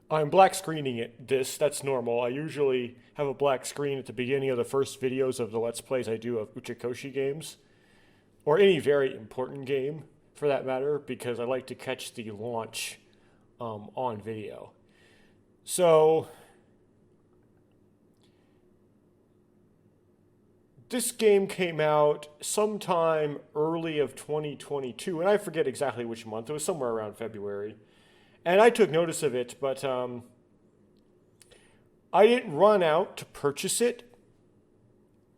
I'm black screening this. That's normal. I usually have a black screen at the beginning of the first videos of the Let's Plays I do of Uchikoshi games, or any very important game for that matter, because I like to catch the launch on video. So, this game came out sometime early of 2022, and I forget exactly which month. It was somewhere around February. And I took notice of it, but I didn't run out to purchase it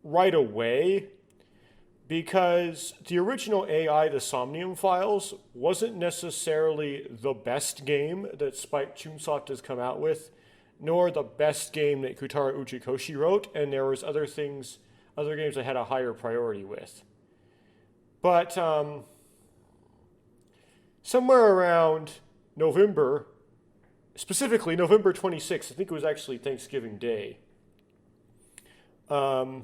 right away because the original AI, the Somnium files, wasn't necessarily the best game that Spike Chunsoft has come out with, nor the best game that Kutaro Uchikoshi wrote, and there was other games I had a higher priority with. But somewhere around November, specifically November 26th, I think it was actually Thanksgiving Day. I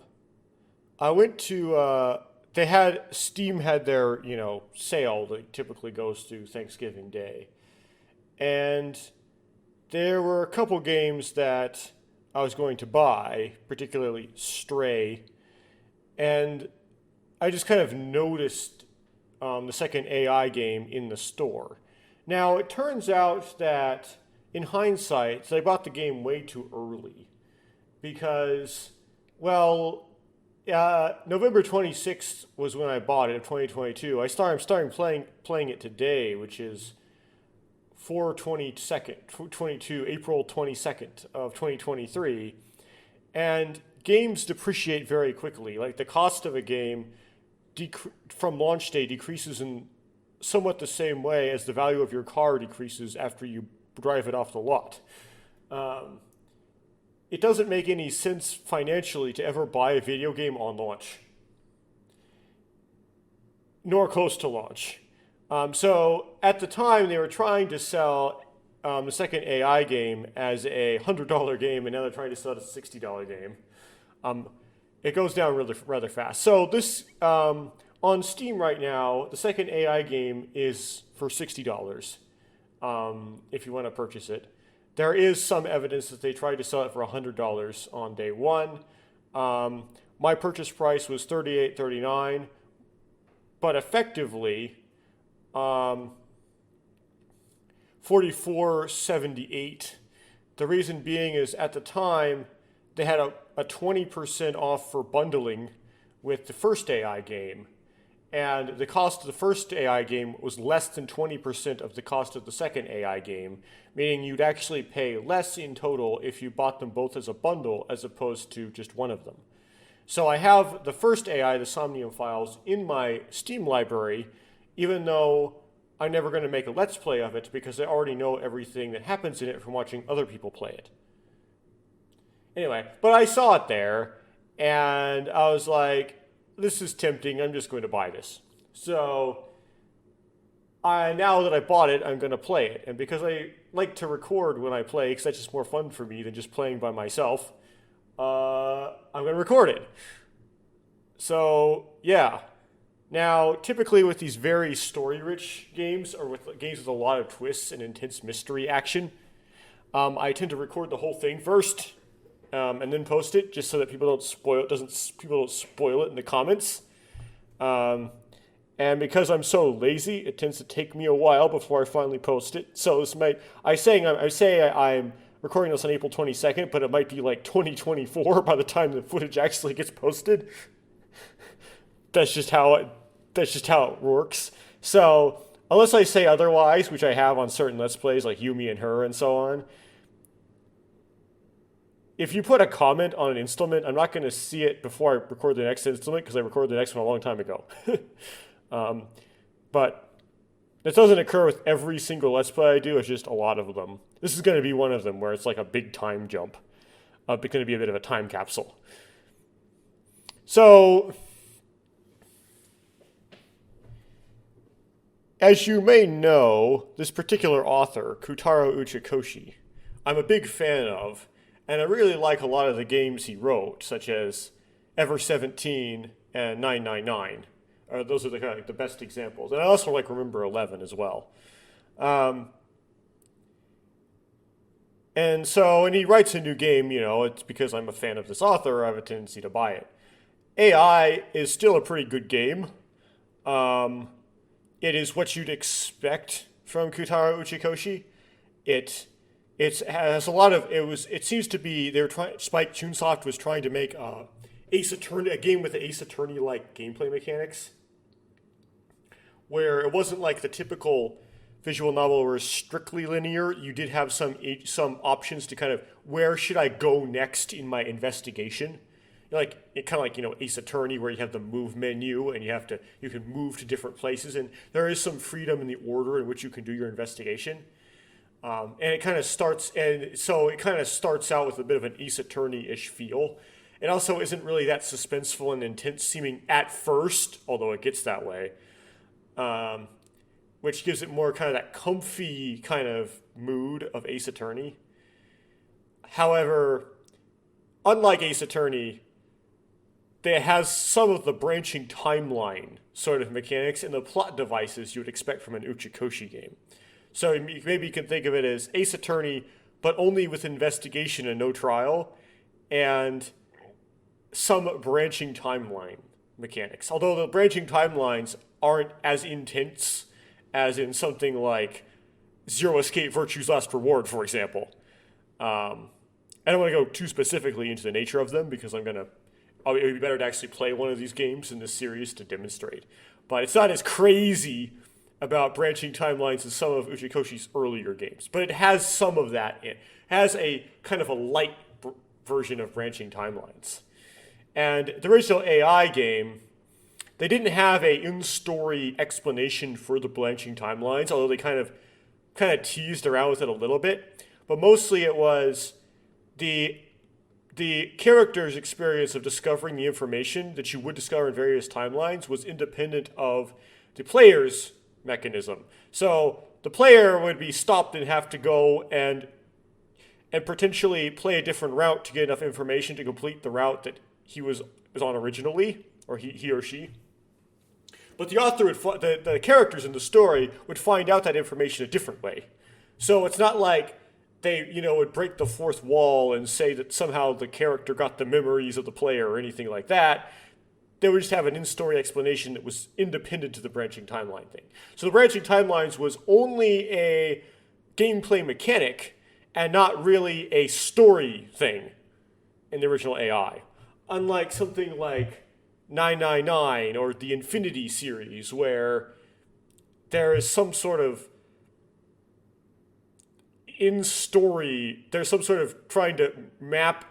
went to Steam had their sale that typically goes through Thanksgiving Day, and there were a couple games that I was going to buy, particularly Stray, and I just kind of noticed the second AI game in the store. Now, it turns out that, in hindsight, I bought the game way too early because, well, November 26th was when I bought it of 2022. I'm starting playing it today, which is 4/22, April 22nd of 2023. And games depreciate very quickly. Like the cost of a game from launch day decreases in somewhat the same way as the value of your car decreases after you drive it off the lot. It doesn't make any sense financially to ever buy a video game on launch, nor close to launch. So at the time, they were trying to sell the second AI game as a $100 game, and now they're trying to sell it as a $60 game. It goes down rather fast. So this on Steam right now, the second AI game is for $60 if you want to purchase it. There is some evidence that they tried to sell it for $100 on day one. My purchase price was $38.39, but effectively $44.78. The reason being is at the time they had a 20% off for bundling with the first AI game. And the cost of the first AI game was less than 20% of the cost of the second AI game, meaning you'd actually pay less in total if you bought them both as a bundle as opposed to just one of them. So I have the first AI, the Somnium files, in my Steam library, even though I'm never going to make a Let's Play of it because I already know everything that happens in it from watching other people play it. Anyway, but I saw it there, and I was like, this is tempting, I'm just going to buy this. So, now that I bought it, I'm going to play it. And because I like to record when I play, because that's just more fun for me than just playing by myself, I'm going to record it. So, yeah. Now, typically with these very story-rich games, or with games with a lot of twists and intense mystery action, I tend to record the whole thing first, and then post it, just so that people don't spoil it in the comments. And because I'm so lazy, it tends to take me a while before I finally post it. So I say I'm recording this on April 22nd, but it might be like 2024 by the time the footage actually gets posted. That's just how it works. So unless I say otherwise, which I have on certain Let's Plays like Yumi and Her and so on, if you put a comment on an instrument, I'm not going to see it before I record the next instrument because I recorded the next one a long time ago. But that doesn't occur with every single Let's Play I do. It's just a lot of them. This is going to be one of them where it's like a big time jump. It's going to be a bit of a time capsule. So, as you may know, this particular author, Kutaro Uchikoshi, I'm a big fan of. And I really like a lot of the games he wrote, such as Ever 17 and 999. Those are the best examples. And I also like Remember 11 as well. And he writes a new game, it's because I'm a fan of this author, I have a tendency to buy it. AI is still a pretty good game. Um, it is what you'd expect from Kutaro Uchikoshi. It it has a lot of it was it seems to be they were trying Spike Chunsoft was trying to make Ace Attorney a game with Ace Attorney like gameplay mechanics where it wasn't like the typical visual novel where it's strictly linear. You did have some options to kind of where should I go next in my investigation. Like it kind of like Ace Attorney where you have the move menu and you can move to different places and there is some freedom in the order in which you can do your investigation. And it kind of starts out with a bit of an Ace Attorney-ish feel. It also isn't really that suspenseful and intense seeming at first, although it gets that way. Which gives it more kind of that comfy kind of mood of Ace Attorney. However, unlike Ace Attorney, it has some of the branching timeline sort of mechanics and the plot devices you would expect from an Uchikoshi game. So maybe you can think of it as Ace Attorney, but only with investigation and no trial, and some branching timeline mechanics. Although the branching timelines aren't as intense as in something like Zero Escape Virtue's Last Reward, for example. I don't want to go too specifically into the nature of them because it would be better to actually play one of these games in this series to demonstrate. But it's not as crazy about branching timelines as some of Uchikoshi's earlier games. But it has some of that. It has a kind of a light version of branching timelines. And the original AI game, they didn't have a in-story explanation for the branching timelines, although they kind of teased around with it a little bit. But mostly it was the character's experience of discovering the information that you would discover in various timelines was independent of the player's mechanism. So the player would be stopped and have to go and potentially play a different route to get enough information to complete the route that he was on originally, or he or she. But the author the characters in the story would find out that information a different way. So it's not like they, would break the fourth wall and say that somehow the character got the memories of the player or anything like that. They would just have an in-story explanation that was independent to the branching timeline thing. So the branching timelines was only a gameplay mechanic and not really a story thing in the original AI. Unlike something like 999 or the Infinity series where there is some sort of there's some sort of trying to map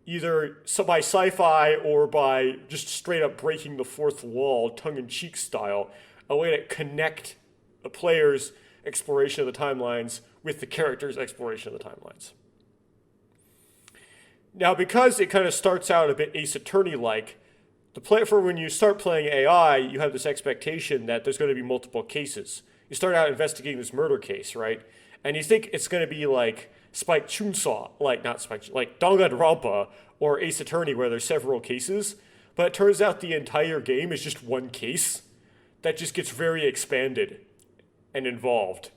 either by sci-fi or by just straight up breaking the fourth wall, tongue-in-cheek style, a way to connect the player's exploration of the timelines with the character's exploration of the timelines. Now, because it kind of starts out a bit Ace Attorney-like, for when you start playing AI, you have this expectation that there's going to be multiple cases. You start out investigating this murder case, right? And you think it's going to be like Spike Chunsoft, like Danganronpa or Ace Attorney where there's several cases, but it turns out the entire game is just one case that just gets very expanded and involved.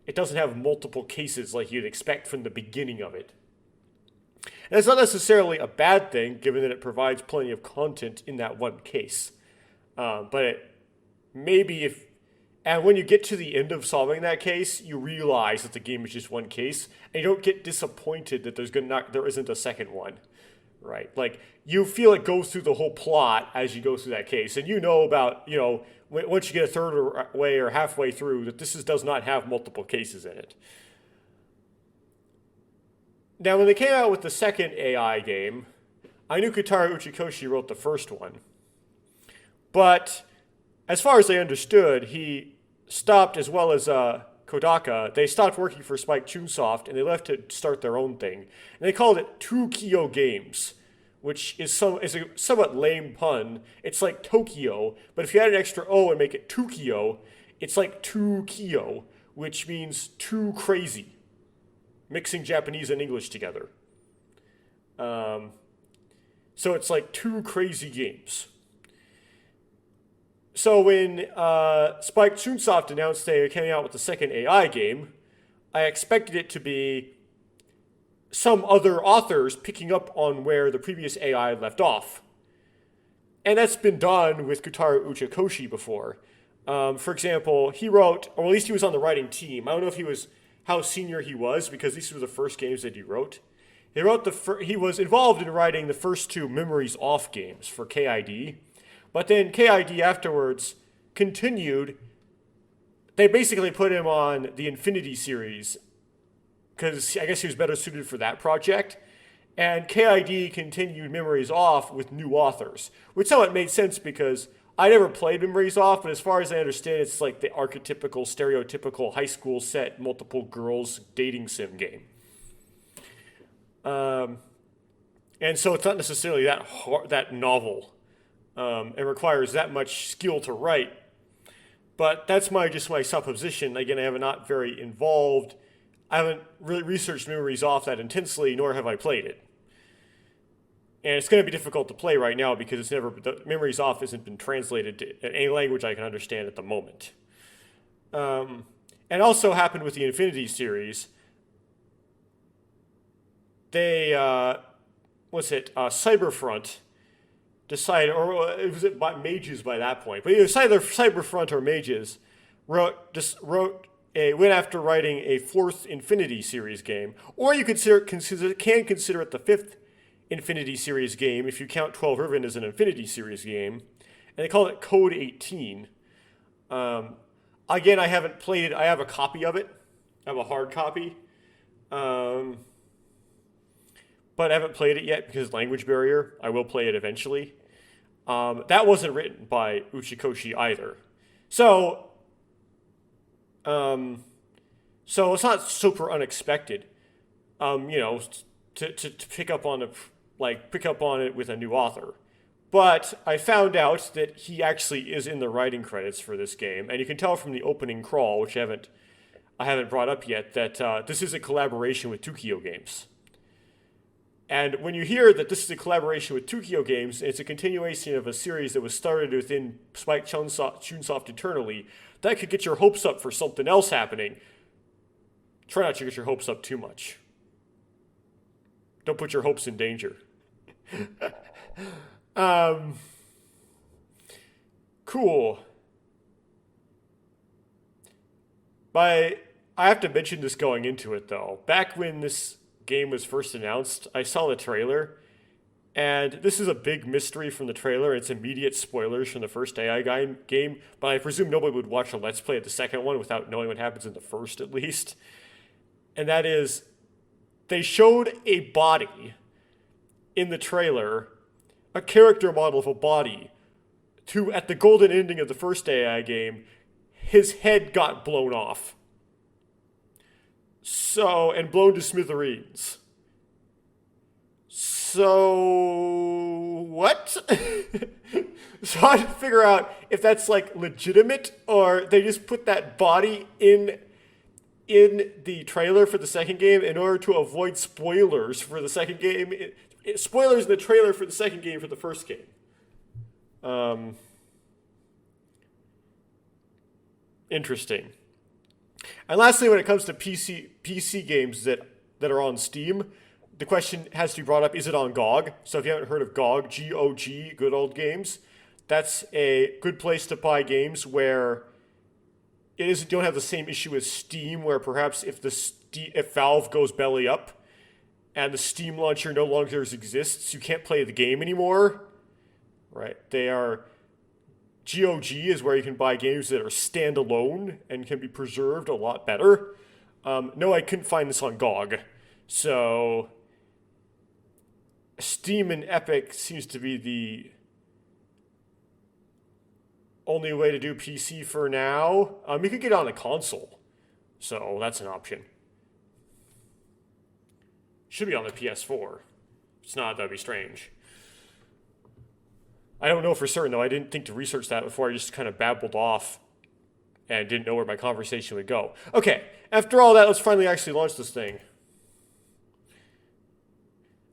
It doesn't have multiple cases like you'd expect from the beginning of it. And it's not necessarily a bad thing given that it provides plenty of content in that one case. And when you get to the end of solving that case, you realize that the game is just one case, and you don't get disappointed that there isn't a second one, right? Like you feel it goes through the whole plot as you go through that case, and once you get a third way or halfway through, that does not have multiple cases in it. Now, when they came out with the second AI game, I knew Kutaro Uchikoshi wrote the first one, but as far as I understood, he stopped, as well as Kodaka, they stopped working for Spike Chunsoft and they left to start their own thing. And they called it 2Kyo Games, which is a somewhat lame pun. It's like Tokyo, but if you add an extra O and make it 2Kyo, it's like 2Kyo, which means too crazy, mixing Japanese and English together. So it's like 2 crazy games. So when Spike Chunsoft announced they were coming out with the second AI game, I expected it to be some other authors picking up on where the previous AI left off. And that's been done with Kotaro Uchikoshi before. For example, he wrote, or at least he was on the writing team. I don't know if he was how senior he was, because these were the first games that he wrote. He was involved in writing the first two Memories Off games for KID, but then KID afterwards continued. They basically put him on the Infinity series because I guess he was better suited for that project. And KID continued Memories Off with new authors, which somewhat made sense because I never played Memories Off, but as far as I understand, it's like the archetypical, stereotypical high school set, multiple girls dating sim game. And so it's not necessarily that novel. It requires that much skill to write. But that's my supposition. Again, I am not very involved. I haven't really researched Memories Off that intensely, nor have I played it. And it's going to be difficult to play right now because the Memories Off hasn't been translated to any language I can understand at the moment. And also happened with the Infinity series. They, Cyberfront decided, or was it by Mages by that point? But either Cyberfront or Mages went after writing a fourth Infinity series game, or you can consider it the fifth Infinity series game if you count 12 Riven as an Infinity series game, and they call it Code 18. Again, I haven't played it. I have a copy of it. I have a hard copy. But I haven't played it yet because language barrier. I will play it eventually. That wasn't written by Uchikoshi either. So it's not super unexpected, to pick up on it with a new author. But I found out that he actually is in the writing credits for this game, and you can tell from the opening crawl, which I haven't brought up yet, that this is a collaboration with Tokyo Games. And when you hear that this is a collaboration with Tokyo Games, it's a continuation of a series that was started within Spike Chunsoft Eternally, that could get your hopes up for something else happening. Try not to get your hopes up too much. Don't put your hopes in danger. Cool. I have to mention this going into it, though. Back when this game was first announced, I saw the trailer, and this is a big mystery from the trailer. It's immediate spoilers from the first AI game, but I presume nobody would watch a Let's Play at the second one without knowing what happens in the first, at least. And that is, they showed a body in the trailer, a character model of a body, at the golden ending of the first AI game, his head got blown off. And blown to smithereens. So, what? So I had to figure out if that's legitimate, or they just put that body in the trailer for the second game in order to avoid spoilers for the second game. Spoilers in the trailer for the second game for the first game. Interesting. And lastly, when it comes to PC games that are on Steam, the question has to be brought up, is it on GOG? So if you haven't heard of GOG, G-O-G, Good Old Games, that's a good place to buy games where you don't have the same issue as Steam, where perhaps if Valve goes belly up and the Steam launcher no longer exists, you can't play the game anymore. Right? GOG is where you can buy games that are standalone and can be preserved a lot better. No, I couldn't find this on GOG. So Steam and Epic seems to be the only way to do PC for now. You could get on a console, so that's an option. Should be on the PS4. If it's not, that'd be strange. I don't know for certain, though. I didn't think to research that before. I just kind of babbled off and didn't know where my conversation would go. Okay, after all that, let's finally actually launch this thing.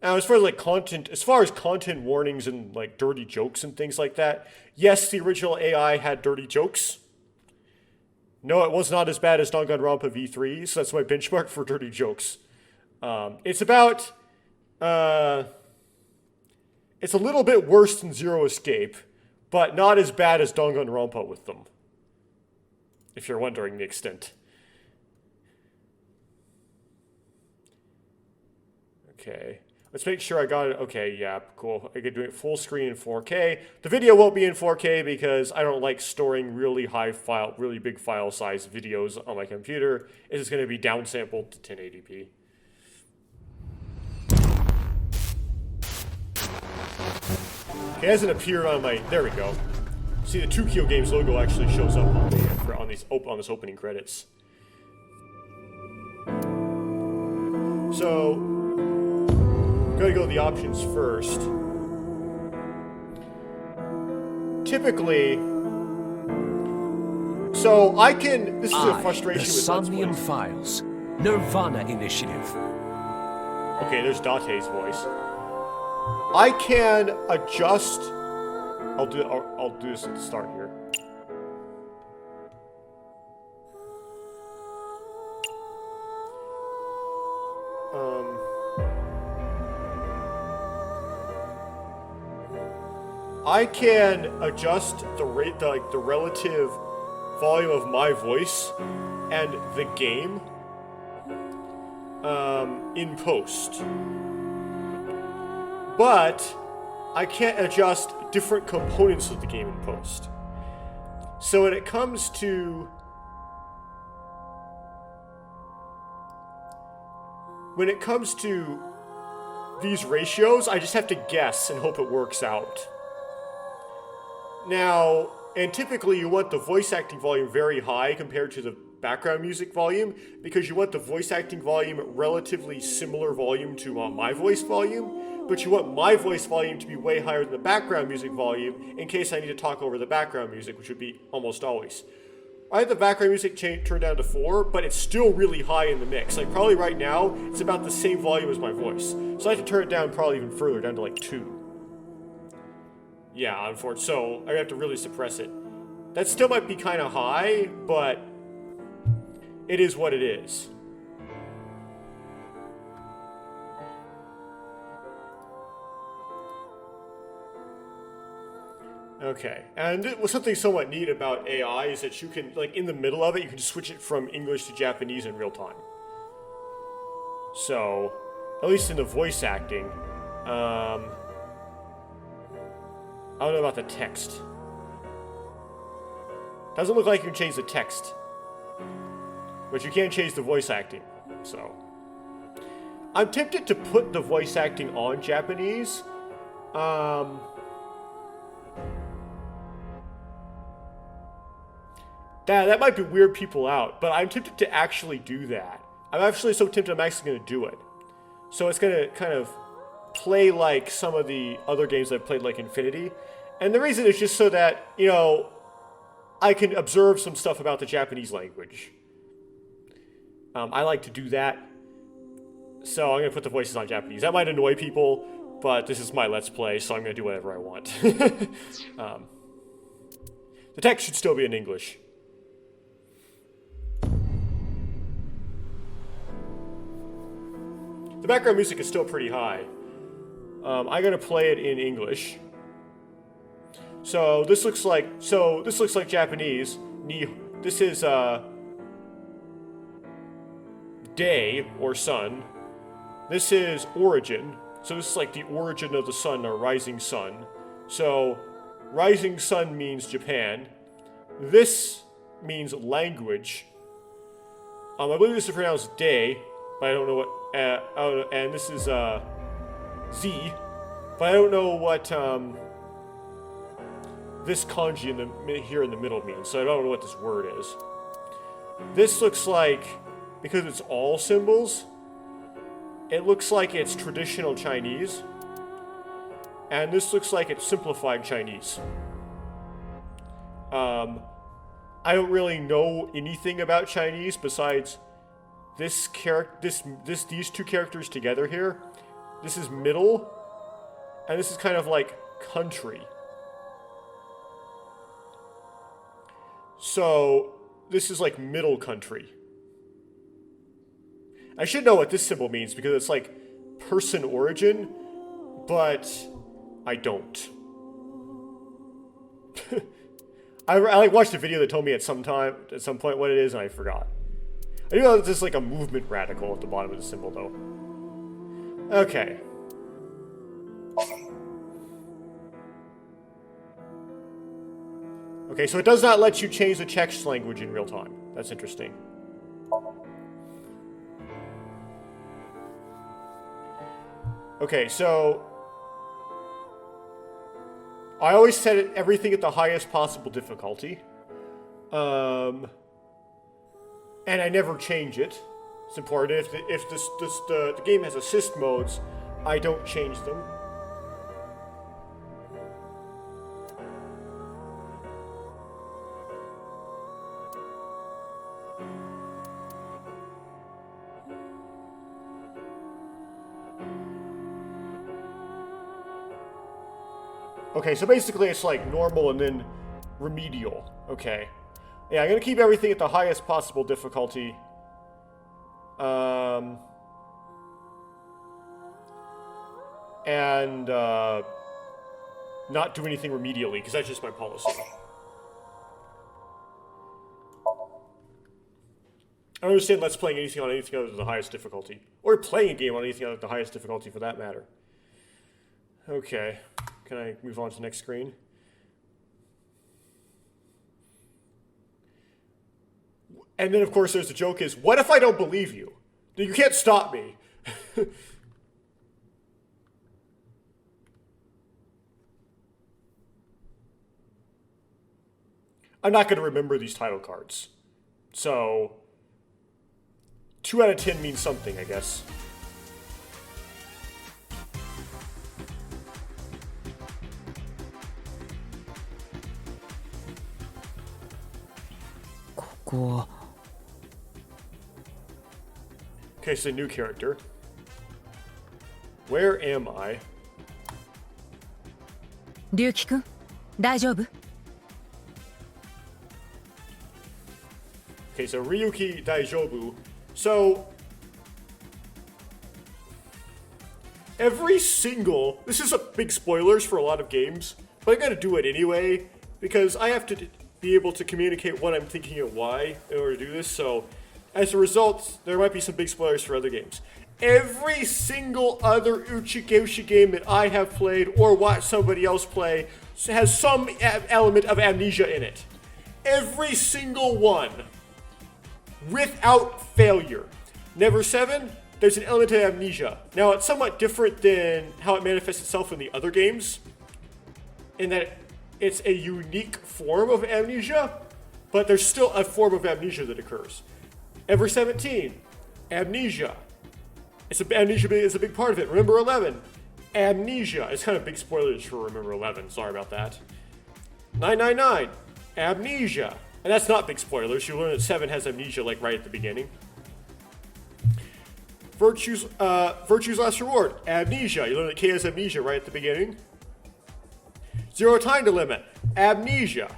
Now, as far as content warnings and dirty jokes and things like that, yes, the original AI had dirty jokes. No, it was not as bad as Danganronpa V3, so that's my benchmark for dirty jokes. It's about, it's a little bit worse than Zero Escape, but not as bad as Danganronpa with them, if you're wondering the extent. Okay, let's make sure I got it. Okay, yeah, cool. I could do it full screen in 4K. The video won't be in 4K because I don't like storing really big file size videos on my computer. It's just going to be downsampled to 1080p. Okay, it hasn't appeared on my. There we go. See, the 2Kyo Games logo actually shows up on this opening credits. So. Gotta go to the options first. Typically, so I can. This is a frustration with Somnium files. Nirvana initiative. Okay, there's Date's voice. I can adjust. I'll do this at the start here. I can adjust the relative volume of my voice and the game in post, but I can't adjust different components of the game in post. So when it comes to these ratios, I just have to guess and hope it works out. Now, and typically you want the voice acting volume very high compared to the background music volume, because you want the voice acting volume relatively similar volume to my voice volume, but you want my voice volume to be way higher than the background music volume in case I need to talk over the background music, which would be almost always. I had the background music turned down to 4, but it's still really high in the mix. Like probably right now, it's about the same volume as my voice. So I have to turn it down probably even further, down to like 2. Yeah, unfortunately, so I have to really suppress it. That still might be kind of high, but it is what it is. Okay, and something somewhat neat about AI is that you can, like in the middle of it, you can switch it from English to Japanese in real time. So, at least in the voice acting, I don't know about the text. Doesn't look like you can change the text. But you can change the voice acting, so. I'm tempted to put the voice acting on Japanese. That might be weird people out, but I'm tempted to actually do that. I'm actually so tempted I'm actually going to do it. So it's going to kind of play like some of the other games I've played, like Infinity. And the reason is just so that, you know, I can observe some stuff about the Japanese language. I like to do that. So I'm going to put the voices on Japanese. That might annoy people, but this is my Let's Play, so I'm going to do whatever I want. The text should still be in English. The background music is still pretty high. I'm going to play it in English. So this looks like Japanese. This is day or sun. This is origin. So this is like the origin of the sun, or rising sun. So rising sun means Japan. This means language. I believe this is pronounced day, but I don't know what. And this is Z, but I don't know what this kanji here in the middle means. So I don't know what this word is. This looks like, because it's all symbols, it looks like it's traditional Chinese, and this looks like it's simplified Chinese. I don't really know anything about Chinese besides these two characters together here. This is middle, and this is kind of like country. So this is like middle country. I should know what this symbol means because it's like person origin, but I don't. I like watched a video that told me at some point what it is, and I forgot. I do know that there's like a movement radical at the bottom of the symbol, though. Okay. Okay, so it does not let you change the text language in real time. That's interesting. Okay, so I always set everything at the highest possible difficulty. And I never change it. It's important. If the game has assist modes, I don't change them. Okay, so basically it's like normal and then remedial. Okay. Yeah, I'm gonna keep everything at the highest possible difficulty. And not do anything remedially, because that's just my policy. I don't understand Let's Playing anything on anything other than the highest difficulty. Or playing a game on anything other than the highest difficulty for that matter. Okay. Can I move on to the next screen? And then, of course, there's the joke is, what if I don't believe you? You can't stop me. I'm not going to remember these title cards. So, 2 out of 10 means something, I guess. Okay, so new character. Where am I? 龍樹くん、大丈夫? Okay, so Ryuki Daijobu. So every single, this is a big spoilers for a lot of games, but I gotta do it anyway because I have to be able to communicate what I'm thinking and why in order to do this. So as a result, there might be some big spoilers for other games. Every single other Uchikoshi game that I have played or watched somebody else play has some element of amnesia in it. Every single one. Without failure. Never 7, there's an element of amnesia. Now, it's somewhat different than how it manifests itself in the other games, in that it's a unique form of amnesia, but there's still a form of amnesia that occurs. Ever 17, amnesia. Amnesia is a big part of it. Remember 11, amnesia. It's kind of big spoilers for Remember 11. Sorry about that. 999, amnesia. And that's not big spoilers. You learn that 7 has amnesia, like, right at the beginning. Virtue's Last Reward, amnesia. You learn that K has amnesia right at the beginning. Zero Time to Limit, amnesia.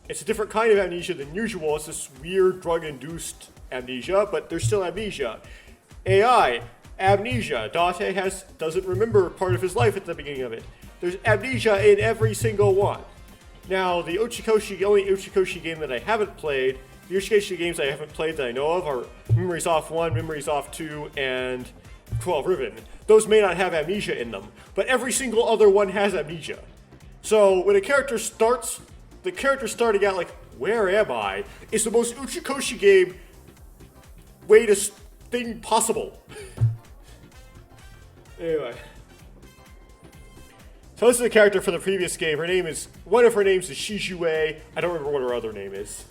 It's a different kind of amnesia than usual. It's this weird drug-induced amnesia, but there's still amnesia. AI, amnesia. Date doesn't remember part of his life at the beginning of it. There's amnesia in every single one. Now, the only Uchikoshi game that I haven't played, the Uchikoshi games I haven't played that I know of are Memories Off 1, Memories Off 2, and 12 Ribbon. Those may not have amnesia in them, but every single other one has amnesia. So, when a character starts, the character starting out like, where am I, is the most Uchikoshi game thing possible. Anyway. So this is a character from the previous game. One of her names is Shizue. I don't remember what her other name is.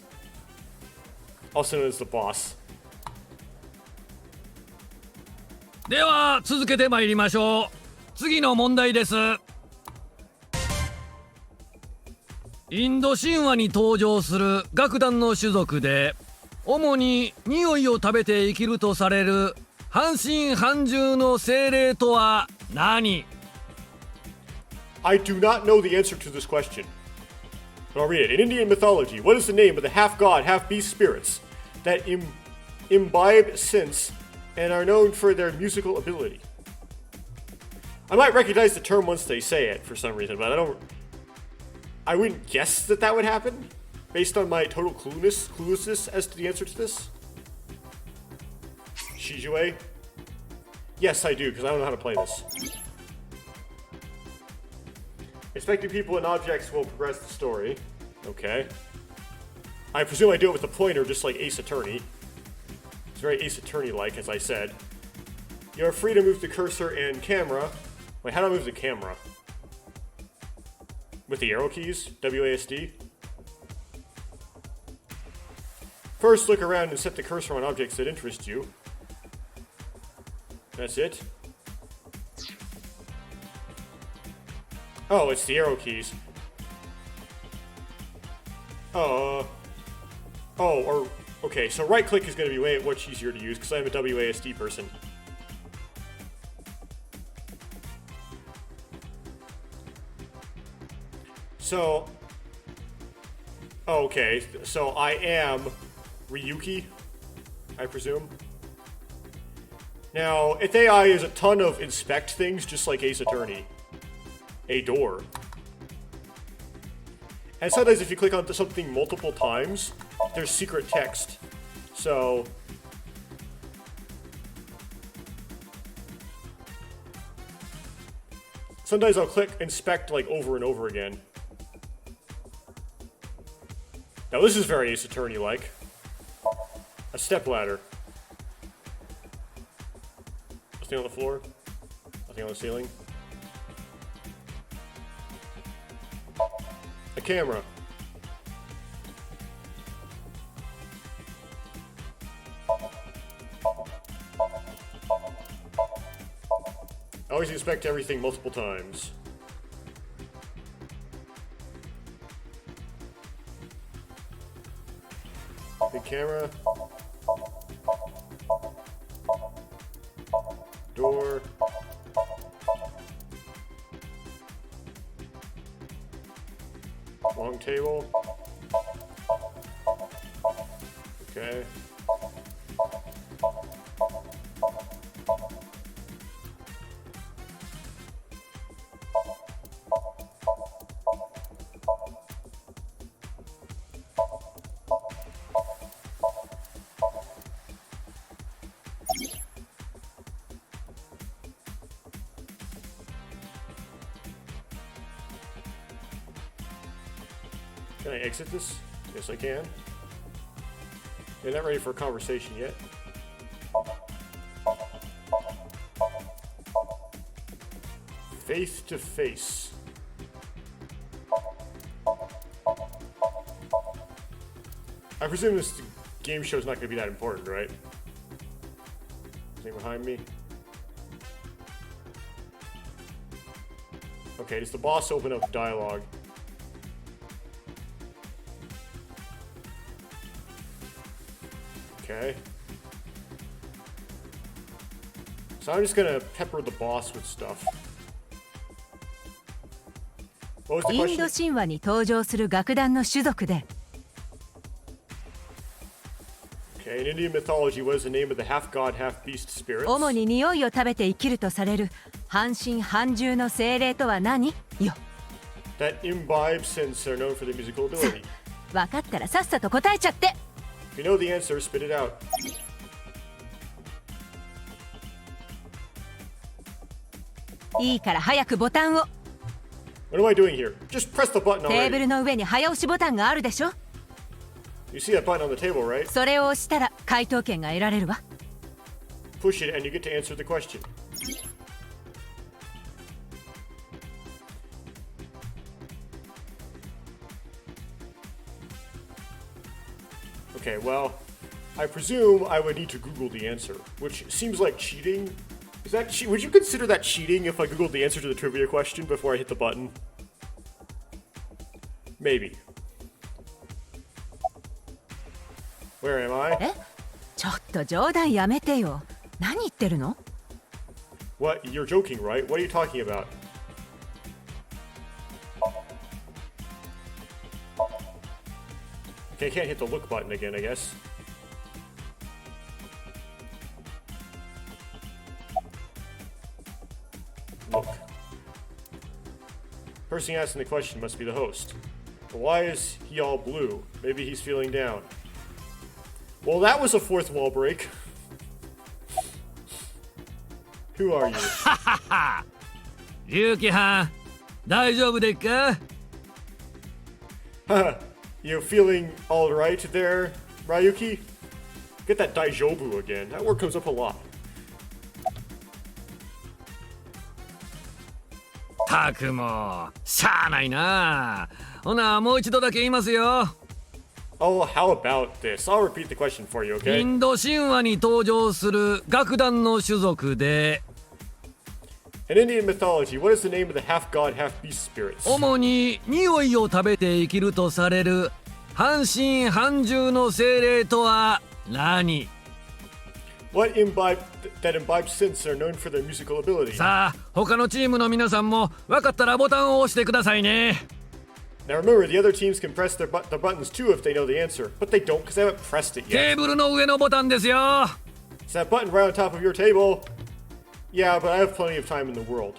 Also known as the boss. では続けてまいりましょう。次の問題です。インド神話に登場する楽団の種族で、主に匂いを食べて生きるとされる半身半獣の精霊とは何? I do not know the answer to this question. But I'll read it. In Indian mythology, what is the name of the half-god, half-beast spirits that imbibe sense and are known for their musical ability. I might recognize the term once they say it for some reason, but I wouldn't guess that that would happen based on my total cluelessness as to the answer to this. Shijue? Yes, I do, because I don't know how to play this. Inspecting people and objects will progress the story. Okay. I presume I do it with the pointer, just like Ace Attorney. It's very Ace Attorney-like, as I said. You are free to move the cursor and camera. Wait, how do I move the camera? With the arrow keys? WASD? First, look around and set the cursor on objects that interest you. That's it. Oh, it's the arrow keys. Okay, so right click is going to be way much easier to use because I'm a WASD person. So, okay, so I am Ryuki, I presume. Now, its AI is a ton of inspect things, just like Ace Attorney. A door. And sometimes if you click on something multiple times, there's secret text. So... sometimes I'll click inspect like over and over again. Now this is very Ace Attorney-like. A stepladder. Nothing on the floor. Nothing on the ceiling. A camera. Always inspect everything multiple times. Big camera. Door. Long table. Okay. Can I exit this? Yes, I can. You're not ready for a conversation yet. Face to face. I presume this game show is not going to be that important, right? Thing behind me. Okay, does the boss open up dialogue? Okay. So I'm just gonna pepper the boss with stuff. What was the インド question? 神話に登場する楽団の種族で Okay, in Indian mythology, what is the name of the half-god, half-beast spirits? 主に匂いを食べて生きるとされる半身半獣の精霊とは何よ That imbibe scents are known for their musical ability. 分かったらさっさと答えちゃって If you know the answer, spit it out. いいから早くボタンを What am I doing here? Just press the button テーブ already. ルの上に早押しボタンがあるでしょ You see that button on the table, right? それを押したら回答権が得られるわ Push it and you get to answer the question. Okay, well, I presume I would need to Google the answer, which seems like cheating. Is that would you consider that cheating if I Googled the answer to the trivia question before I hit the button? Maybe. Where am I? えちょっと冗談やめてよ何言ってるの What? You're joking, right? What are you talking about? Okay, I can't hit the look button again, I guess. look. Person asking the question must be the host. But why is he all blue? Maybe he's feeling down. Well, that was a fourth wall break. Who are you? ゆうきはん、大丈夫でっか？ You feeling alright there, Ryuki? Get that Daijobu again. That word comes up a lot. たくも、しゃあないな。ほな、もう一度だけ言いますよ。Oh, how about this? I'll repeat the question for you, イ okay? ンド神話に登場する楽団の種族で、 In Indian mythology, what is the name of the half-god, half-beast spirits? 主に匂いを食べて生きるとされる半身半獣の精霊とは何？ What that imbibe synths are known for their musical ability? さあ、他のチームの皆さんも分かったらボタンを押してくださいね。 Now remember, the other teams can press the buttons too if they know the answer, but they don't because they haven't pressed it テ yet. ーブルの上のボタンですよ。 It's that button right on top of your table. Yeah, but I have plenty of time in the world.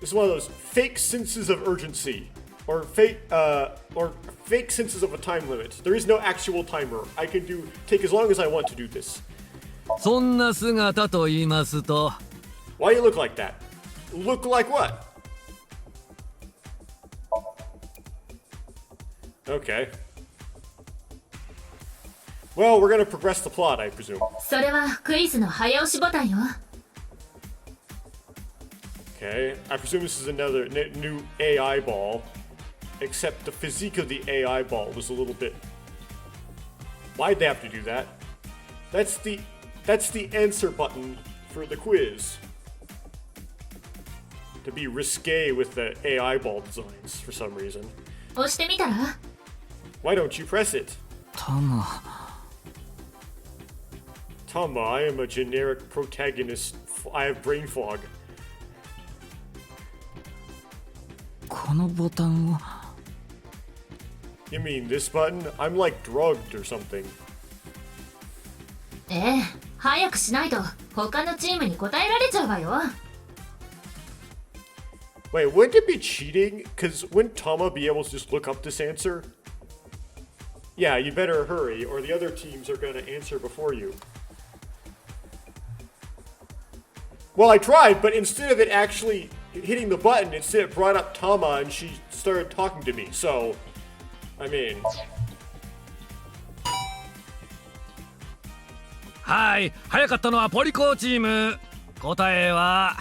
This is one of those fake senses of urgency, or fake senses of a time limit. There is no actual timer. I can take as long as I want to do this. そんな姿と言いますと、 Why do you look like that? Look like what? Okay. Well, we're gonna progress the plot, I presume. それはクイズの早押しボタンよ。 Okay, I presume this is another new AI ball, except the physique of the AI ball was a little bit... Why'd they have to do that? That's the answer button for the quiz. To be risque with the AI ball designs for some reason. 押してみたら？ Why don't you press it? タマ、 Tama, I am a generic protagonist. I have brain fog. このボタンを。 You mean this button? I'm like drugged or something. ええ、早くしないと他のチームに答えられちゃうわよ。 Wait, wouldn't it be cheating? Because wouldn't Tama be able to just look up this answer? Yeah, you better hurry, or the other teams are going to answer before you. Well, I tried, but instead of it actually hitting the button, instead it brought up Tama and she started talking to me, so... I mean... はい、早かったのはポリコチーム。答えは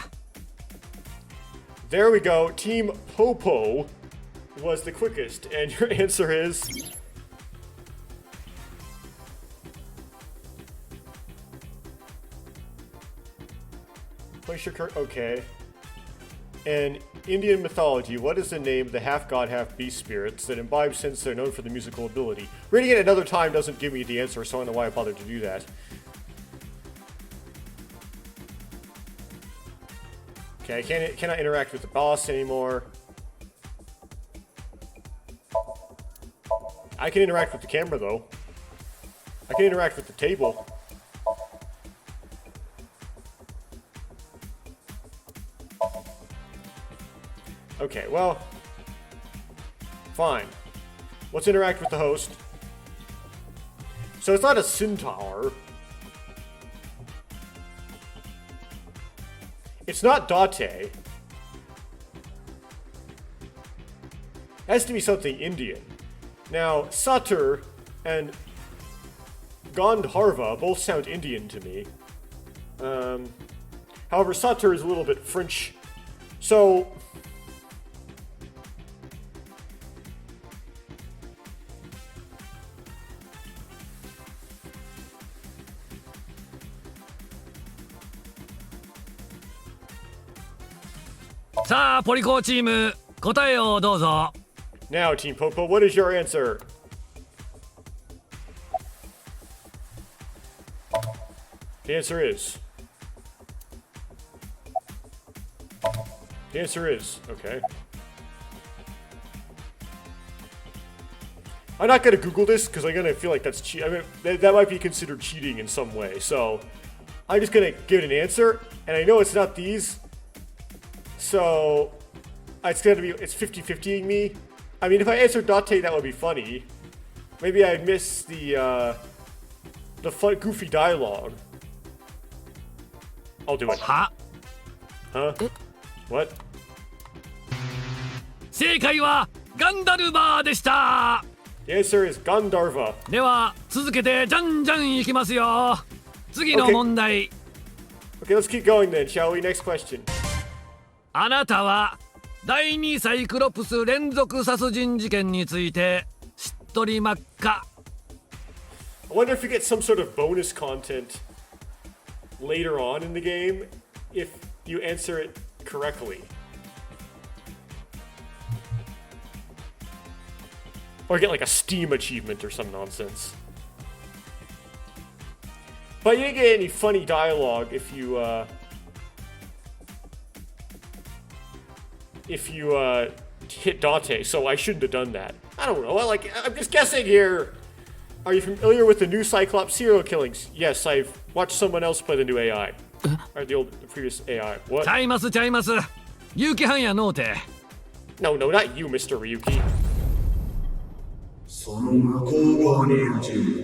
There we go. Team Popo was the quickest, and your answer is... Place your okay. In Indian mythology, what is the name of the half-god, half-beast spirits that imbibe since they're known for the musical ability? Reading it another time doesn't give me the answer, so I don't know why I bothered to do that. Okay, I cannot interact with the boss anymore. I can interact with the camera, though. I can interact with the table. Okay, well... Fine. Let's interact with the host. So it's not a centaur. It's not Date. It has to be something Indian. Now, Satur and Gandharva both sound Indian to me. However, Satur is a little bit French. So...さあ、ポリコチーム、答えをどうぞ。 Now, Team Popo, what is your answer? The answer is... The answer is... Okay. I'm not gonna Google this, because I'm gonna feel like that's cheat. I mean, that might be considered cheating in some way, so... I'm just gonna give it an answer, and I know it's not these... So it's 50-50ing me. I mean, if I answer Date, that would be funny. Maybe I miss the fun, goofy dialogue. I'll do it. Huh? What? 正解はガンダルバーでした。 The answer is Gandharva. では続けてじゃんじゃんいきますよ。次の問題。Okay, let's keep going then, shall we? Next question. あなたは第2サイクロプス連続殺人事件について知っとりまっか？ I wonder if you get some sort of bonus content later on in the game if you answer it correctly. Or get like a Steam achievement or some nonsense. But you didn't get any funny dialogue if you hit Dante, so I shouldn't have done that. I don't know. I'm just guessing here. Are you familiar with the new Cyclops serial killings? Yes, I've watched someone else play the new AI. Or the previous AI. What? ちゃいますちゃいます。結城藩やのうて。 No, not you, Mr. Ryuki. その向こう側にいる人物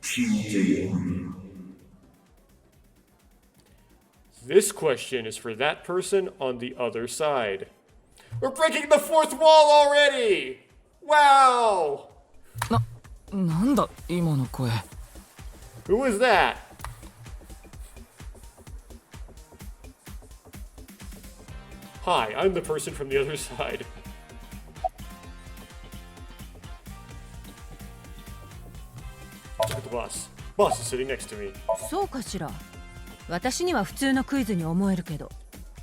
聞いてよ。 This question is for that person on the other side. We're breaking the fourth wall already! Wow! なんだ今の声。 Who was that? Hi, I'm the person from the other side. Look at the boss. Boss is sitting next to me. そうかしら。私には普通のクイズに思えるけど。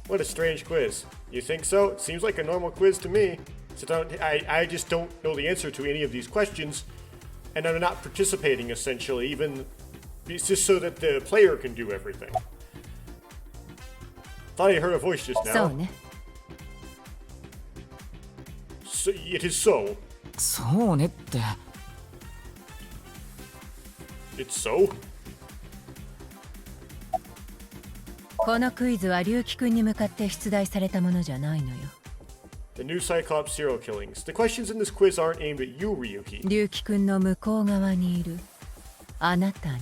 What a strange quiz. You think so? It seems like a normal quiz to me. I just don't know the answer to any of these questions, and I'm not participating essentially, even it's just so that the player can do everything. Thought I heard a voice just そう now. ね。 So, it is so. そうねって。 It's so? このクイズは龍樹くんに向かって出題されたものじゃないのよ。 The new Cyclops serial killings. The questions in this quiz aren't aimed at you, Ryuki. 龍樹くんの向こう側にいるあなたに。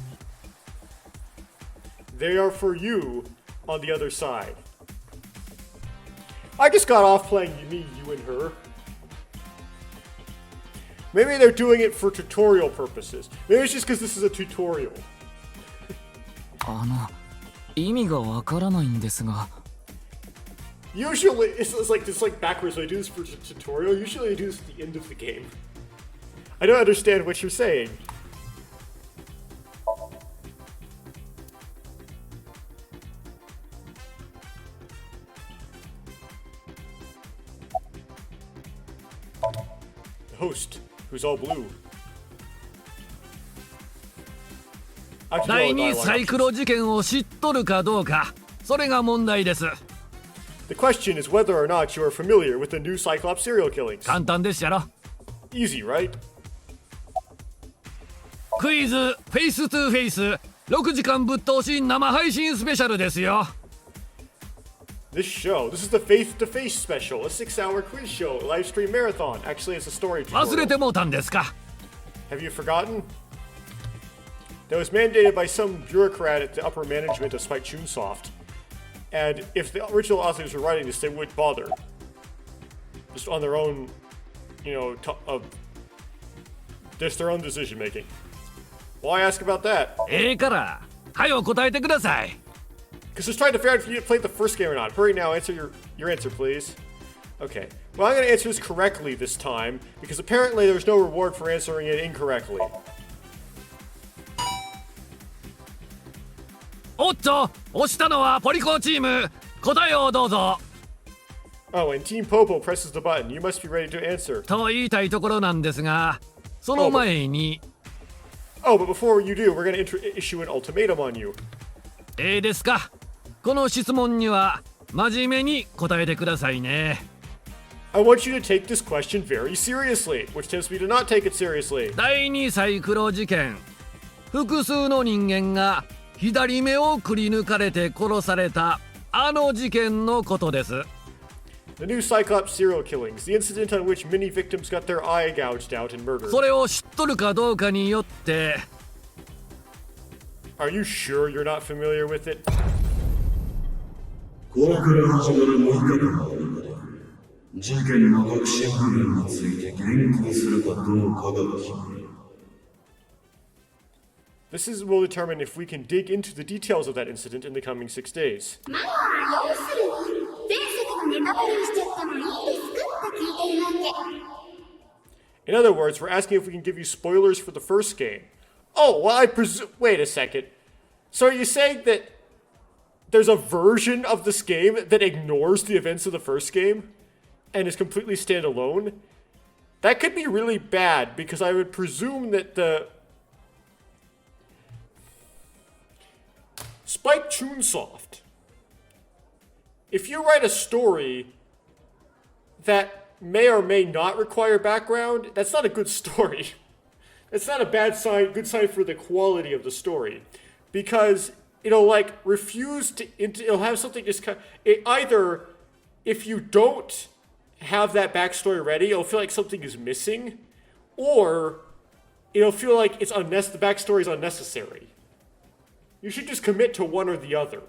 They are for you on the other side. I just got off playing me, you, and her. Maybe they're doing it for tutorial purposes. Maybe it's just because this is a tutorial. 意味がわからないんですが。 Usually, it's like backwards. I do this for a tutorial. Usually, I do this at the end of the game. I don't understand what you're saying. The host, who's all blue. 第2サイクロ事件を知っとるかどうか、それが問題です。 The question is whether or not you are familiar with the new Cyclops serial killings. 簡単でしたろ。 Easy, right? クイズフェイストゥフェイス6時間ぶっ通し生配信スペシャルですよ。 This is the Faith to Face special, a 6-hour quiz show, a live stream marathon. Actually, it's a story 忘れて tutorial. もうたんですか。 Have you forgotten? That was mandated by some bureaucrat at the upper management of Spike Chunsoft. And if the original authors were writing this, they wouldn't bother. Just on their own, just their own decision making. Why ask about that? からはよ答えてください。 Because just trying to figure out if you played the first game or not. Hurry now, answer your answer, please. Okay. Well, I'm going to answer this correctly this time, because apparently there's no reward for answering it incorrectly. おっと、押したのはポリコチーム。答えをどうぞ。 Oh, and Team Popo presses the button. You must be ready to answer. と言いたいところなんですが、その前に。Oh, but before you do, we're going to issue an ultimatum on you. ですか。この質問には真面目に答えてくださいね。 I want you to take this question very seriously, which tells me to not take it seriously. 第2サイクロ事件。複数の人間が左目をくり抜かれて殺されたあの事件のことです。 The new Cyclops serial killings, the incident on which many victims got their eye gouged out and murdered. それを知っとるかどうかによって Are you sure you're not familiar with it? これから始まる6日間の間で事件の核心部分について言及するかどうかが決まる。This will determine if we can dig into the details of that incident in the coming 6 days. まあ要するに前作のネタバレをしちゃってもいいですかって聞いてるわけ。 In other words, we're asking if we can give you spoilers for the first game. Oh, well, I presume. Wait a second. So are you saying that there's a version of this game that ignores the events of the first game and is completely standalone? That could be really bad because I would presume that the Spike Chunsoft, if you write a story that may or may not require background, that's not a good story. That's not a bad sign, good sign for the quality of the story. Because it'll like refuse to, it'll have something just kind of, either if you don't have that backstory ready, it'll feel like something is missing, or it'll feel like it's the backstory is unnecessary. You should just commit to one or the other.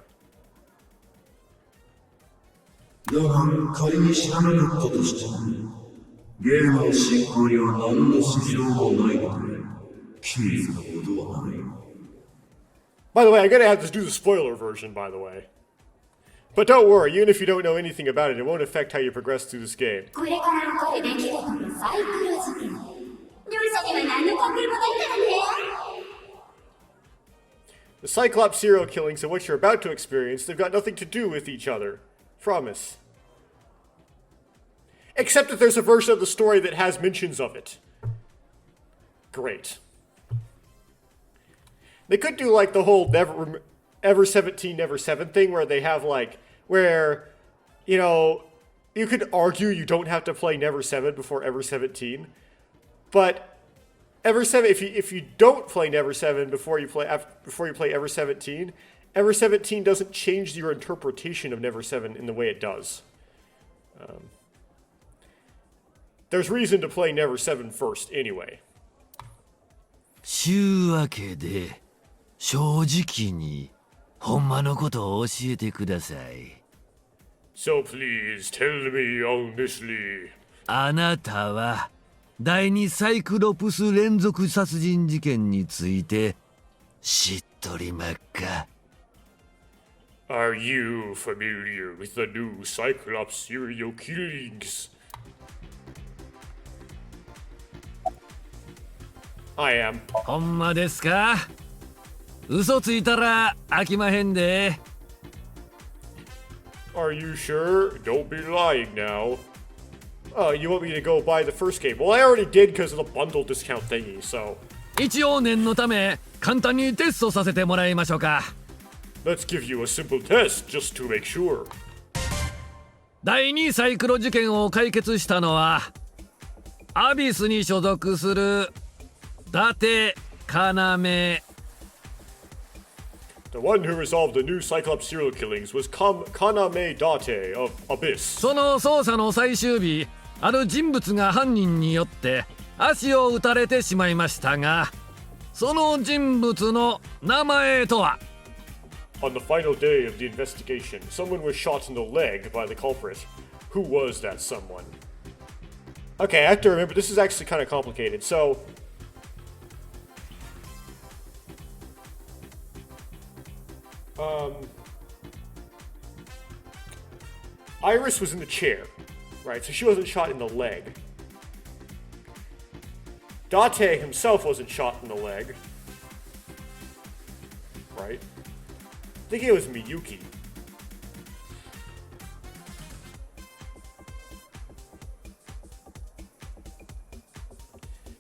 だが仮に知らなかったとしてもゲームの進行には何の支障もないので気にすることはない。 By the way, I'm gonna have to do the spoiler version, by the way. But don't worry, even if you don't know anything about it, it won't affect how you progress through this game. これから起こる出来事のサイクロ事件。両者には何の関係もないからね。 The Cyclops serial killings and what you're about to experience, they've got nothing to do with each other. Promise. Except that there's a version of the story that has mentions of it. Great. They could do like the whole Ever 17, Never 7 thing where they have like, where, you know, you could argue you don't have to play Never 7 before Ever 17. But Ever 7, if you don't play Never 7 before you play Ever 17, Ever 17 doesn't change your interpretation of Never 7 in the way it does. There's reason to play Never 7 first anyway. ちゅうわけで正直にほんまのことを教えてください。 So please tell me honestly. あなたは第二サイクロプス連続殺人事件について知っとりまっか？ Are you familiar with the new Cyclops serial killings? I am. ほんまですか？嘘ついたら飽きまへんで。 Are you sure? Don't be lying now. Oh, you want me to go buy the first game? Well, I already did because of the bundle discount thingy, so. 一応念のため簡単にテストさせてもらいましょうか。 Let's give you a simple test just to make sure. 第2サイクロ事件を解決したのはアビスに所属する伊達要。 The one who resolved the new Cyclops serial killings was Kaname Date of Abyss. その捜査の最終日、ある人物が犯人によって足を撃たれてしまいましたが、その人物の名前とは？ On the final day of the investigation, someone was shot in the leg by the culprit. Who was that someone? Okay, I have to remember, this is actually kind of complicated. So, Iris was in the chair, right? So she wasn't shot in the leg. Date himself wasn't shot in the leg, right? I think it was Miyuki.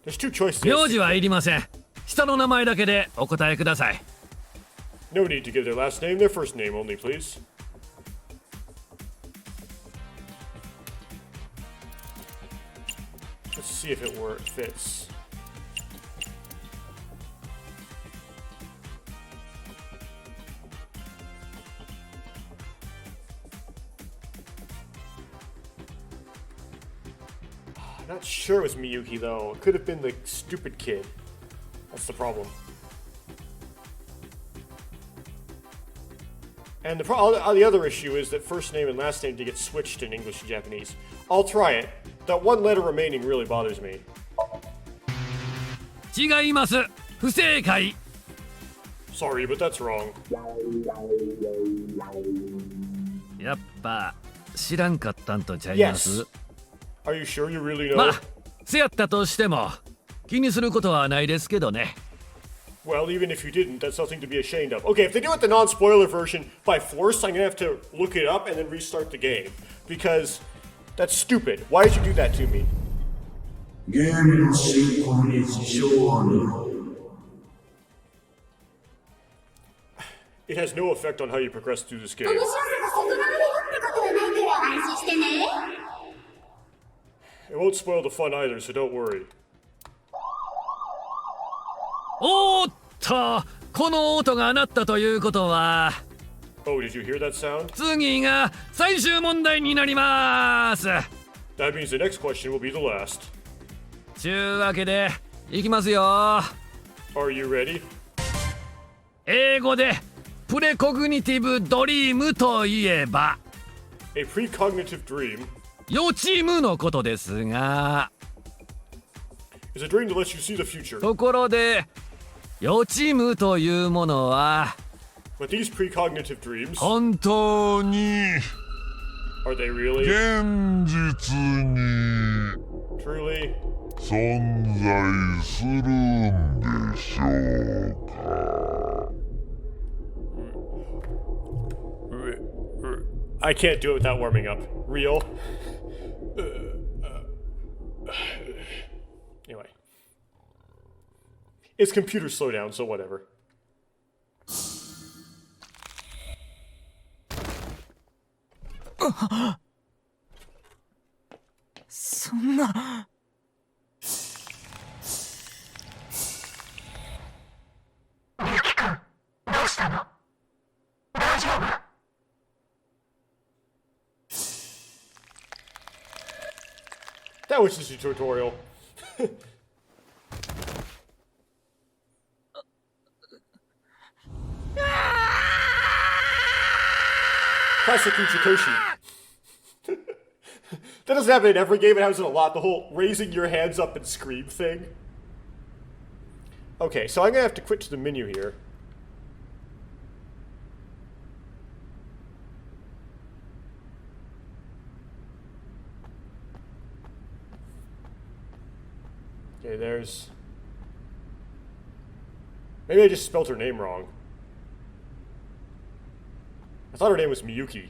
There's two choices. 名字はいりません。下の名前だけでお答えください。 No need to give their last name, their first name only, please. Let's see if it fits. I'm not sure it was Miyuki, though. It could have been the stupid kid. That's the problem. And the other issue is that first name and last name did get switched in English and Japanese. I'll try it. That one letter remaining really bothers me. 違います。不正解。 Sorry, but that's wrong. やっぱ知らんかったんとちゃいます Yes. Are you sure you really know? まあ、せやったとしても気にすることはないですけどね。 Well, even if you didn't, that's nothing to be ashamed of. Okay, if they do it the non-spoiler version by force, I'm gonna have to look it up and then restart the game. Because that's stupid. Why did you do that to me? ゲームの進行に支障はない。 It has no effect on how you progress through this game. 面白さが損なわれるってことはないから安心してね。 It won't spoil the fun either, so don't worry. おーっと、この音が鳴ったということは Oh, did you hear that sound? 次が最終問題になります。 That means the next question will be the last. ちゅうわけでいきますよ。 Are you ready? 英語でプレコグニティブドリームといえば A precognitive dream 予知夢のことですが、 is a dream that lets you see the future. ところで予知夢というものは But these precognitive dreams, 本当に are they really? 現実に Truly? 存在するんでしょうか。 I can't do it without warming up. Real? Anyway. It's computer slowdown, so whatever. そんな。That was just a tutorial. Classic Uchikoshi. That doesn't happen in every game, it happens in a lot. The whole raising your hands up and scream thing. Okay, so I'm gonna have to quit to the menu here. Okay, there's... Maybe I just spelled her name wrong. I thought her name was Miyuki.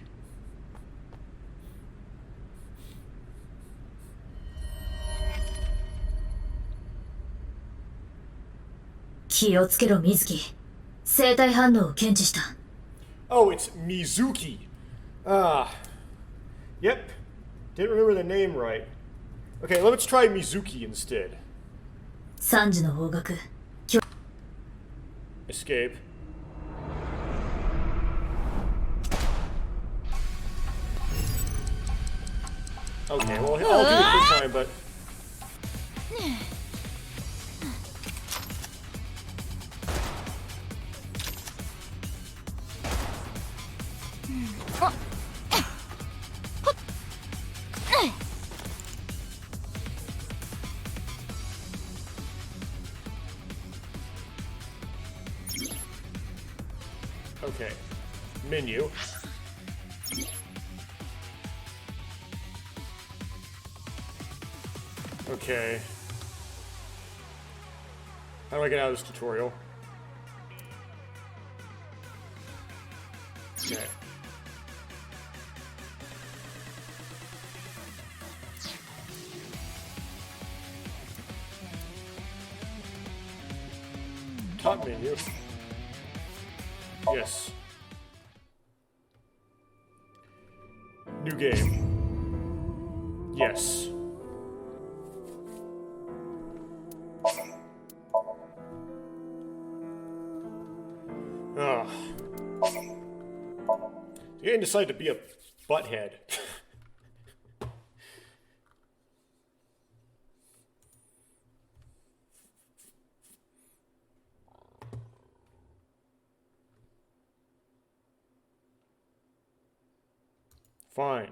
Oh, it's Mizuki. Ah. Yep. Didn't remember the name right. Okay, let's try Mizuki instead. 3時の方角 Escape. Okay, well, I'll do it this time, but... Okay. Menu. Okay. How do I get out of this tutorial? Okay. Top menu. Yes. New game. Yes. Ah. The game decided to be a butthead. Fine.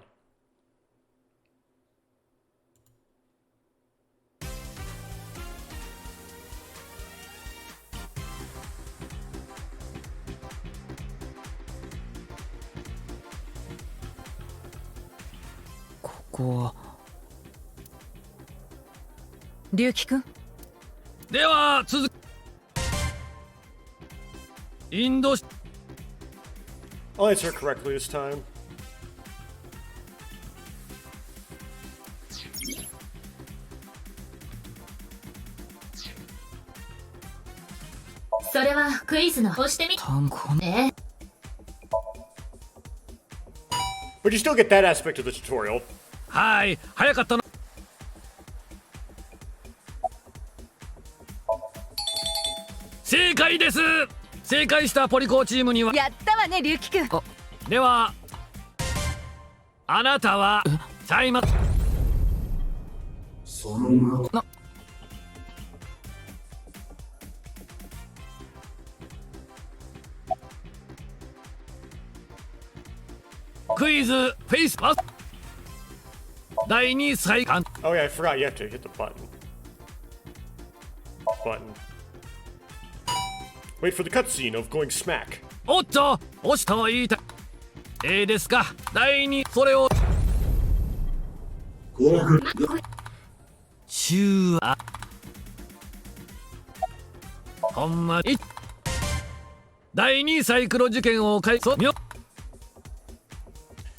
Ko. 龍樹君。では続く。インド I'll answer it correctly this time. それはクイズの押してみ単語の。But you still get that aspect of the tutorial. はい、早かったな。正解です。正解したポリコーチームには。やったわね龍樹君。ではあなたはちゃいます。そのな。クイズフェイスパス第2再刊。 Oh yeah, I forgot you have to hit the button. Wait for the cutscene of going smack. おっと押しと言いたい。ですか第2それを怖く中あほんまに第2サイクロ受験を開始。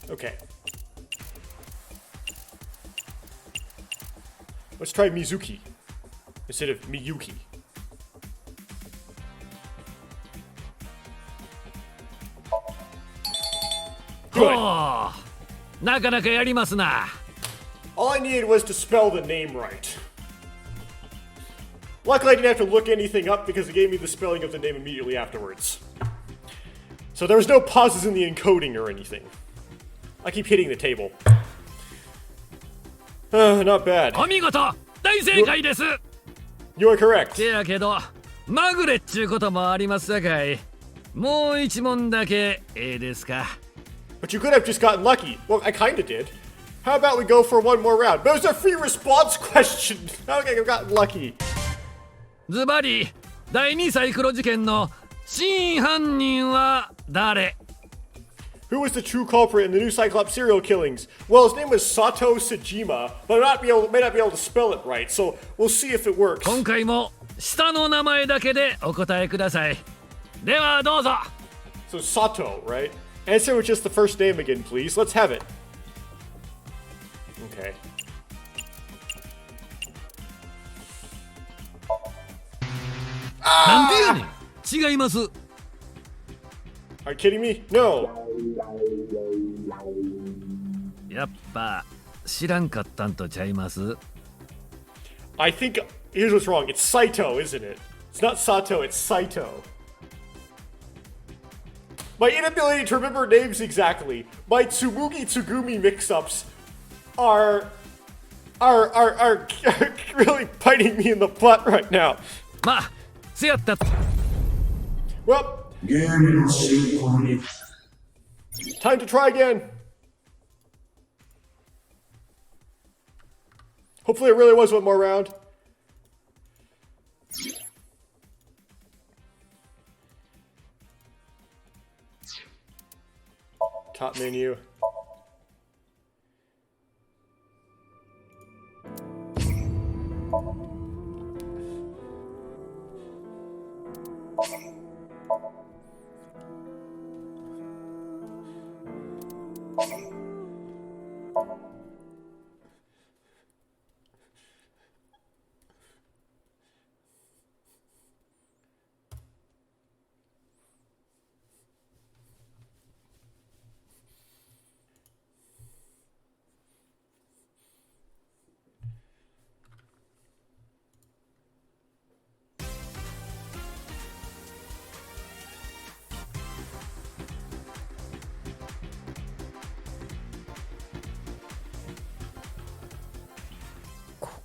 Okay. Let's try Mizuki instead of Miyuki. Good. ほうなかなかやりますな。 All I needed was to spell the name right. Luckily, I didn't have to look anything up because it gave me the spelling of the name immediately afterwards. So there was no pauses in the encoding or anything. I keep hitting the table. Not bad. お見事大正解です。 You are correct. せやけどまぐれっちゅうこともありますさかい。もう一問だけですか。 But you could have just gotten lucky. Well, I kinda did. How about we go for one more round? But it was a free response question. How could I have gotten lucky? ズバリ第2サイクロ事件の真犯人は誰？ Who was the true culprit in the new Cyclops serial killings? Well, his name was Sato Sajima, but may not be able to spell it right, so we'll see if it works. 今回も下の名前だけでお答えください。ではどうぞ。 So Sato, right? Answer with just the first name again, please. Let's have it. Okay. なんでやねん。違います。 Are you kidding me? No. やっぱ知らんかったんとちゃいます。 I think here's what's wrong. It's Saito, isn't it? It's not Sato, it's Saito. My inability to remember names exactly, my Tsumugi Tsugumi mix-ups are really biting me in the butt right now. まあせやった。 Well, ゲームの進行に time to try again. Hopefully it really was one more round. Top menu.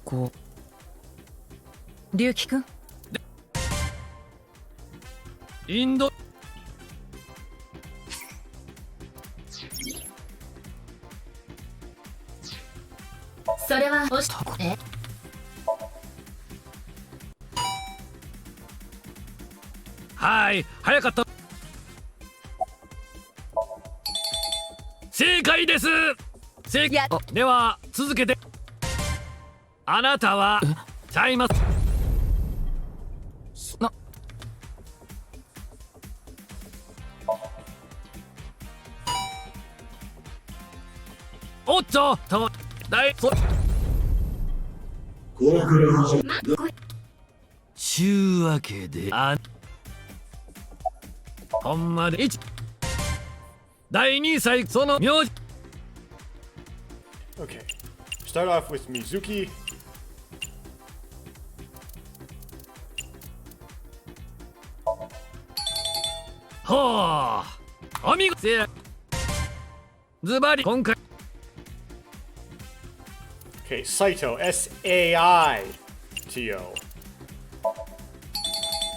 Ko. 龍樹君。インドそれははい早かった。正解です。では続けて。あなたはちゃいます。おっと大そこれから始めちゅうわけでほんまで1第2歳その名字。 Okay. Start off with Mizuki.ほうお見事。ズバリ今回 Okay, Saito. S-A-I-T-O.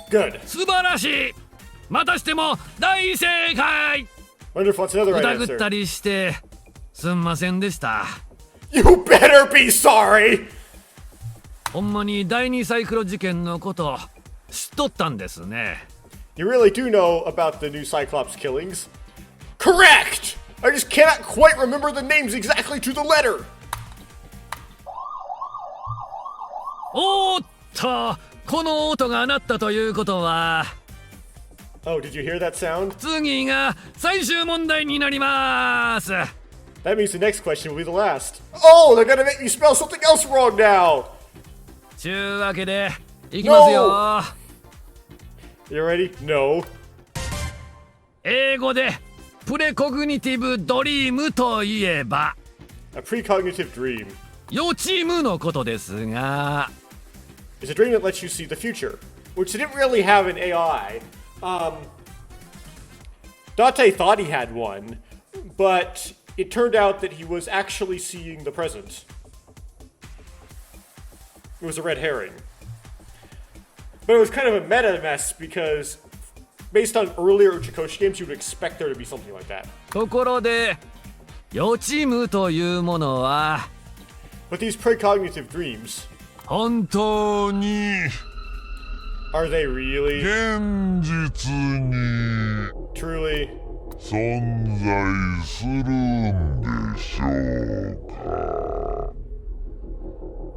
Good. 素晴らしい。またしても大正解。 Wonderful. That's another right 疑った answer. りしてすんませんでした。 You better be sorry! ほんまに第2サイクロ事件のこと知っとったんですね。 You really do know about the new Cyclops killings. Correct! I just cannot quite remember the names exactly to the letter. おーっとこの音が鳴ったということは Oh, did you hear that sound? 次が最終問題になります。 That means the next question will be the last. Oh, they're gonna make me spell something else wrong now! ちゅうわけでいきますよ。 You ready? No. 英語でプレコグニティブドリームといえば A precognitive dream 予知夢のことですが is a dream that lets you see the future, which didn't really have an AI. Date thought he had one, but it turned out that he was actually seeing the present. It was a red herring. But it was kind of a meta mess because based on earlier Uchikoshi games, you would expect there to be something like that. ところで予知夢というものは But these precognitive dreams, 本当に are they really, 現実に truly? 存在するんでしょうか。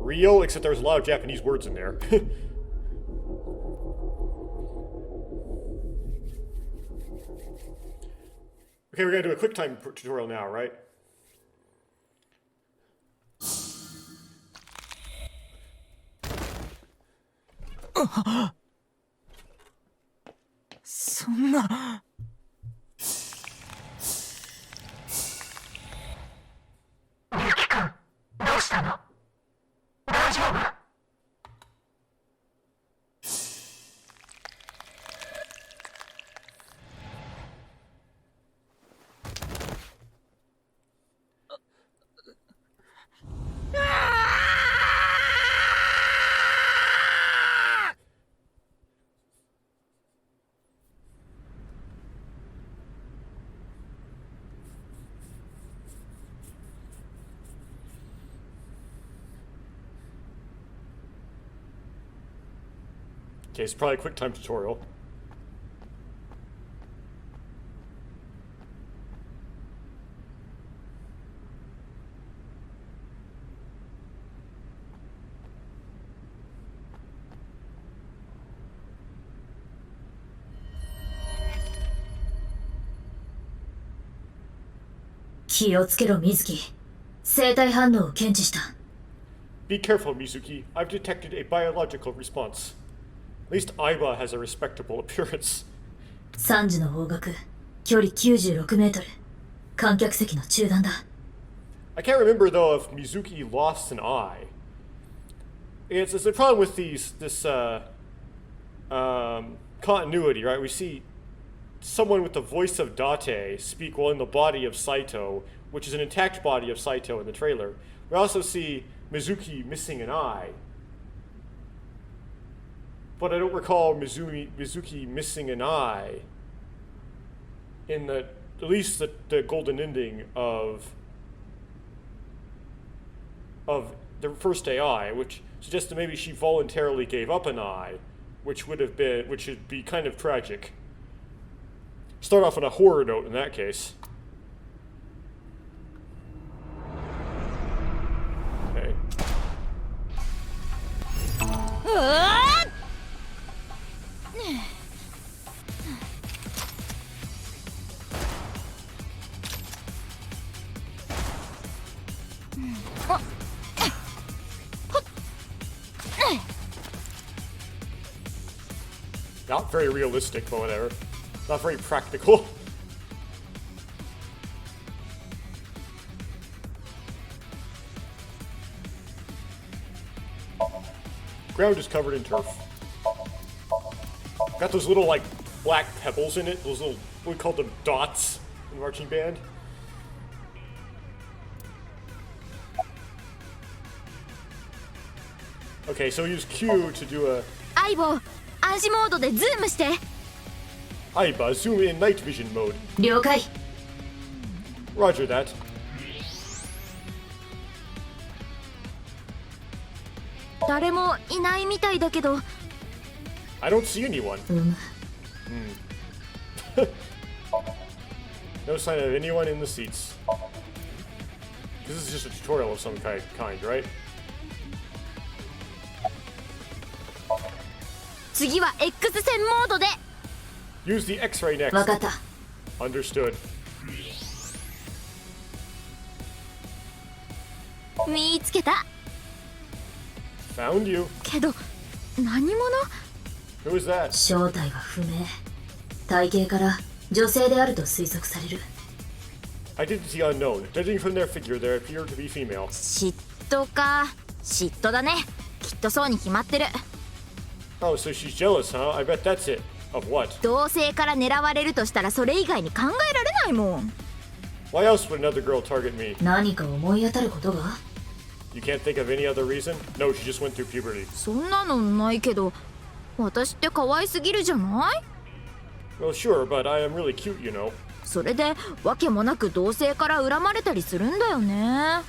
Real, except there was a lot of Japanese words in there. Okay, we're gonna do a quick time tutorial now, right? Okay, it's probably a quick time tutorial.「気をつけろ水木」「生体反応を検知した」 Be careful, Mizuki. I've detected a biological response. At least Aiba has a respectable appearance. 3時の方角距離96メートル観客席の中段だ I can't remember though if Mizuki lost an eye. It's the problem with this continuity, right? We see someone with the voice of Date speak while in the body of Saito, which is an intact body of Saito in the trailer. We also see Mizuki missing an eye. But I don't recall Mizuki missing an eye in at least the golden ending of the first AI, which suggests that maybe she voluntarily gave up an eye, which would be kind of tragic. Start off on a horror note in that case. Okay. Not very realistic, but whatever. Not very practical. Ground is covered in turf. Got those little, like, black pebbles in it. Those little, we call them dots in marching band. Okay, so we use Q to do a... 相棒、暗視モードでズームして。Aiba, zoom in night vision mode. 了解。 Roger that. 誰もいないみたいだけど。I don't see anyone. No sign of anyone in the seats. This is just a tutorial of some kind, right? 次は X 線モードで。 Use the X-ray next. わかった。 Understood. 見つけた。 Found you. けど何者？ Who is that? 正体は不明。体型から女性であると推測される。 Identity unknown. Judging from their figure, they appear to be female. 嫉妬か。嫉妬だね。きっとそうに決まってる。 Oh, so she's jealous, huh? I bet that's it. Of what? 同性から狙われるとしたらそれ以外に考えられないもん。 Why else would another girl target me? 何か思い当たることが？ You can't think of any other reason? No, she just went through puberty. そんなのないけど、私って可愛すぎるじゃない？ Well, sure, but I am really cute, you know. それでわけもなく同性から恨まれたりするんだよね。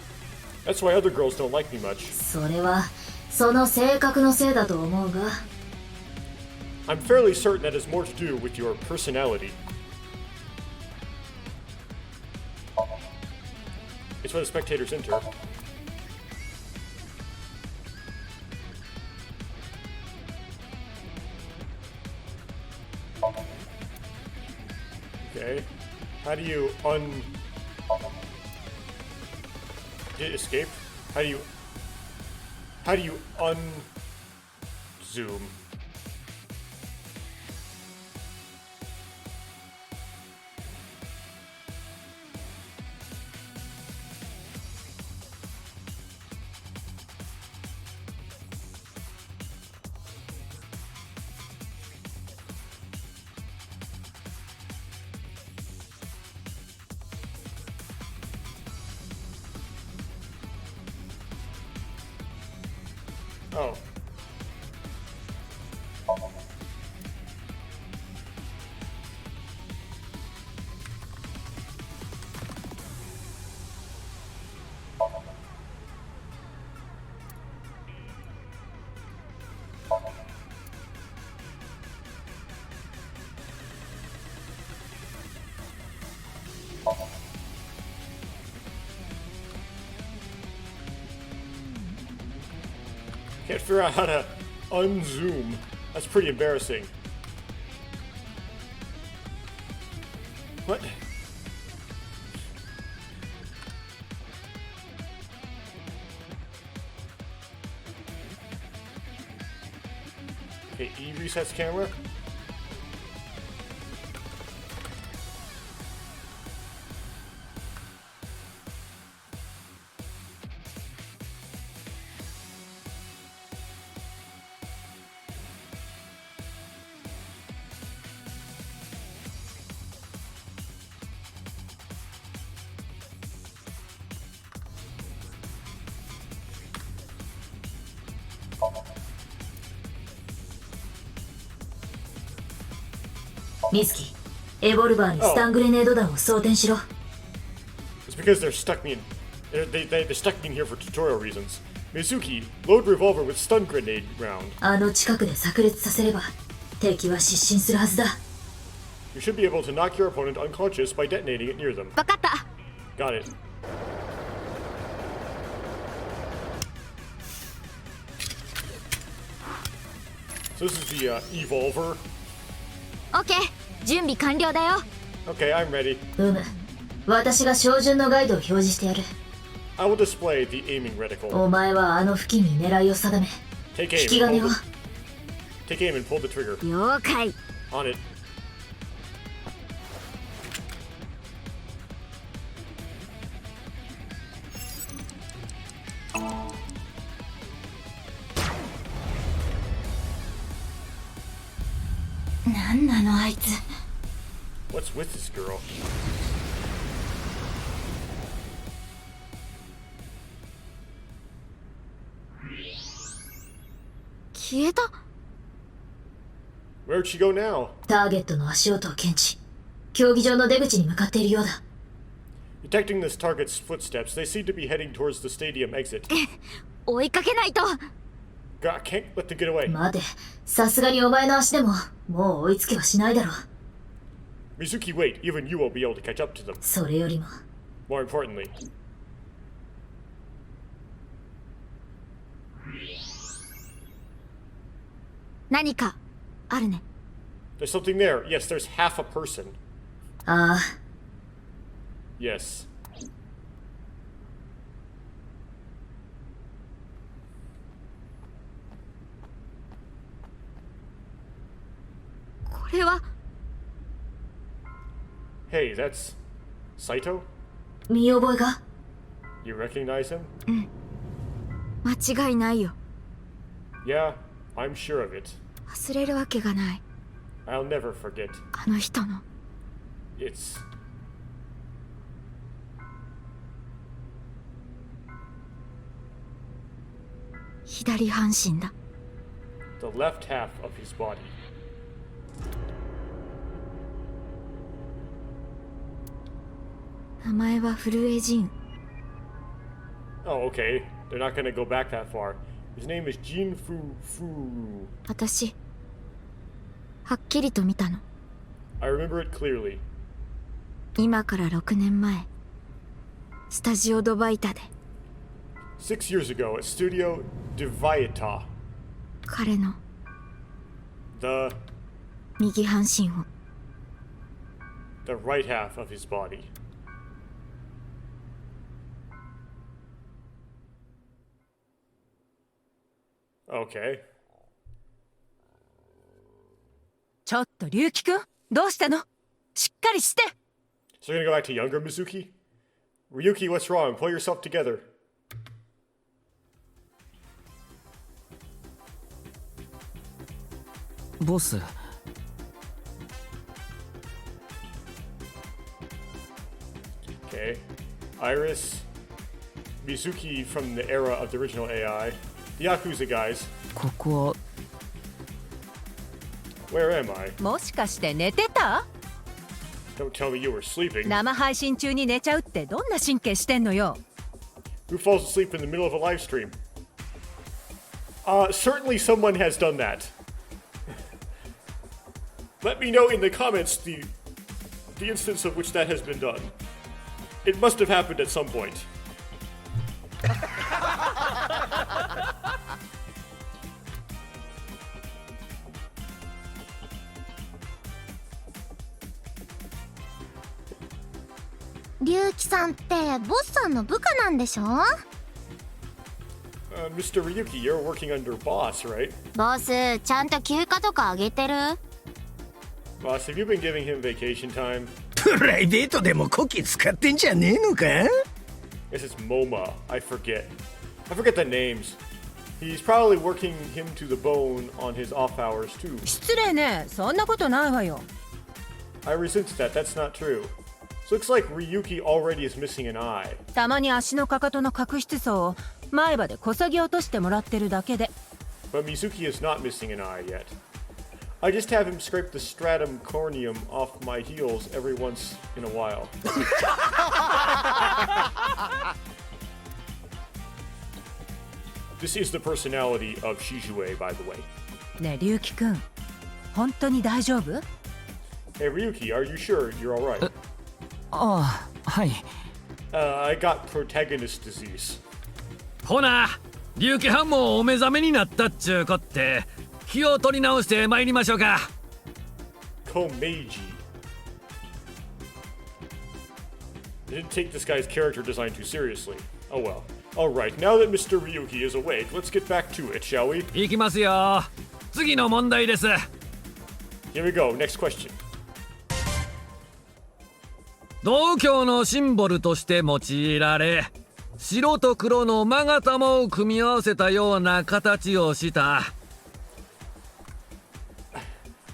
That's why other girls don't like me much. それはその性格のせいだと思うが。 I'm fairly certain that has more to do with your personality. It's when the spectators enter. Okay. How do you Did it escape? How do you zoom? Oh. Can't figure out how to unzoom. That's pretty embarrassing. What? Okay, E resets camera.ミツキ、エボルバーにスタングレネード弾を装填しろ。 It's because they're stuck me in. They stuck me in here for tutorial reasons. Mizuki, load revolver with stun grenade round. あの近くで炸裂させれば敵は失神するはずだ。 You should be able to knock your opponent unconscious by detonating it near them. わかった。 Got it. So this is the evolver. オッケー、準備完了だよ。 Okay, I'm ready. 私が照準のガイドを表示してやる。 I will display the aiming reticle. お前はあの付近に狙いを定め、 Take 引 aim. き金を。 Take aim and pull the trigger. 了解。 On it. なんなのあいつ。 What's with this girl? 消えた。 Where'd she go now? ターゲットの足音を検知。競技場の出口に向かっているようだ。 Detecting this target's footsteps, they seem to be heading towards the stadium exit. 追いかけないと。 God, can't let them get away. 待て、さすがにお前の足でももう追いつけはしないだろう。 Mizuki, wait. Even you won't be able to catch up to them. それよりも More importantly, 何かあるね。 there's something there. Yes, there's half a person. ああ、 Yes. これは Hey, that's Saito? 見覚えが。 You recognize him? 間違いないよ。 Yeah, I'm sure of it. 忘れるわけがない。 I'll never forget. あの人の It's 左半身だ。 the left half of his body. 名前はフルエジン。 Oh, okay. They're not gonna go back that far. His name is Jinfu Fu. 私はっきりと見たの。 I remember it clearly. 今から6年前スタジオドバイタで 6 years ago at Studio Diviata, 彼の the 右半身を right half of his body. Okay. ちょっと龍樹くん、どうしたの？しっかりして。 So you're gonna go back to younger Mizuki? Ryuki, what's wrong? Pull yourself together. ボス、 Okay. Iris, Mizuki from the era of the original AI. The Yakuza guys. ここは Where am I? もしかして寝てた？ Don't tell me you were sleeping. 生配信中に寝ちゃうってどんな神経してんのよ。 Who falls asleep in the middle of a live stream? Certainly someone has done that. Let me know in the comments the instance of which that has been done. It must have happened at some point. Mr. Ryuki, you're working under boss, right? ボス、ちゃんと休暇とかあげてる？ Boss, have you been giving him vacation time? プライベートでもこき使ってんじゃねえのか？ This is MoMA. I forget the names. He's probably working him to the bone on his off hours too. 失礼ね、そんなことないわよ。 I resent that. That's not true. So looks like Ryuki already is missing an eye. たまに足のかかとの角質層を前歯でこそぎ落としてもらってるだけで。 But Mizuki is not missing an eye yet. I just have him scrape the stratum corneum off my heels every once in a while. This is the personality of Shizue, by the way. ねえ龍樹くん本当に大丈夫？ Hey Ryuki, are you sure you're alright? ああ、はい。I got protagonist disease. ほな龍騎藩もお目覚めになったっちゅうこって気を取り直して参りましょうか。Komeiji. I didn't take this guy's character design too seriously. Oh well. Alright, now that Mr. Ryuki is awake, let's get back to it, shall we? いきますよ。次の問題です。 Here we go, next question. 道教のシンボルとして用いられ白と黒の勾玉を組み合わせたような形をした。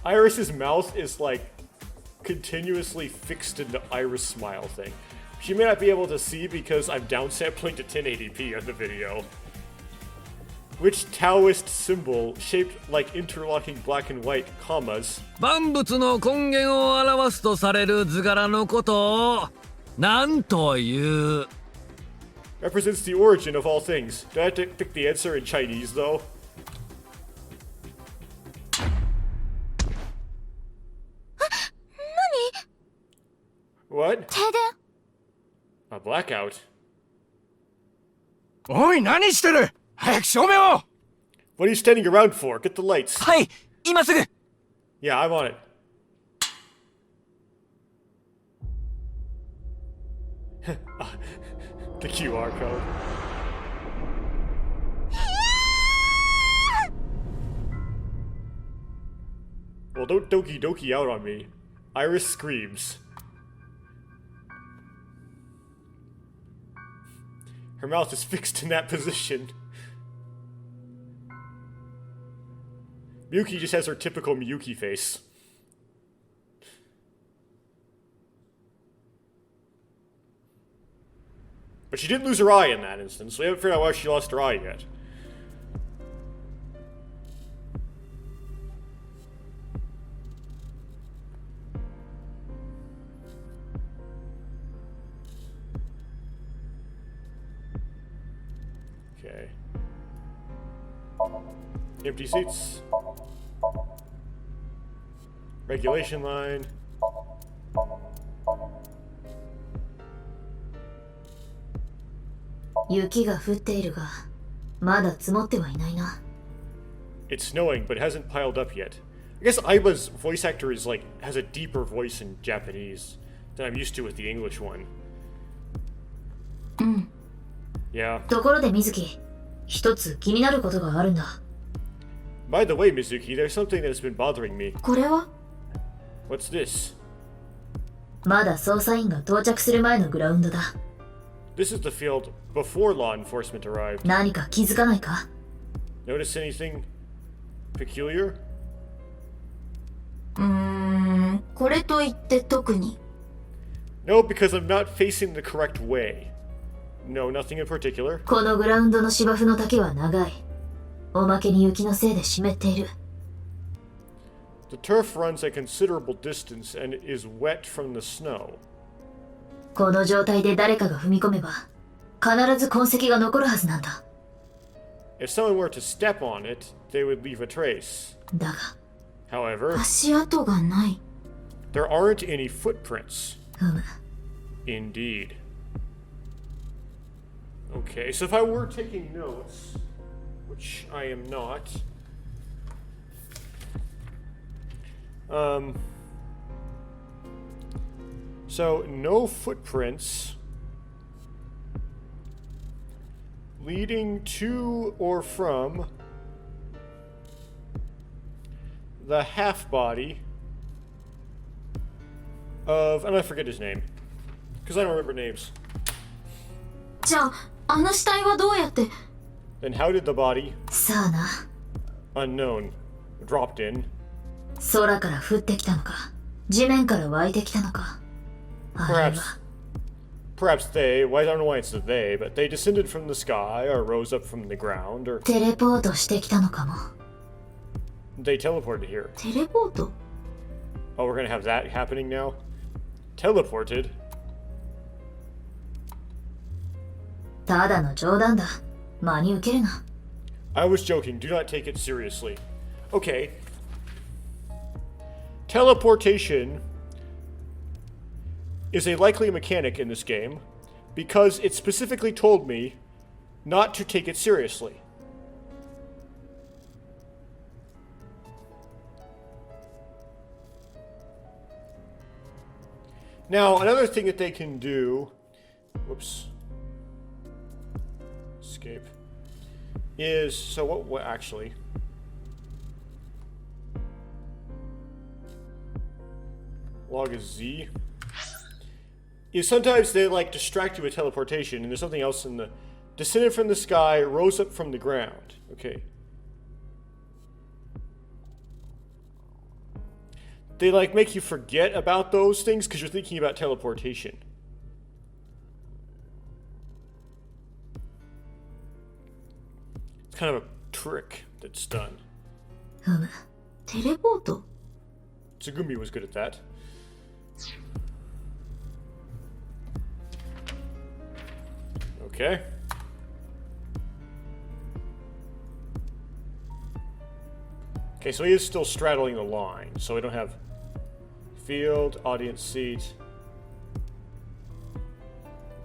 Iris's mouth is like continuously fixed in the iris smile thing. She may not be able to see because I'm downsampling to 1080p on the video. Which Taoist symbol, shaped like interlocking black and white commas, 万物の根源を表すとされる図柄のことを何という？ represents the origin of all things? Do I have to pick the answer in Chinese though? What? 停電。 A blackout? おい、何してる？早く照明を！ What are you standing around for? Get the lights. はい、今すぐ。 Yeah, I'm on it. The QR code. Well, don't Doki Doki out on me. Iris screams. Her mouth is fixed in that position. Miyuki just has her typical Miyuki face. But she didn't lose her eye in that instance, so we haven't figured out why she lost her eye yet. Okay. Empty seats. Regulation line.雪が降っているが、まだ積もってはいないな。 It's snowing, but it hasn't piled up yet. I guess Aiba's voice actor is like has a deeper voice in Japanese than I'm used to with the English one. Yeah. ところで水木、一つ気になることがあるんだ。 By the way, Mizuki, there's something that's been bothering me. これは What's this? まだ捜査員が到着する前のグラウンドだ。 This is the field before law enforcement arrived. 何か気づかないか？ Notice anything peculiar? これといって特に。 No, because I'm not facing the correct way. No, nothing in particular. このグラウンドの芝生の丈は長い。おまけに雪のせいで湿っている。 The turf runs a considerable distance and is wet from the snow. この状態で誰かが踏み込めば、必ず痕跡が残るはずなんだ。 If someone were to step on it, they would leave a trace. だが、 However, 足跡がない。 there aren't any footprints. ふむ。 Indeed. Okay, so if I were taking notes, which I am not, so no footprints leading to or from the half body of, and I forget his name because I don't remember names. じゃあ、あの死体はどうやって？ Then how did the body, さあな、 unknown, dropped in? 空から降ってきたのか、地面から湧いてきたのか。あれ Perhaps, は perhaps they, well, I don't know why it's the they, but they descended from the sky or rose up from the ground or テレポートしてきたのかも。 they teleported here. テレポート？ Oh, we're gonna have that happening now? Teleported? ただの冗談だ。真に受けるな。I was joking. Do not take it seriously. Okay. Teleportation is a likely mechanic in this game because it specifically told me not to take it seriously. Now, another thing that they can do, whoops, escape, is, so what actually, log is Z, is sometimes they like distract you with teleportation and there's something else in the, descended from the sky, rose up from the ground. Okay. They like make you forget about those things because you're thinking about teleportation. It's kind of a trick that's done. テレポート Tsugumi was good at that. Okay. Okay, so he is still straddling the line, so we don't have field, audience seat.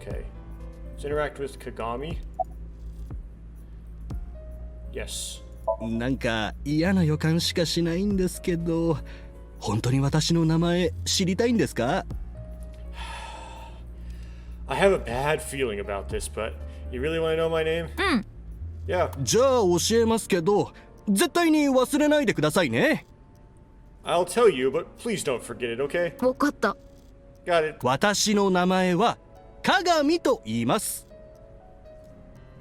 Okay. Let's interact with Kagami. Yes. なんか嫌な予感しかしないんですけど、本当に私の名前知りたいんですか？ I have a bad feeling about this, but you really want to know my name? Yeah. じゃあ教えますけど、絶対に忘れないでくださいね。I'll tell you, but please don't forget it, okay? わかった。 Got it. 私の名前は鏡と言います。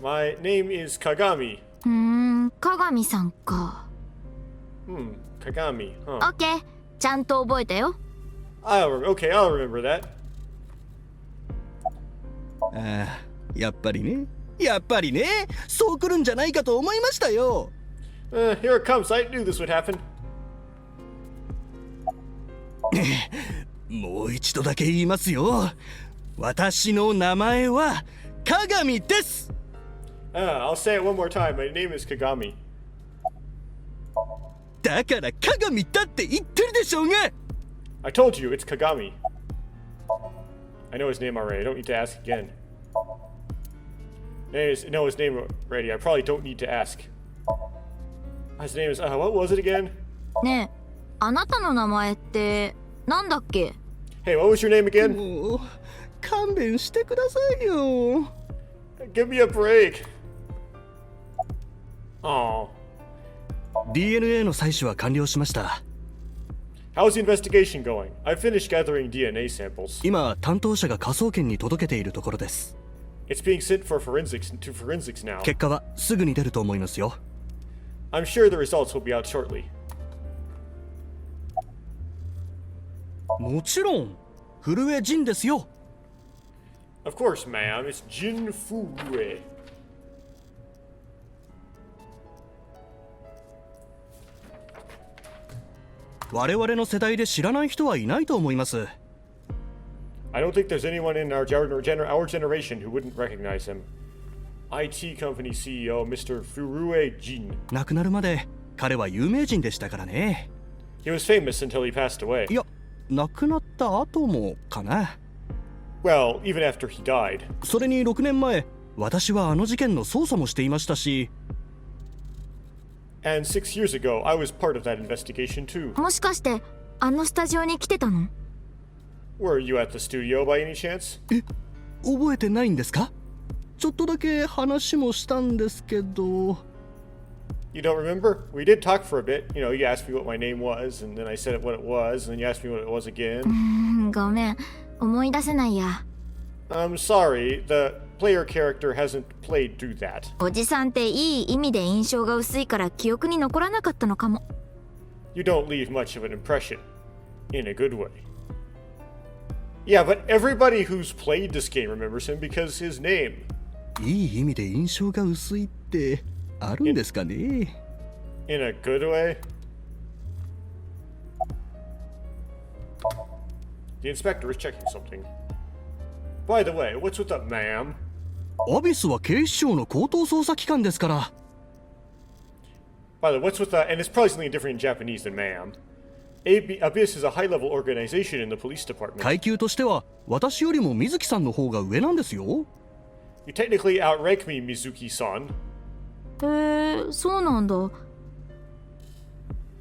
My name is Kagami. 鏡さんか。Kagami, huh? オッケー、ちゃんと覚えたよ。Okay, I'll remember that. ああ、やっぱりね。やっぱりね。そう来るんじゃないかと思いましたよ。Here it comes. I knew this would happen. もう一度だけ言いますよ。私の名前は鏡です。I'll say it one more time. My name is Kagami. だから鏡だって言ってるでしょうが。I told you, it's Kagami. I know his name already. I don't need to ask again. I know his name already. I probably don't need to ask. His name is, what was it again? ねえ、あなたの名前ってなんだっけ？ Hey, what was your name again? もう勘弁してくださいよ。Give me a break. Oh. DNA の採取は完了しました。How's the investigation going? I've finished gathering DNA samples. 今、担当者が科捜研に届けているところです。It's being sent to forensics now. 結果はすぐに出ると思いますよ。I'm sure the results will be out shortly. もちろん、古江仁ですよ。Of course, ma'am. It's Jin Furue. 我々の世代で知らない人はいないと思います。I don't think there's anyone in our generation who wouldn't recognize him. IT company CEO Mr. Furue Jin. 亡くなるまで彼は有名人でしたからね。He was famous until he passed away. いや、亡くなった後もかな。Well, even after he died. それに6年前、私はあの事件の捜査もしていましたし。And 6 years ago, I was part of that investigation too. もしかしてあのスタジオに来てたの？ Were you at the studio by any chance? え、覚えてないんですか？ちょっとだけ話もしたんですけど。You don't remember? We did talk for a bit. You know, you asked me what my name was, and then I said what it was, and then you asked me what it was again. ごめん、思い出せないや。I'm sorry, the player character hasn't played through that. おじさんっていい意味で印象が薄いから記憶に残らなかったのかも。You don't leave much of an impression. In a good way. Yeah, but everybody who's played this game remembers him because his name. いい意味で印象が薄いってあるんですかね。In a good way? The inspector is checking something. By the way, what's with that, ma'am? アビスは警視庁の高等捜査機関ですから。By the way, what's with that? And it's probably something different in Japanese than ma'am. Abyss is a high-level organization in the police department. 階級としては私よりも水木さんの方が上なんですよ。 You technically outrank me, Mizuki-san. そうなんだ。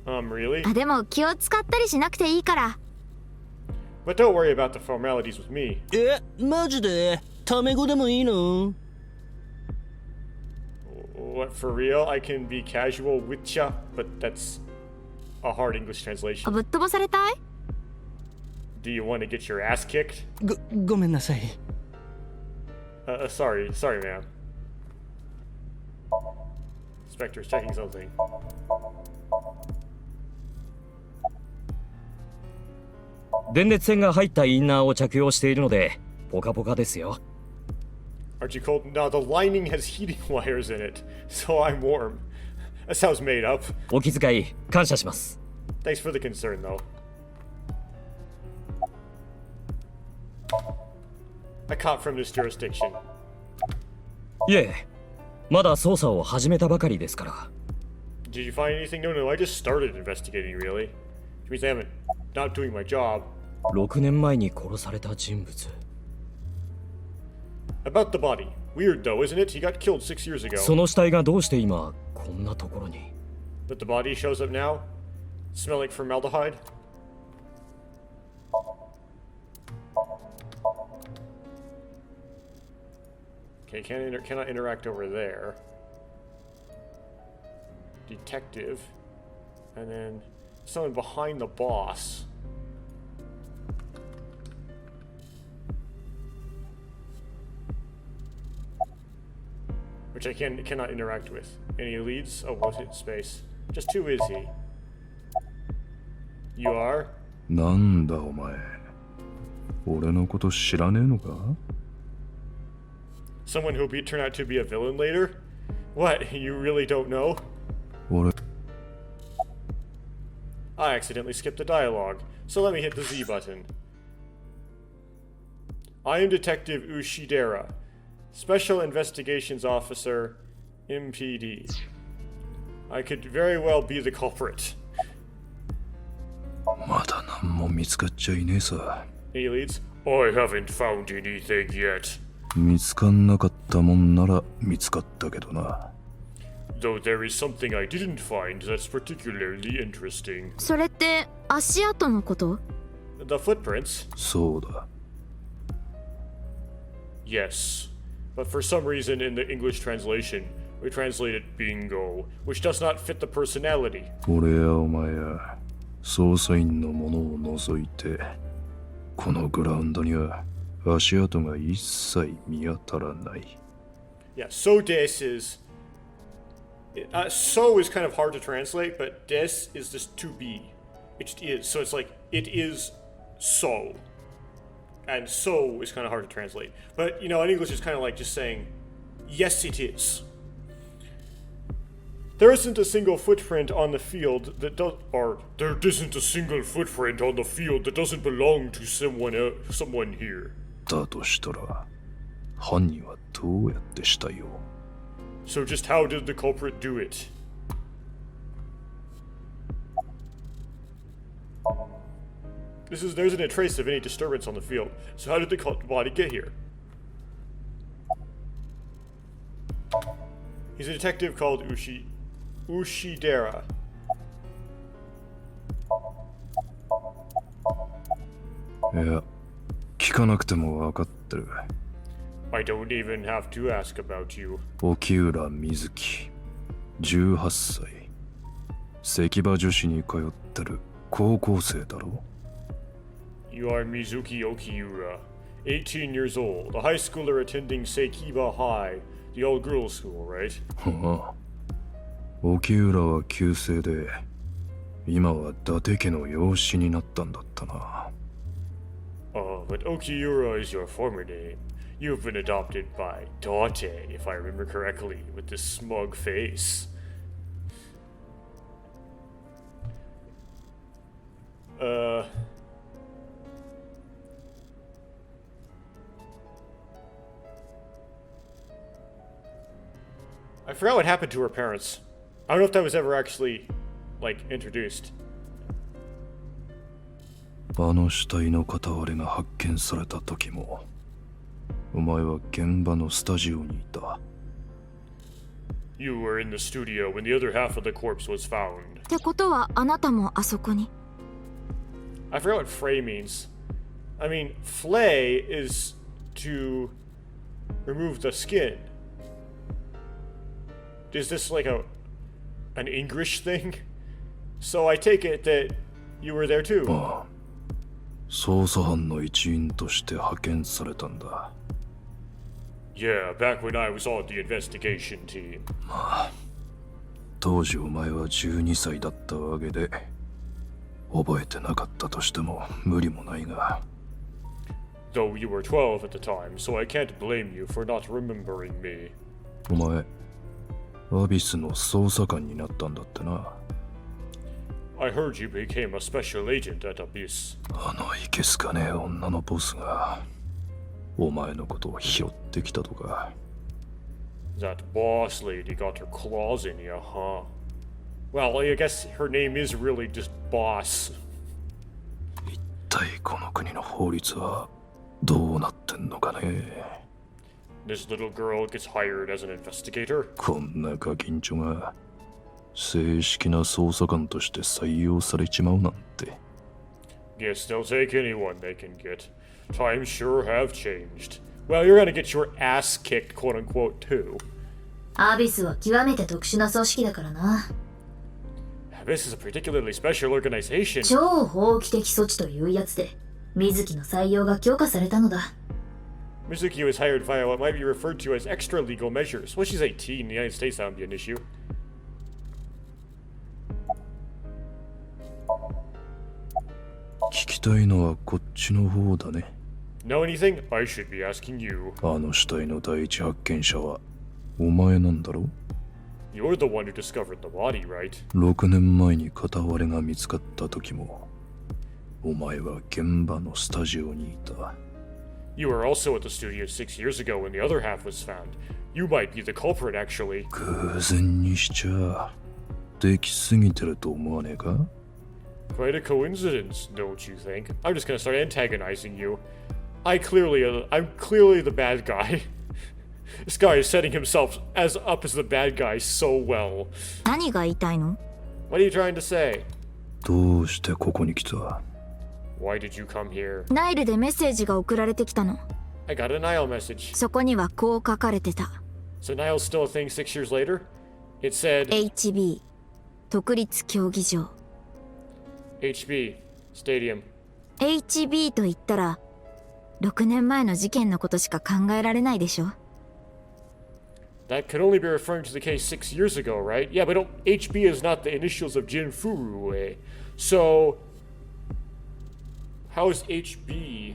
Really? でも気を使ったりしなくていいから。But don't worry about the formalities with me. マジでタメ語でもいいの？ What, for real? I can be casual with ya, but that's a hard English translation. ぶっ飛ばされたい？ Do you want to get your ass kicked? ごめんなさい。Sorry, ma'am. Inspector's checking something. Aren't you cold? No, the lining has heating wires in it, so I'm warm. That sounds made up. Thanks for the concern, though. A cop from this jurisdiction. いえ、まだ捜査を始めたばかりですから。Did you find anything? No, I just started investigating, really. Which means I haven't, not doing my job. 6年前に殺された人物。About the body. Weird though, isn't it? He got killed 6 years ago. その死体がどうして今こんなところに。 But the body shows up now? Smell like formaldehyde? Okay, cannot interact over there. Detective. And then someone behind the boss. Which I cannot interact with. Any leads? Oh, well, hit space. Just who is he? You are? なんだお前。俺のこと知らねえのか？ Someone who'll turn out to be a villain later? What, you really don't know? 俺 I accidentally skipped the dialogue, so let me hit the Z button. I am Detective Ushidera, Special Investigations Officer, MPD. I could very well be the culprit. まだ何も見つかっちゃいねえさ。 Any leads? I haven't found anything yet. 見つかんなかったもんなら見つかったけどな。 Though there is something I didn't find that's particularly interesting. それって足跡のこと？ The footprints? そうだ。 Yes. But for some reason in the English translation, we translated bingo, which does not fit the personality. 俺やお前や捜査員のものを除いて、このグラウンドには足跡が一切見当たらない。 Yeah, so des is... so is kind of hard to translate, but des is just to be. It just is. So it's like, it is so. And so is kind of hard to translate. But, you know, in English it's kind of like just saying, yes it is. There isn't a single footprint on the field that does... Or, there isn't a single footprint on the field that doesn't belong to someone here. だとしたら、犯人はどうやって死体を？ So just how did the culprit do it? There isn't a trace of any disturbance on the field. So how did the body get here? He's a detective called Ushidera. Yeah, 聞かなくても分かってる。 I don't even have to ask about you. 沖浦瑞希、18歳。関場女子に通ってる高校生だろ？ You are Mizuki Okiura, 18 years old, a high schooler attending Seikiba High, the old girls' school, right? はあ。沖浦は旧姓で、今は伊達家の養子になったんだったな。But Okiura is your former name. You've been adopted by Date, if I remember correctly, with this smug face. I forgot what happened to her parents. I don't know if that was ever actually, like, introduced. あの死体の片割れが発見された時も、お前は現場のスタジオにいた。You were in the studio when the other half of the corpse was found. ってことはあなたもあそこに。 I forgot what flay means. I mean, flay is to remove the skin. Is this like an English thing? So I take it that you were there too. ああ、捜査班の一員として派遣されたんだ。Yeah, back when I was on the investigation team. まあ、当時お前は12歳だったわけで、覚えてなかったとしても無理もないが。Though you were 12 at the time, so I can't blame you for not remembering me. お前、アビスの捜査官になったんだってな。I heard you became a special agent at Abyss. あのいけすかねえ女のボスが、お前のことを拾ってきたとか。That boss lady got her claws in you, huh? Well, I guess her name is really just boss. 一体この国の法律はどうなってんのかね。This little girl gets hired as an investigator. こんなガキンチョが正式な捜査官として採用されちまうなんて。Guess they'll take anyone they can get. Times sure have changed. Well, you're gonna get your ass kicked, quote unquote, too. アビスは極めて特殊な組織だからな。This is a particularly special organization. 超法規的措置というやつで、水木の採用が許可されたのだ。Mizuki was hired via what might be referred to as extra legal measures. Well, she's 18 in the United States, that would be an issue. 聞きたいのはこっちの方だね。Know anything? I should be asking you. あの死体の第一発見者はお前なんだろ？ You're the one who discovered the body, right? 6年前に片割れが見つかった時も、お前は現場のスタジオにいた。You were also at the studio 6 years ago when the other half was found. You might be the culprit, actually. 偶然にしちゃできすぎてると思わねえか？ Quite a coincidence, don't you think? I'm just gonna start antagonizing you. I'm clearly the bad guy. This guy is setting himself up as the bad guy so well. 何が言いたいの？ What are you trying to say? どうしてここに来た？ Why did you come here? ナイルでメッセージが送られてきたの。I got a Nile message. そこにはこう書かれてた。 So Nile's still a thing 6 years later? It said... HB 独立競技場。 HB Stadium. HB と言ったら6年前の事件のことしか考えられないでしょ。 That could only be referring to the case 6 years ago, right? Yeah, but HB is not the initials of Jin Furue. So... How is HB?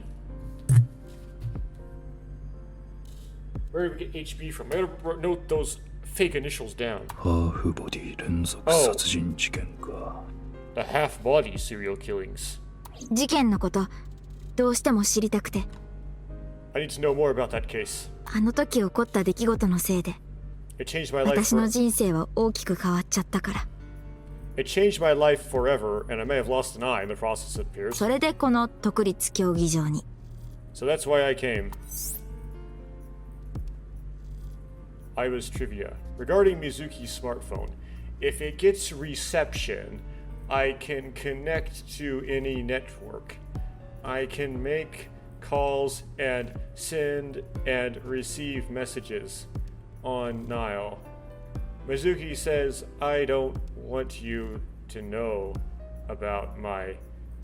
Where did we get HB from? I gotta note those fake initials down. ハーフボディ連続殺人事件か。The half-body serial killings. 事件のことどうしても知りたくて。 I need to know more about that case. あの時起こった出来事のせいで It changed my life 私の人生は大きく変わっちゃったから。 It changed my life forever, and I may have lost an eye in the process, it appears. それでこの独立競技場に。 So that's why I came. I was trivia. Regarding Mizuki's smartphone, if it gets reception, I can connect to any network. I can make calls and send and receive messages on Nile. Mizuki says, I don't want you to know about my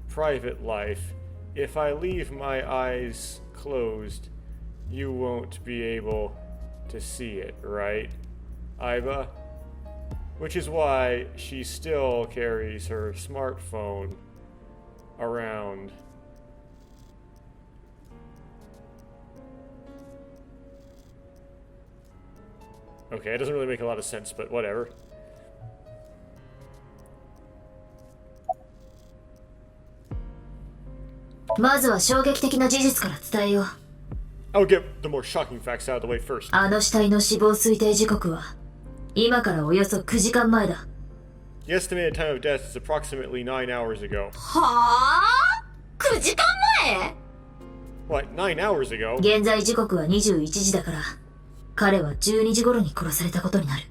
private life. If I leave my eyes closed, you won't be able to see it, right, Aiba? Which is why she still carries her smartphone around. Okay, it doesn't really make a lot of sense, but whatever. I'll get the more shocking facts out of the way first. あの死体の死亡推定時刻は今からおよそ9時間前だ。The estimated time of death is approximately 9 hours ago. はぁ ?9 時間前 What, 9 hours ago? 現在時刻は21時だから、彼は12時頃に殺されたことになる。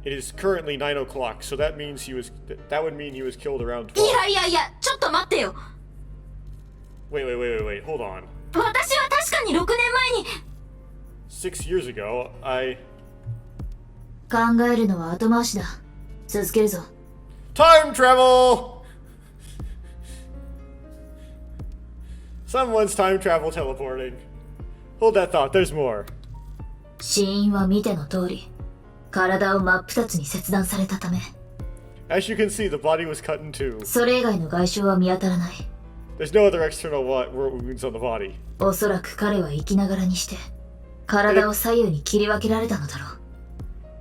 It is currently 9 o'clock, so that would mean he was killed around 12. ちょっと待ってよ。Wait, hold on. 私は確かに6年前に。6 years ago, I... 考えるのは後回しだ。続けるぞ。Time travel! Someone's time travel teleporting. Hold that thought, there's more. 死因は見ての通り、体を真っ二つに切断されたため。As you can see, the body was cut in two. それ以外の外傷は見当たらない。There's no other external wounds on the body. おそらく彼は生きながらにして、体を左右に切り分けられたのだろう。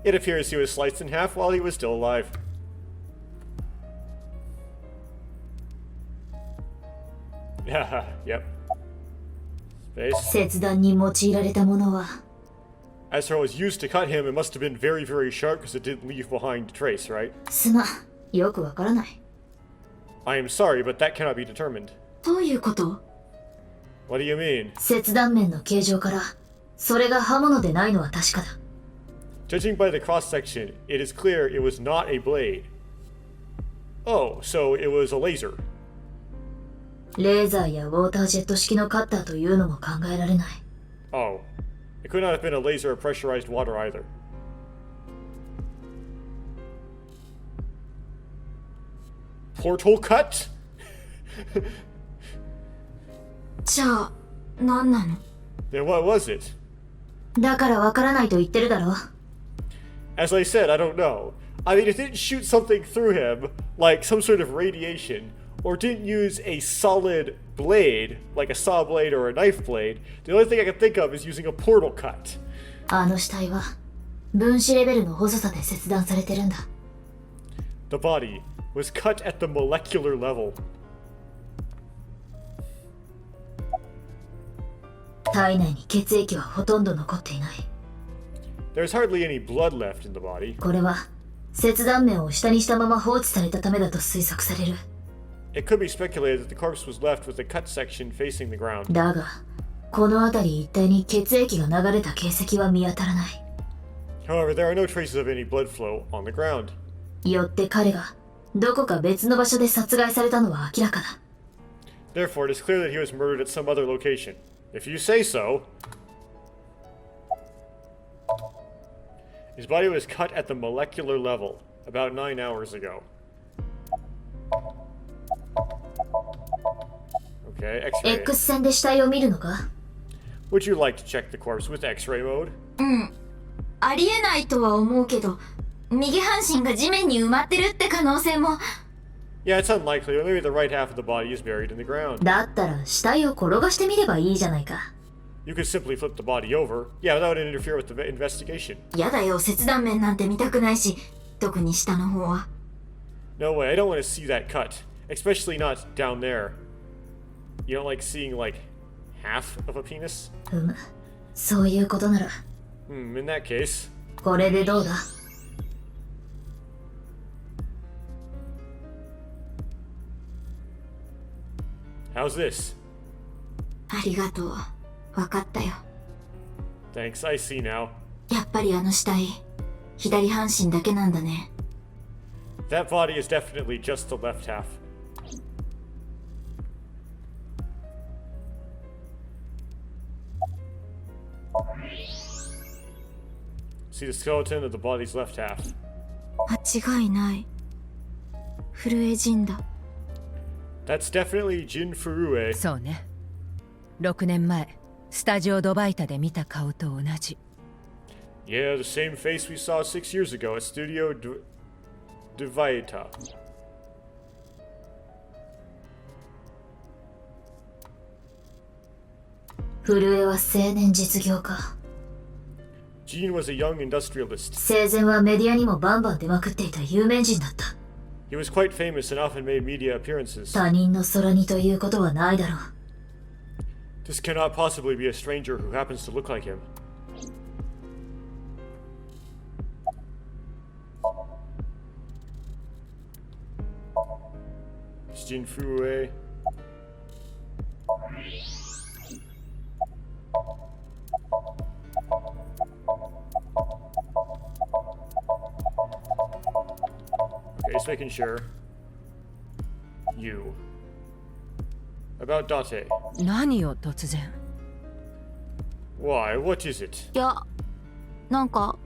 It appears he was sliced in half while he was still alive. Yeah, yep. Space. 切断に用いられたものは、 As her was used to cut him, it must have been very, very sharp because it didn't leave behind a trace, right? すまん。よくわからない。I am sorry, but that cannot be determined. どういうこと？ What do you mean? 切断面の形状から、それが刃物でないのは確かだ。Judging by the cross-section, it is clear it was not a blade. Oh, so it was a laser. レーザーやウォータージェット式のカッターというのも考えられない。Oh. It could not have been a laser or pressurized water either. Portal cut? じゃあ、何なの？ Then what was it? だからわからないと言ってるだろ。As I said, I don't know. I mean, it didn't shoot something through him, like some sort of radiation, or didn't use a solid blade, like a saw blade or a knife blade. The only thing I can think of is using a portal cut. あの死体は、分子レベルの細さで切断されてるんだ。The body was cut at the molecular level. 体内に血液はほとんど残っていない。There's hardly any blood left in the body. これは、切断面を下にしたまま放置されたためだと推測される。It could be speculated that the corpse was left with the cut section facing the ground. だが、この辺り一帯に血液が流れた形跡は見当たらない。However, there are no traces of any blood flow on the ground. よって彼が、どこか別の場所で殺害されたのは明らかだ。Therefore, it is clear that he was murdered at some other location. If you say so. His body was cut at the molecular level about 9 hours ago. Okay, X-ray. X 線で死体を見るのか？ Would you like to check the corpse with X-ray mode? ありえないとは思うけど、右半身が地面に埋まってるって可能性も。Yeah, it's unlikely, or maybe the right half of the body is buried in the ground. だったら死体を転がしてみればいいじゃないか。You could simply flip the body over. Yeah, that would interfere with the investigation. やだよ、切断面なんて見たくないし、特に下の方は。No way, I don't want to see that cut. Especially not down there. You don't like seeing, like, half of a penis? そういうことなら。In that case. これでどうだ？ How's this? ありがとう。わかったよ。Thanks, I see now. やっぱりあの死体、左半身だけなんだね。That body is definitely just the left half. See the skeleton of the body's left half. 間違いない。震え死んだ。That's definitely Jin Furue. そうね。6年前スタジオドバイタで見た顔と同じ。 Yeah, the same face we saw 6 years ago at Studio Dvaita. 震えは青年実業家。 Jean was a young industrialist. 生前はメディアにもバンバン出まくっていた有名人だった。 He was quite famous and often made media appearances. 他人の空にということはないだろう。 This cannot possibly be a stranger who happens to look like him. Jinfue. Okay, just making sure. You. About Date. 何よ突然。 Why? What is it? いや、なんか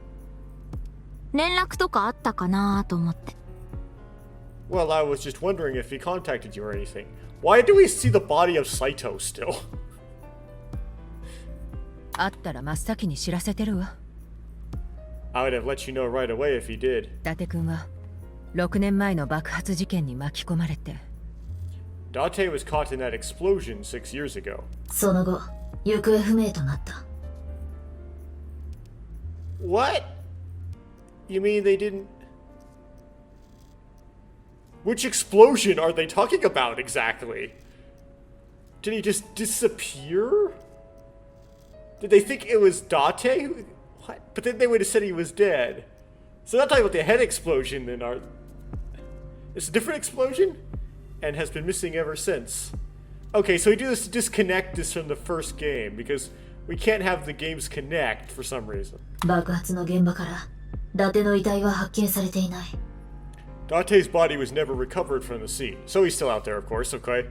連絡とかあったかなと思って。 Well, I was just wondering if he contacted you or anything. Why do we see the body of Saito still? あったら真っ先に知らせてるわ。 I would have let you know right away if he did. 伊達君は6年前の爆発事件に巻き込まれて。 Date was caught in that explosion 6 years ago. その後、行方不明となった。What? You mean they didn't... Which explosion are they talking about exactly? Did he just disappear? Did they think it was Date? What? But then they would have said he was dead. So they're not talking about the head explosion then, are... It's a different explosion? And has been missing ever since. Okay, so we do this to disconnect this from the first game, because we can't have the games connect for some reason. 爆発の現場から伊達の遺体は発見されていない。 Date's body was never recovered from the scene, so he's still out there, of course, okay?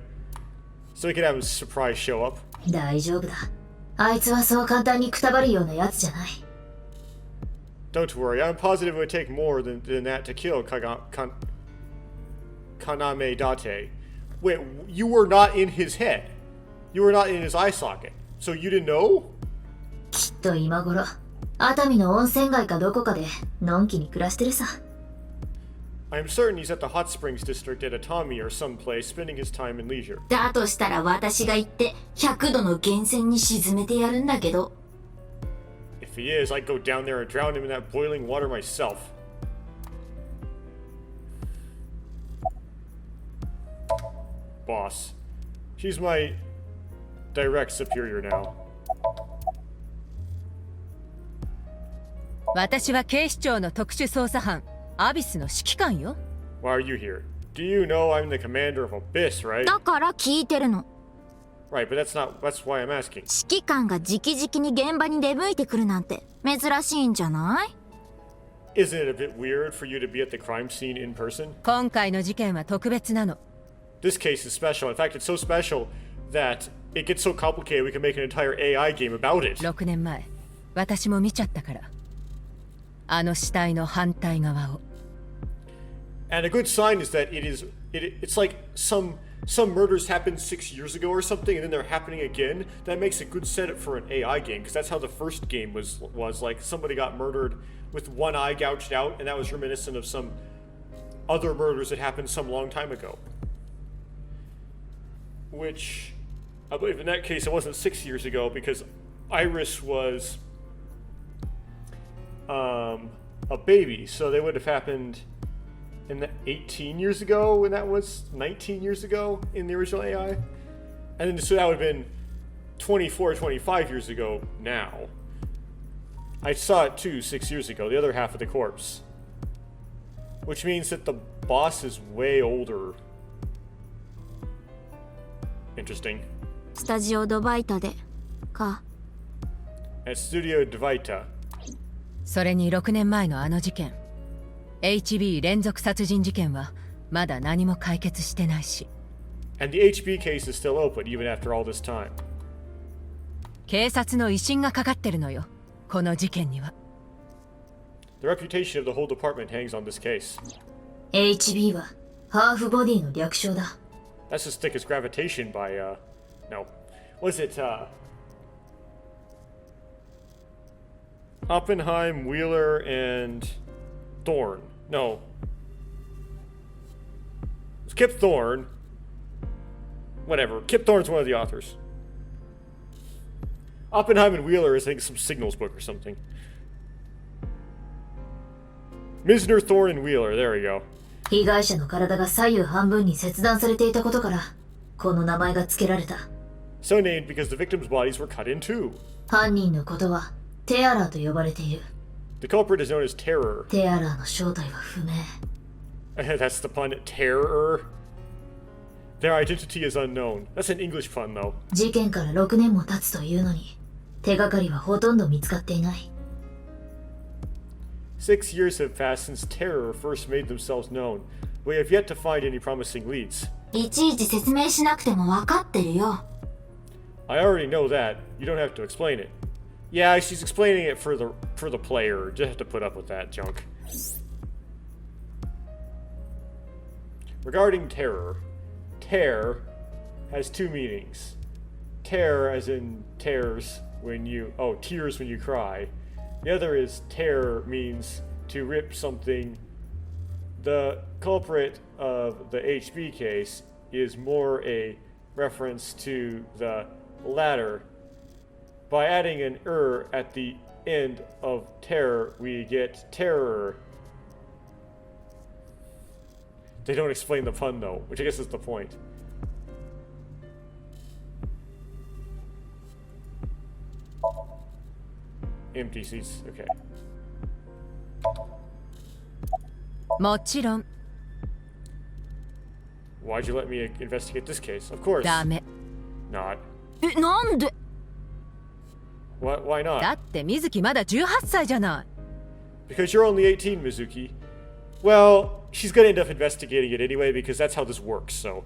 So we can have him surprise show up. 大丈夫だ。あいつはそう簡単にくたばるようなやつじゃない。 Don't worry, I'm positive it would take more than that to kill Kaname Date. Wait, you were not in his head. You were not in his eye socket. So you didn't know? きっと今頃、熱海の温泉街かどこかでのんきに暮らしてるさ。 I'm certain he's at the hot springs district at Atami or someplace, spending his time in leisure. だとしたら私が行って100度の源泉に沈めてやるんだけど。 If he is, I'd go down there and drown him in that boiling water myself. Boss. She's my direct superior now. 私は警視庁の特殊捜査班アビスの指揮官よ。 Why are you here? Do you know I'm the commander of Abyss, right? だから聞いてるの。 Right, but that's why I'm asking. 指揮官が直々に現場に出向いてくるなんて珍しいんじゃない？ Isn't it a bit weird for you to be at the crime scene in person? 今回の事件は特別なの。 This case is special. In fact, it's so special that it gets so complicated we can make an entire AI game about it. 6年前、私も見ちゃったから。あの死体の反対側を。 And a good sign is that it's like some murders happened 6 years ago or something, and then they're happening again. That makes a good setup for an AI game, because that's how the first game was like somebody got murdered with one eye gouged out, and that was reminiscent of some other murders that happened some long time ago. Which, I believe in that case it wasn't 6 years ago, because Iris was a baby, so they would have happened in the 18 years ago, when that was 19 years ago in the original AI. And then so that would have been 24, 25 years ago now. I saw it too 6 years ago, the other half of the corpse. Which means that the boss is way older. Interesting. スタジオドバイタでか。 At Studio Dvaita. それに6年前のあの事件、HB 連続殺人事件はまだ何も解決してないし。And the HB case is still open even after all this time. 警察の威信がかかってるのよ、この事件には。The reputation of the whole department hangs on this case. HB はハーフボディの略称だ。 That's as thick as gravitation by, no. Was it, Oppenheim, Wheeler, and Thorne? No. It's Kip Thorne. Whatever. Kip Thorne's one of the authors. Oppenheim and Wheeler is, I think, some signals book or something. Misner, Thorne, and Wheeler. There we go. 被害者の体が左右半分に切断されていたことから、この名前が付けられた。So named because the victims' bodies were cut in two. 犯人のことはテアラーと呼ばれている。The culprit is known as Terror. テアラーの正体は不明。That's the pun, Terror. Their identity is unknown. That's an English pun, though. 事件から6年も経つというのに、手がかりはほとんど見つかっていない。6 years have passed since Terror first made themselves known. We have yet to find any promising leads. いちいち説明しなくても分かってるよ。I already know that. You don't have to explain it. Yeah, she's explaining it for the player. Just have to put up with that junk. Regarding terror, tear has two meanings. Tear as in tears when you tears when you cry. The other is tear means to rip something. The culprit of the HB case is more a reference to the latter. By adding an at the end of terror, we get terror. They don't explain the pun though, which I guess is the point. Empty seats, okay. もちろん Why'd you let me investigate this case? Of course. ダメ。 Not. なんで Why だ not? って水木まだ18歳じゃない。 Because you're only 18, Mizuki. Well, she's gonna end up investigating it anyway because that's how this works, so...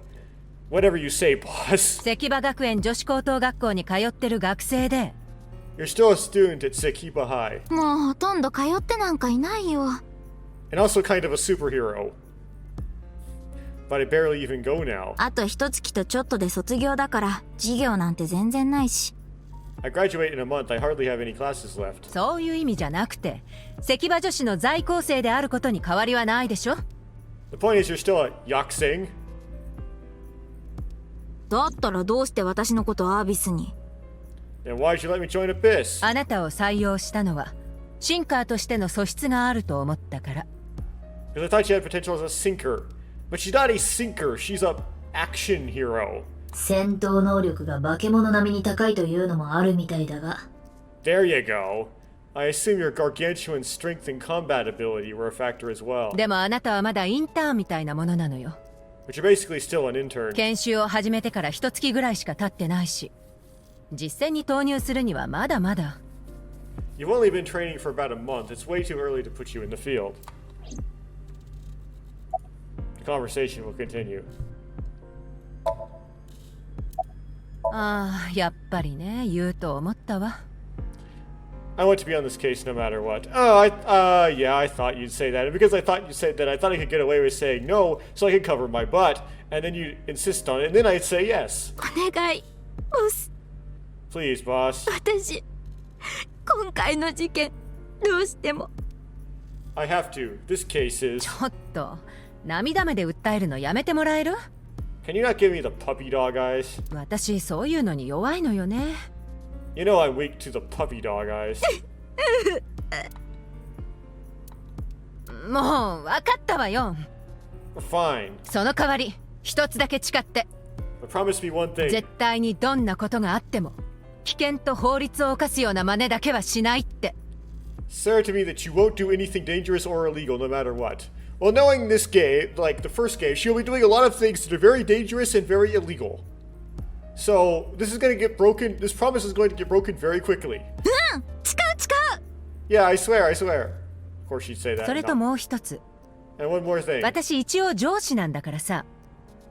Whatever you say, boss. 関場学園女子高等学校に通ってる学生で You're still a student at Sekiba High. もうほとんど通ってなんかいないよ。 And also kind of a superhero. But I barely even go now. あと一月とちょっとで卒業だから授業なんて全然ないし。 I graduate in a month. I hardly have any classes left. そういう意味じゃなくて関場女子の在校生であることに変わりはないでしょ。 The point is you're still a yakuseng. だったらどうして私のことアービスに Then why'd you let me join Abyss? あなたを採用したのはシンカーとしての素質があると思ったから。 Because I thought she had potential as a sinker. But she's not a sinker. She's a action hero. 戦闘能力が化け物並みに高いというのもあるみたいだが。 There you go. I assume your gargantuan strength and combat ability were a factor as well. でもあなたはまだインターンみたいなものなのよ。 But you're basically still an intern. 研修を始めてから一月ぐらいしか経ってないし実戦に投入するにはまだまだ。 You've only been training for about a month. It's way too early to put you in the field. The conversation will continue. ああ、やっぱりね、言うと思ったわ。 I want to be on this case no matter what. Yeah, I thought you'd say that. And because I thought you said that, I thought I could get away with saying no, so I could cover my butt. And then you'd insist on it, and then I'd say yes. お願いボス Please, boss. 私今回の事件どうしても I have to. This case is... ちょっと、涙目で訴えるのやめてもらえる？ Can you not give me the puppy dog eyes? 私、そういうのに弱いのよね。You know I'm weak to the puppy dog eyes. もう、分かったわよ。Fine. その代わり、一つだけ誓って。But promise me one thing. 絶対にどんなことがあっても、危険と法律を犯すような真似だけはしないって。Swear to me that you won't do anything dangerous or illegal no matter what. Well, knowing this game, like the first game, she'll be doing a lot of things that are very dangerous and very illegal. So, this is going to get broken. This promise is going to get broken very quickly. 誓う Yeah, I swear. Of course she'd say that. それともう一つ。 And one more thing. 私一応上司なんだからさ。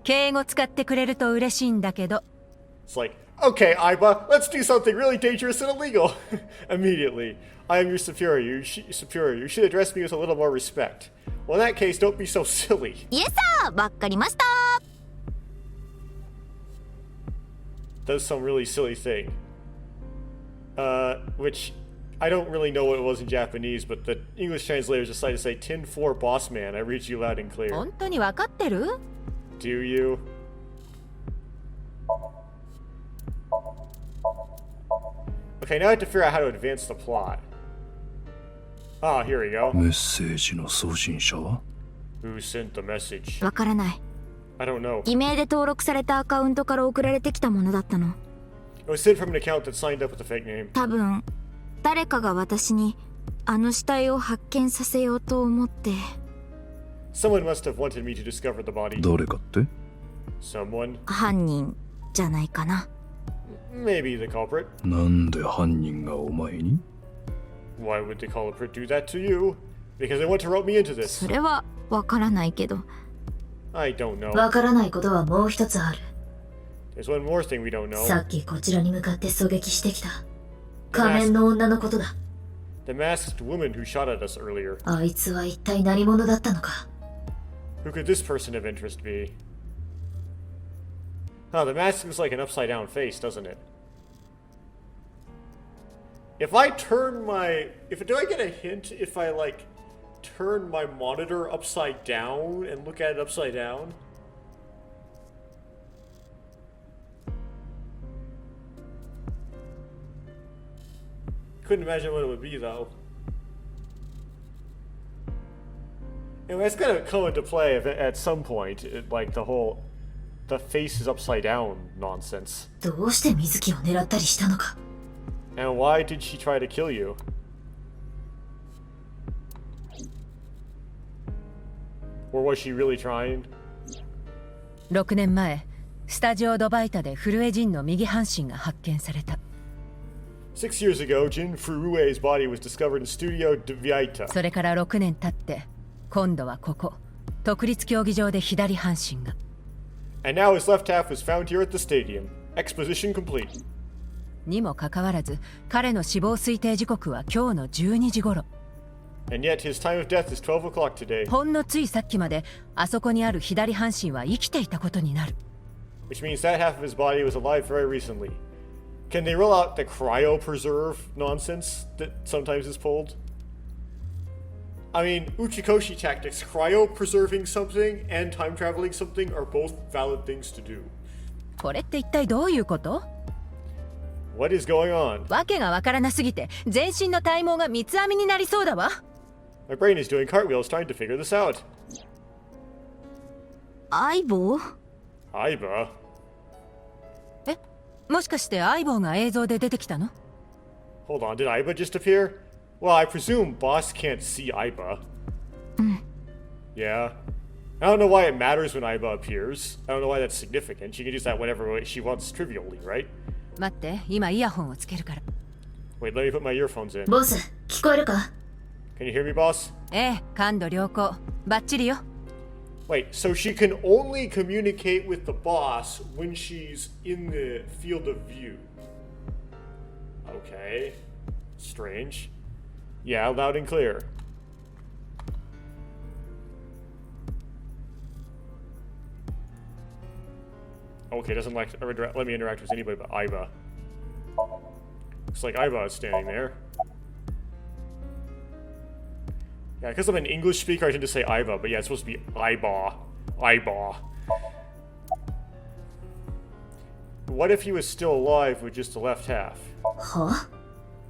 敬語使ってくれると嬉しいんだけど。 It's like, okay, Aiba, let's do something really dangerous and illegal. Immediately. I am your superior. You should address me with a little more respect. Well, in that case, don't be so silly. イエスサーわかりました Does some really silly thing. Which I don't really know what it was in Japanese, but the English translators decided to say 10-4 boss man. I read you loud and clear. 本当に分かってる？ Do you? Okay, now I have to figure out how to advance the plot. Ah, here we go. メッセージの送信者は Who sent the message? わからない I don't know. 偽名で登録されたアカウントから送られてきたものだったの It was sent from an account that signed up with a fake name. 多分誰かが私にあの死体を発見させようと思って Someone must have wanted me to discover the body. 誰かって Someone? 犯人じゃないかな。 Maybe the culprit. なんで犯人がお前に？ Why would the culprit do that to you? Because they want to rope me into this. それはわからないけど。 I don't know. わからないことはもう一つある。 There's one more thing we don't know. さっきこちらに向かって狙撃してきた仮面の女のことだ。 The masked woman who shot at us earlier. あいつは一体何者だったのか。 Who could this person of interest be? Oh, the mask looks like an upside down face, doesn't it? If I turn my... Do I get a hint if I, like, turn my monitor upside down and look at it upside down? Couldn't imagine what it would be, though. Anyway, it's gonna come into play at some point, like the whole... The face is upside down nonsense. どうして水木を狙ったりしたのか。 And why did she try to kill you? Or was she really trying? 6年前、スタジオドバイタで古江ジンの右半身が発見された。 6 years ago, Jin Furue's body was discovered in Studio de Vita. それから6年経って、今度はここ、独立競技場で左半身が。 And now his left half was found here at the stadium. Exposition complete. にもかかわらず、彼の死亡推定時刻は今日の12時頃。 And yet his time of death is 12 o'clock today. ほんのついさっきまで、あそこにある左半身は生きていたことになる。 Which means that half of his body was alive very recently. Can they roll out the cryopreserve nonsense that sometimes is pulled? I mean, Uchikoshi tactics, cryopreserving something and time traveling something are both valid things to do. これって一体どういうこと？ What is going on? わけがわからなすぎて、全身の体毛が三つ編みになりそうだわ。My brain is doing cartwheels trying to figure this out. 相棒？ Aiba? え、もしかして相棒が映像で出てきたの？ Hold on, did Aiba just appear? Well, I presume Boss can't see Aiba. Yeah. I don't know why it matters when Aiba appears. I don't know why that's significant. She can use that whenever she wants trivially, right? 待って、今イヤホンをつけるから。 Wait, let me put my earphones in. ボス、聞こえるか？ Can you hear me, boss? ええ、感度良好。バッチリよ。 Wait, so she can only communicate with the boss when she's in the field of view. Okay. Strange. Yeah, loud and clear. Okay, doesn't let me interact with anybody but Aiba. Looks like Aiba is standing there. Yeah, because I'm an English speaker, I tend to say Aiba, but yeah, it's supposed to be Aiba. Aiba. What if he was still alive with just the left half? は？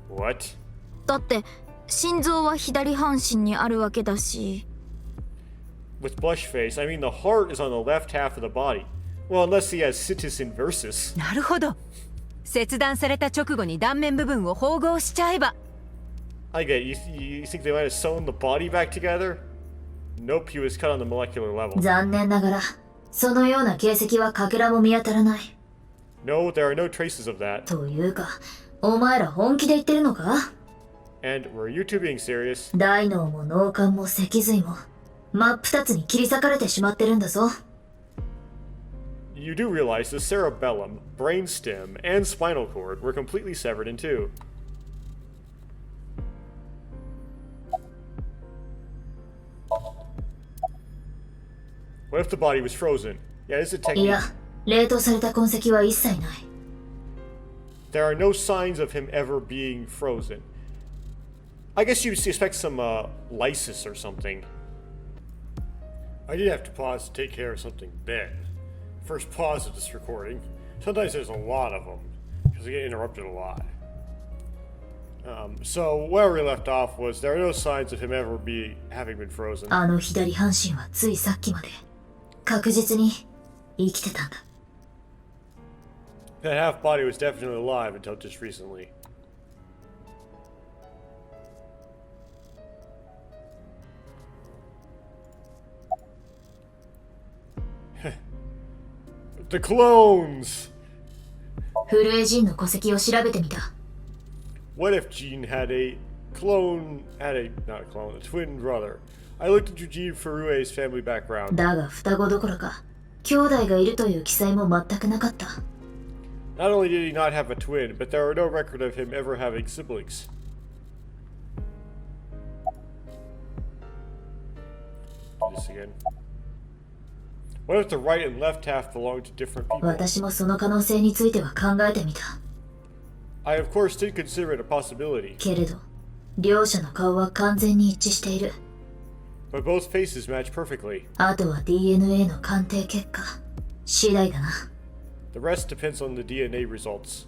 What? だって心臓は左半身にあるわけだし。 With Blushface, I mean the heart is on the left half of the body. Well, unless he has situs inversus. なるほど。切断された直後に断面部分を縫合しちゃえば。I get it. You think they might have sewn the body back together? Nope, he was cut on the molecular level. 残念ながら、そのような形跡はかけらも見当たらない。 No, there are no traces of that. というか、お前ら本気で言ってるのか？ And were you two being serious? 大脳も脳幹も脊髄も真っ二つに切り裂かれてしまってるんだぞ。 You do realize the cerebellum, brainstem, and spinal cord were completely severed in two. What if the body was frozen? Yeah, this is a い technique. や、冷凍された痕跡は一切ない。 There are no signs of him ever being frozen. I guess you suspect some lysis or something. I did have to pause to take care of something then. First pause of this recording. Sometimes there's a lot of them, because I get interrupted a lot. So where we left off was there are no signs of him ever having been frozen. あの左半身はついさっきまで確実に生きてたんだ。 That half body was definitely alive until just recently. The clones! フルエジンの戸籍を調べてみた。What if Jean had a not a clone, a twin brother? I looked into Jean Furue's family background. だが双子どころか、兄弟がいるという記載も全くなかった。Not only did he not have a twin, but there are no record of him ever having siblings. Do this again. What if the right and left half belong to different people? 私もその可能性については考えてみた。I of course did consider it a possibility. けれど、両者の顔は完全に一致している。But both faces match perfectly. あとは DNA の鑑定結果次第だな。The rest depends on the DNA results.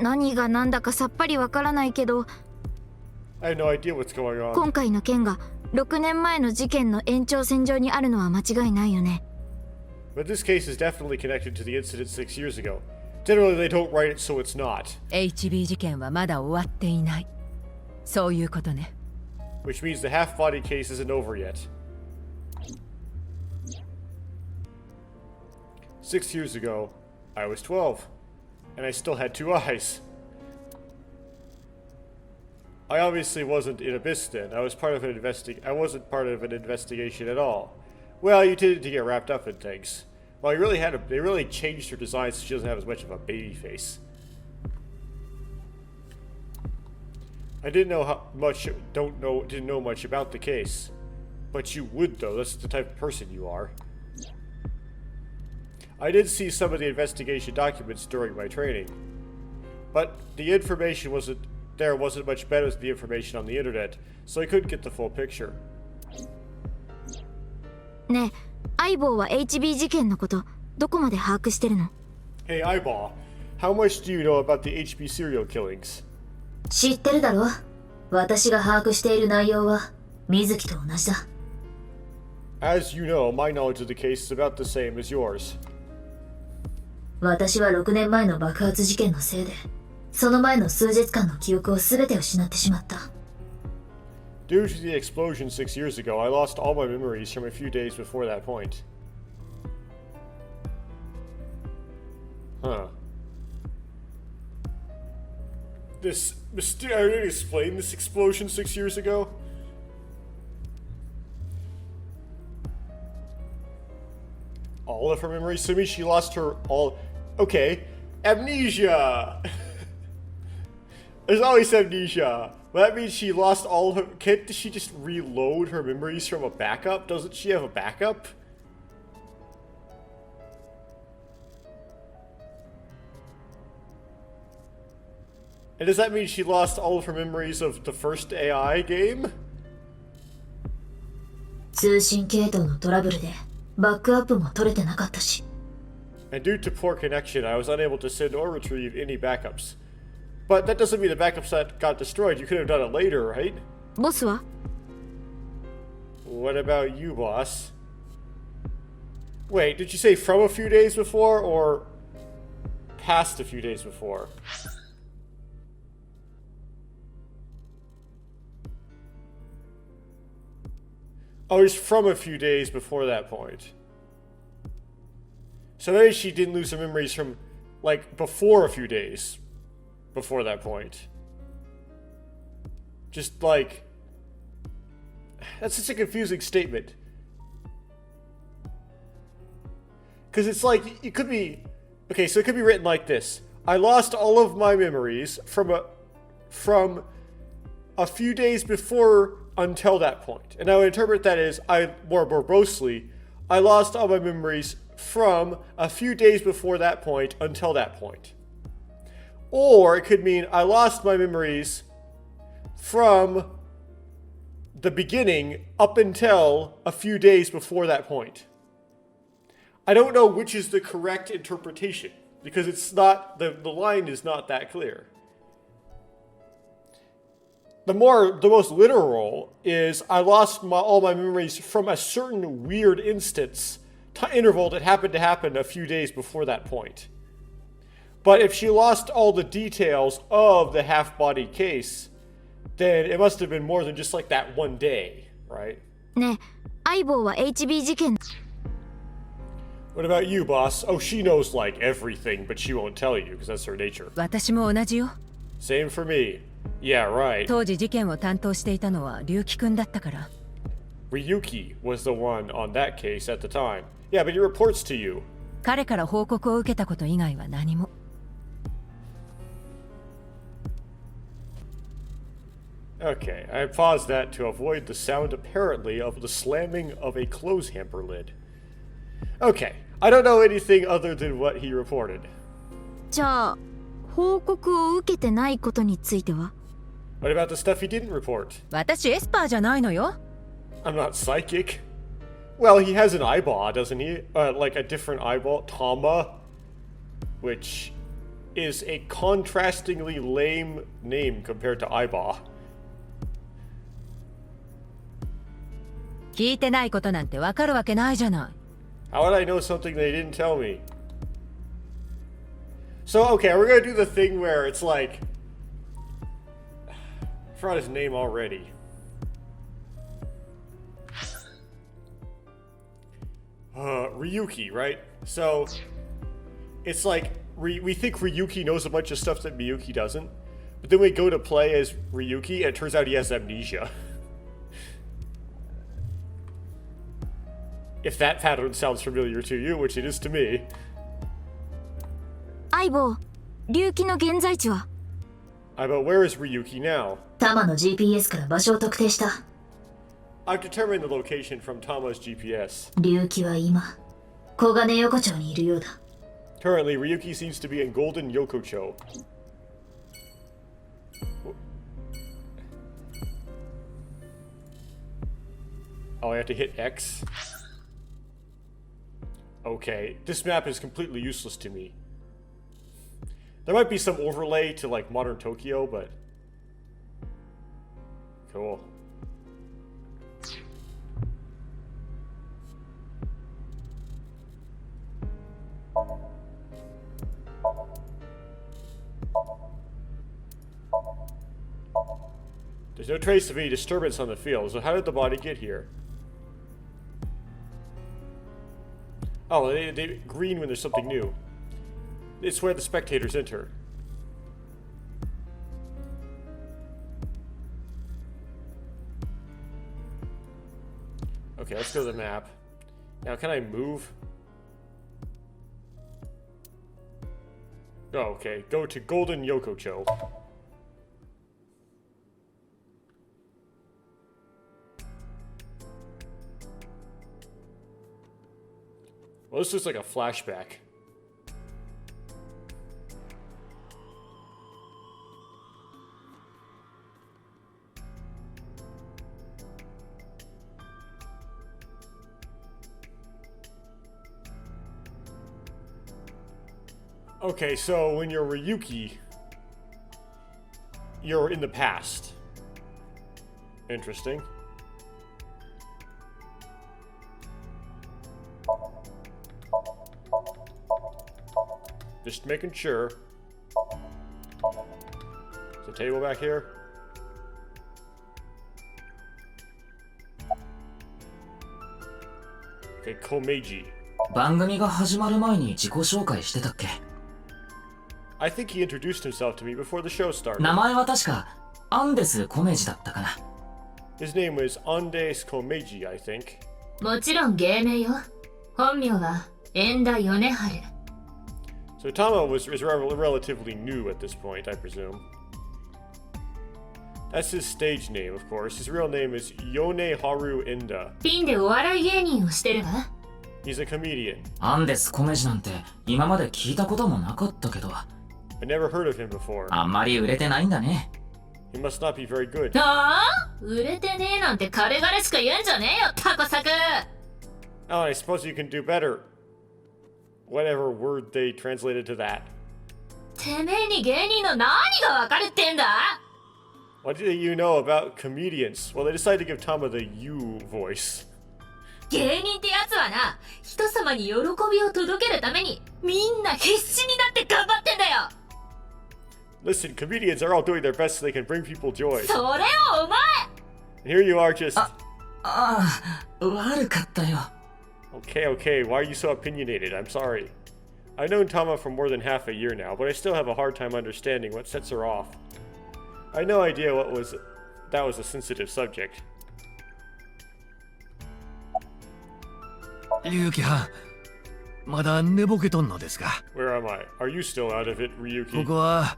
何が何だかさっぱりわからないけど、 I have no idea what's going on. 今回の件が6年前の事件の延長線上にあるのは間違いないよね。 But this case is definitely connected to the incident 6 years ago. Generally, they don't write it so it's not. HB 事件はまだ終わっていない。そういうことね。Which means the half-body case isn't over yet. 6 years ago, I was 12, and I still had 2 eyes. I obviously wasn't in Abyss then. I wasn't part of an investigation at all. Well, you tended to get wrapped up in things. Well, they really changed her design so she doesn't have as much of a baby face. I didn't know much about the case. But you would though, that's the type of person you are. I did see some of the investigation documents during my training. But the information wasn't much better than the information on the internet, so I couldn't get the full picture. ねえ、相棒は HB 事件のことどこまで把握してるの？ Hey Eyeball, how much do you know about the HB serial killings? 知ってるだろ？私が把握している内容は水木と同じだ。As you know, my knowledge of the case is about the same as yours. 私は6年前の爆発事件のせいで、その前の数日間の記憶を全て失ってしまった。Due to the explosion 6 years ago, I lost all my memories from a few days before that point. Huh. I already explained this explosion 6 years ago? All of her memories? So she lost her all... Okay. Amnesia! There's always amnesia. Well, that means she lost all her... Can't she just reload her memories from a backup? Doesn't she have a backup? And does that mean she lost all of her memories of the first AI game? 通信系統のトラブルでバックアップも取れてなかったし。And due to poor connection, I was unable to send or retrieve any backups. But that doesn't mean the backups that got destroyed. You could have done it later, right? ボスは？ What about you, boss? Wait, did you say from a few days before or past a few days before? Oh, it's from a few days before that point. So maybe she didn't lose her memories from, like, before a few days before that point. Just, like... That's such a confusing statement. Because it's like, it could be... Okay, so it could be written like this. I lost all of my memories from a few days before until that point. And I would interpret that as, more verbosely, I lost all my memories from a few days before that point until that point. Or it could mean I lost my memories from the beginning up until a few days before that point. I don't know which is the correct interpretation because it's not, the line is not that clear. The most literal is I lost all my memories from a certain weird interval that happened to happen a few days before that point. But if she lost all the details of the half-body case, then it must have been more than just like that one day, right? ねえ、相棒は HB 事件。 What about you, boss? Oh, she knows like everything, but she won't tell you because that's her nature. 私も同じよ。 Same for me. Yeah, right. 当時事件を担当していたのは龍樹くんだったから。 Ryuki was the one on that case at the time. Yeah, but he reports to you. 彼から報告を受けたこと以外は何も。 Okay, I paused that to avoid the sound apparently of the slamming of a clothes hamper lid. Okay, I don't know anything other than what he reported. じゃあ報告を受けてないことについては？ What about the stuff he didn't report? 私エスパーじゃないのよ。 I'm not psychic. Well, he has an eyeball, doesn't he? Like a different eyeball, Tama, which is a contrastingly lame name compared to eyeball. 聞いてないことなんてわかるわけないじゃない。 How would I know something they didn't tell me? So, okay, we're gonna do the thing where it's like... I forgot his name already. Ryuki, right? So, it's like, we think Ryuki knows a bunch of stuff that Miyuki doesn't. But then we go to play as Ryuki, and it turns out he has amnesia. If that pattern sounds familiar to you, which it is to me. 相棒、龍樹の現在地は？ But where is Ryuki now? タマの GPS から場所を特定した。 I've determined the location from Tama's GPS. 龍樹は今、小金横丁にいるようだ。 Currently, Ryuki seems to be in Golden Yokocho. Oh, I have to hit X? Okay, this map is completely useless to me. There might be some overlay to like modern Tokyo, but... Cool. There's no trace of any disturbance on the field, so how did the body get here? Oh, they green when there's something new. It's where the spectators enter. Okay, let's go to the map. Now, can I move? Oh, okay. Go to Golden Yokocho. Well, this looks like a flashback. Okay, so when you're Ryuki, you're in the past. Interesting. Just making sure. There's a table back here. Okay, Komeiji. 番組が始まる前に自己紹介してたっけ？ I think he introduced himself to me before the show started. 名前は確かアンデス・コメジだったかな。 His name was Andes Komeiji, I think. もちろん芸名よ。本名は円田米春。 So Tama is relatively new at this point, I presume. That's his stage name, of course. His real name is Yoneharu Enda. ピンでお笑い芸人をしてるわ。 He's a comedian. アンデス・コメジなんて今まで聞いたこともなかったけど。 I never heard of him before. あんまり売れてないんだね。 He must not be very good. ああ、売れてねえなんて軽々しか言うんじゃねえよ、タコサク。 Oh, I suppose you can do better. Whatever word they translated to that. てめえに芸人の何がわかるってんだ? What do you know about comedians? Well, they decided to give Tama the you voice. 芸人ってやつはな、人様に喜びを届けるためにみんな必死になって頑張ってんだよ。 Listen, comedians are all doing their best so they can bring people joy. それをお前! And here you are just... ああ、悪かったよ。Okay, okay, why are you so opinionated? I'm sorry. I've known Tama for more than half a year now, but I still have a hard time understanding what sets her off. I had no idea that was a sensitive subject. 龍騎藩、まだ寝ぼけとんのですか？ Where am I? Are you still out of it, こ Ryuki? こは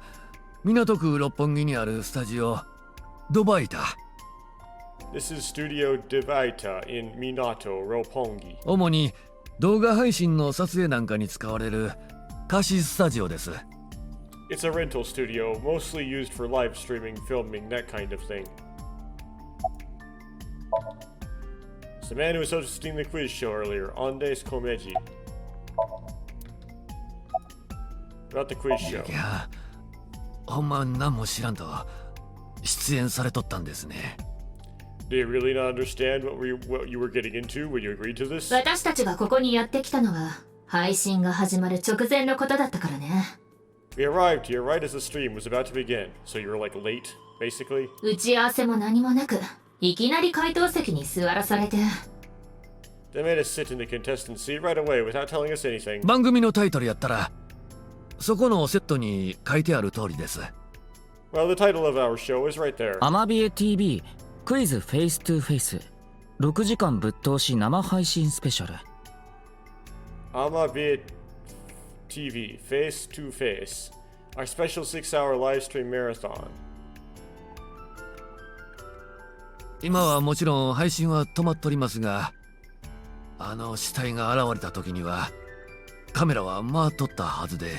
港区六本木にあるスタジオドバイタ。 This is Studio Divaita in Minato, Roppongi. 主に動画配信の撮影なんかに使われる貸しスタジオです。 It's a rental studio, mostly used for live streaming, filming, that kind of thing. It's the man who was hosting the quiz show earlier, Andes Komeji. About the quiz show. いや、ほんま何も知らんと出演されとったんですね。 Do you really not understand what you were getting into when you agreed to this? 私たちがここにやってきたのは配信が始まる直前のことだったからね。We arrived here right as the stream was about to begin, so you were like late, basically. 打ち合わせも何もなく、いきなり回答席に座らされて。They made us sit in the contestant seat right away without telling us anything. 番組のタイトルやったら、そこのセットに書いてある通りです。Well, the title of our show is right there. アマビエ TV クイズフェイストゥフェイス6時間ぶっ通し生配信スペシャル。 Amabe TV, Face to Face, our special 6-hour live stream marathon. 今はもちろん配信は止まっておりますが、あの死体が現れた時にはカメラは回っとったはずで。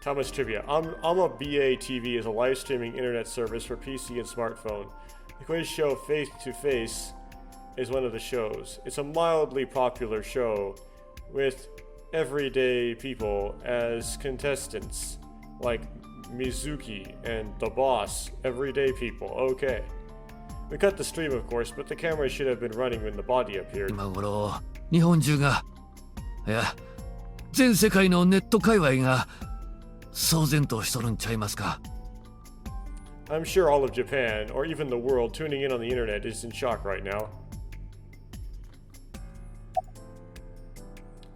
Thomas Trivia. Amabe TV is a live streaming internet service for PC and smartphone. The quiz show Face to Face is one of the shows. It's a mildly popular show with everyday people as contestants, like Mizuki and the boss. Everyday people. Okay. We cut the stream, of course, but the camera should have been running when the body appeared. 今頃日本中が、いや全世界のネット界隈が騒然としとるんちゃいますか。 I'm sure all of Japan, or even the world, tuning in on the internet is in shock right now.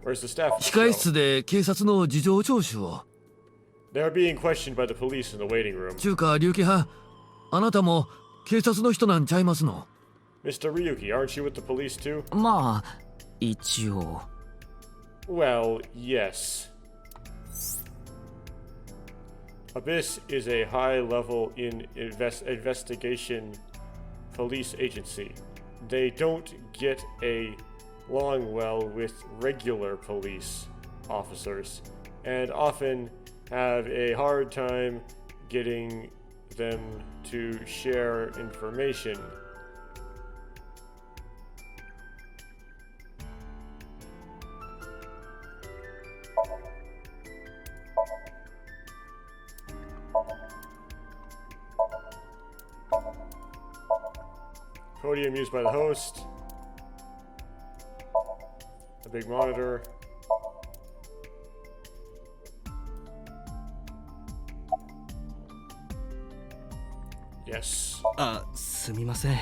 Where's the staff? 控室で警察の事情聴取を。 They are being questioned by the police in the waiting room. 中華龍騎藩、あなたも警察の人なんちゃいますの？ Mr. Ryuki, aren't you with the police too? まあ一応。 Well, yes. Abyss is a high-level investigation police agency. They don't get along well with regular police officers, and often have a hard time getting them to share information. Podium used by the host. A big monitor. Yes. あ、すみません。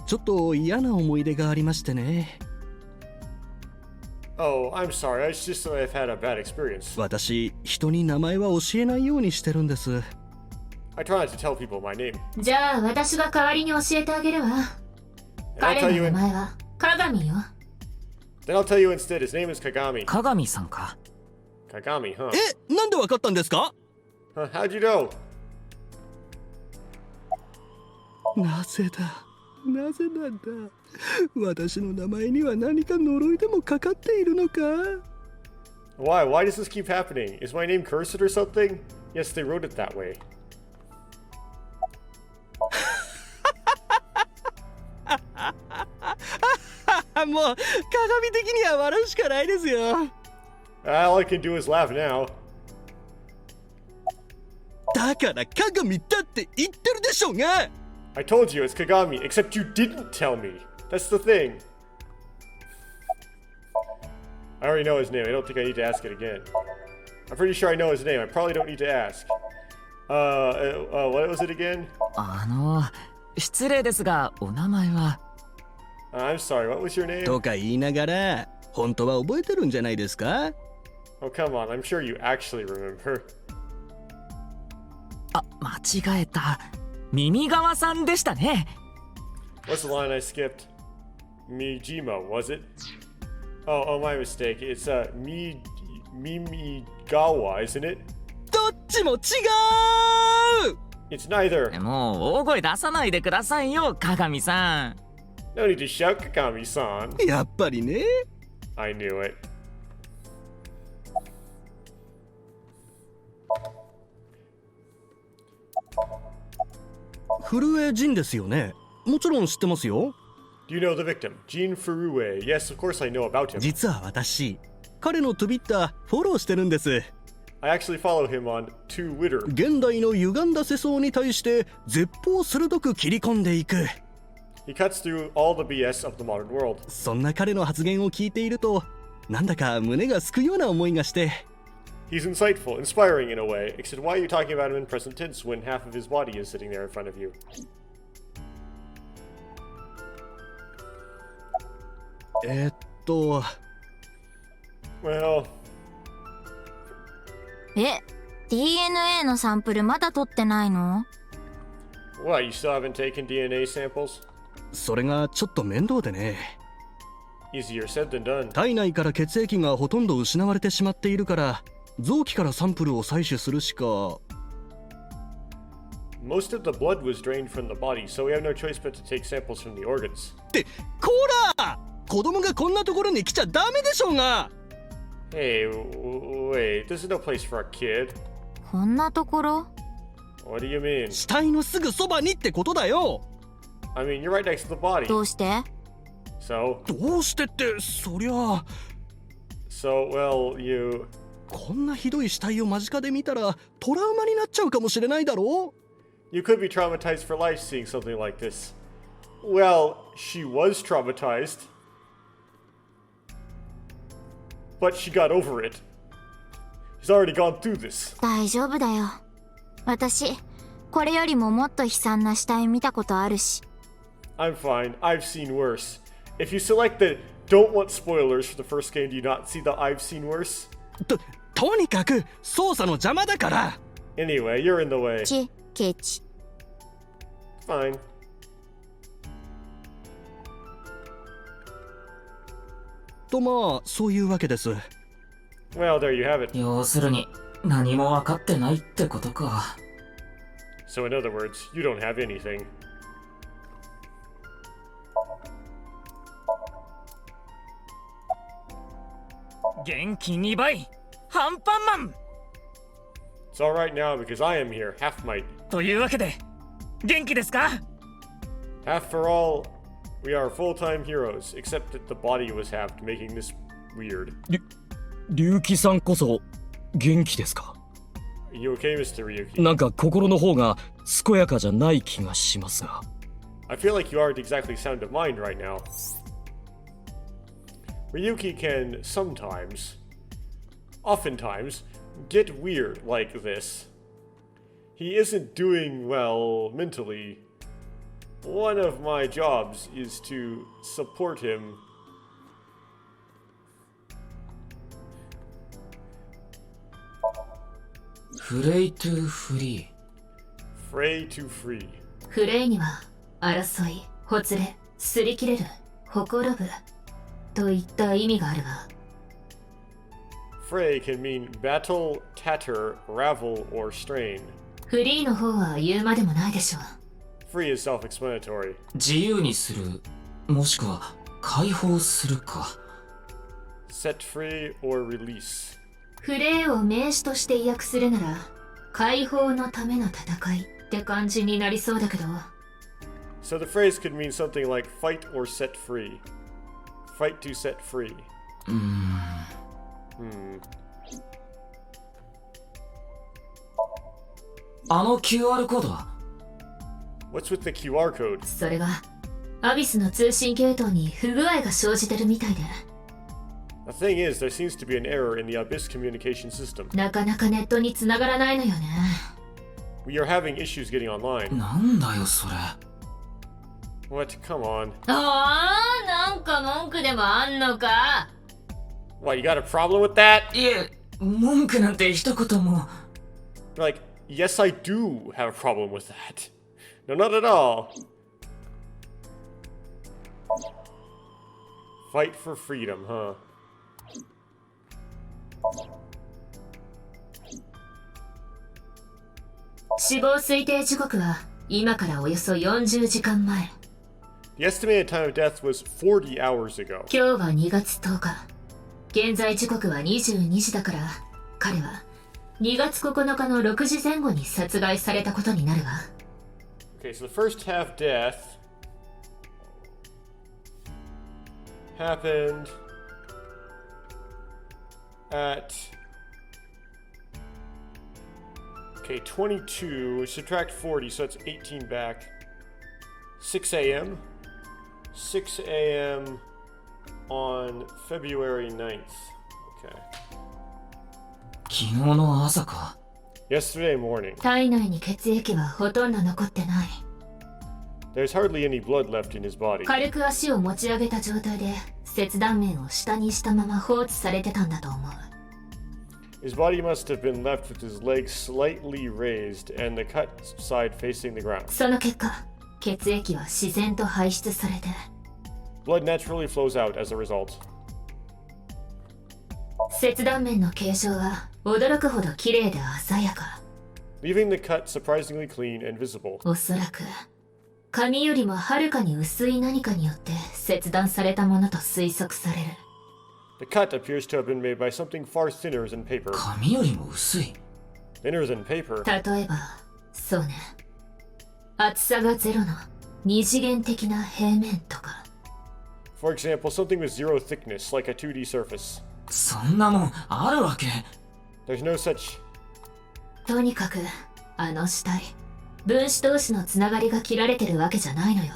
ちょっと嫌な思い出がありましてね。Oh, I'm sorry. It's just that I've had a bad experience. 私、人に名前は教えないようにしてるんです。I try not to tell people my name. じゃあ私が代わりに教えてあげるわ。彼の名前は鏡よ。Then I'll tell you instead. His name is Kagami. 鏡さんか。Kagami, huh? え、なんでわかったんですか？ How'd you know? なぜだ、なぜなんだ。私の名前には何か呪いでもかかっているのか？ Why does this keep happening? Is my name cursed or something? Yes, they wrote it that way. もう鏡的には笑うしかないですよ。All I can do is laugh now. だから鏡だって言ってるでしょうが。I told you it's Kagami, except you didn't tell me. That's the thing. I already know his name. I don't think I need to ask it again. I'm pretty sure I know his name. I probably don't need to ask. What was it again? 失礼ですがお名前は。I'm sorry, what was your name? とか言いながら、本当は覚えてるんじゃないですか？ Oh, come on, I'm sure you actually remember. あ、間違えた。耳川さんでしたね。What's the line I skipped? Mijima, was it? Oh, my mistake. It's Mimigawa, isn't it? どっちも違う！ It's neither. もう大声出さないでくださいよ、鏡さん。No need to shout, Kakami-san. やっぱりね。I knew it. 古江仁ですよね。もちろん知ってますよ。Do you know the victim? Jean Furue. Yes, of course I know about him. 実は私、彼の Twitter フォローしてるんです。I actually follow him on Twitter. 現代の歪んだ世相に対して絶望鋭く切り込んでいく。He cuts through all the BS of the modern world. そんな彼の発言を聞いていると、なんだか胸がすくような思いがして。He's insightful, inspiring in a way, except why are you talking about him in present tense when half of his body is sitting there in front of you? Well... DNA のサンプルまだ取ってないの？ What, you still haven't taken DNA samples? それがちょっと面倒でね。Easier said than done. 体内から血液がほとんど失われてしまっているから、臓器からサンプルを採取するしか。Most of the blood was drained from the body, so we have no choice but to take samples from the organs. ってこら！子供がこんなところに来ちゃダメでしょうが。 Hey, wait, this is no place for a kid. こんなところ？ What do you mean? 死体のすぐそばにってことだよ。I mean, you're right next to the body. どうして？ So? どうしてってそりゃ。So, well, you... こんなひどい死体を間近で見たらトラウマになっちゃうかもしれないだろう。 You could be traumatized for life seeing something like this. Well, she was traumatized. But she got over it. She's already gone through this. 大丈夫だよ。私、これよりももっと悲惨な死体見たことあるし。I'm fine. I've seen worse. If you select the don't want spoilers for the first game, do you not see the I've seen worse? とにかく操作の邪魔だから。 Anyway, you're in the way. ケチ。Fine. とまあそういうわけです。 Well, there you have it. 要するに何も分かってないってことか。 So in other words, you don't have anything. 元気2倍ハンパンマン It's alright now because I am here, half might. というわけで元気ですか？ Half for all, we are full-time heroes, except that the body was halved, making this weird. 龍騎さんこそ元気ですか？ Are you okay, Mr. Ryuki? なんか心の方が健やかじゃない気がしますが。 I feel like you aren't exactly sound of mind right now. Ryuki can sometimes, oftentimes, get weird like this. He isn't doing well mentally. One of my jobs is to support him. Fray to free. Fray to free. フレイには争い、ほつれ、擦り切れる、ほころぶといった意味があるが。Fray can mean battle, tatter, ravel, or strain. フリーの方は言うまでもないでしょう。Free is self-explanatory. 自由にする、もしくは解放するか。Set free or release. フレイを名詞として訳するなら、解放のための戦いって感じになりそうだけど。So the phrase could mean something like fight or set free. Fight to set free. あの QR コードは？ What's with the QR code? それが、アビスの通信系統に不具合が生じてるみたいで。The thing is, there seems to be an error in the Abyss communication system. なかなかネットに繋がらないのよね。We are having issues getting online. なんだよそれ。What? Come on. ああ、なんか文句でもあんのか? What, you got a problem with that? いえ、文句なんて一言も。Like, yes, I do have a problem with that. No, not at all. Fight for freedom, huh? 死亡推定時刻は今からおよそ40時間前。The estimated time of death was 40 hours ago. 今日は2月10日。現在時刻は22時だから、彼は2月9日の6時前後に殺害されたことになるわ。Okay, so the first half death happened at okay 22. Subtract 40, so that's 18 back. 6 a.m. 6 a.m. on February 9th. Okay. 昨日の朝か。Yesterday morning. 体内に血液はほとんど残ってない。There's hardly any blood left in his body. 軽く足を持ち上げた状態で切断面を下にしたまま放置されてたんだと思う。His body must have been left with his legs slightly raised and the cut side facing the ground. その結果、血液は自然と排出されて。Blood naturally flows out as a result. 切断面の形状は驚くほど綺麗で鮮やか。Leaving the cut surprisingly clean and visible. おそらく紙よりもはるかに薄い何かによって切断されたものと推測される。The cut appears to have been made by something far thinner than paper. 紙よりも薄い。Thinner than paper. 例えば、そうね。厚さがゼロの二次元的な平面とか。For example, something with zero thickness, like a 2D surface. そんなもんあるわけ。There's no such. とにかく、あの死体、分子同士のつながりが切られてるわけじゃないのよ。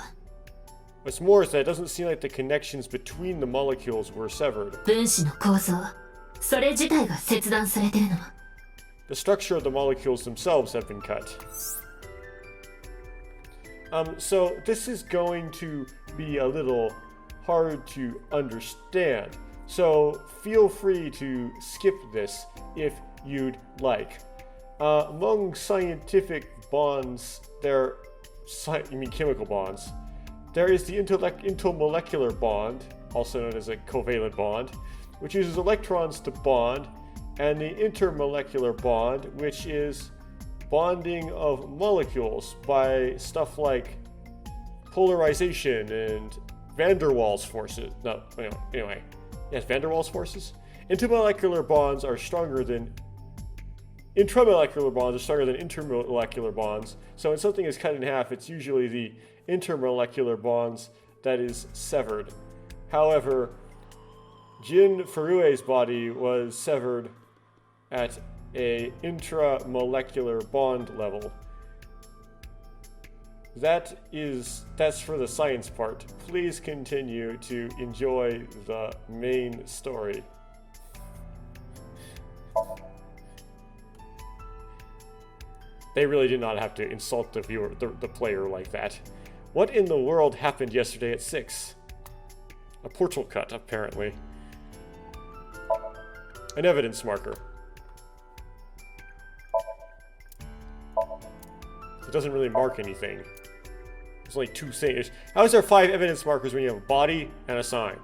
What's more is that it doesn't seem like the connections between the molecules were severed. 分子の構造、それ自体が切断されてるの。The structure of the molecules themselves have been cut. So this is going to be a little hard to understand. So feel free to skip this if you'd like. Among scientific bonds, you mean chemical bonds, there is the intermolecular bond, also known as a covalent bond, which uses electrons to bond, and the intermolecular bond, which is bonding of molecules by stuff like polarization and van der Waals forces. No, anyway. Yes, van der Waals forces. Intramolecular bonds are stronger than intermolecular bonds. So when something is cut in half, it's usually the intermolecular bonds that is severed. However, Jin Furue's body was severed at a intramolecular bond level. That's for the science part. Please continue to enjoy the main story. They really did not have to insult the viewer, the player like that. What in the world happened yesterday at 6? A portal cut, apparently. An evidence marker. It doesn't really mark anything. There's only 2 things. How is there 5 evidence markers when you have a body and a sign?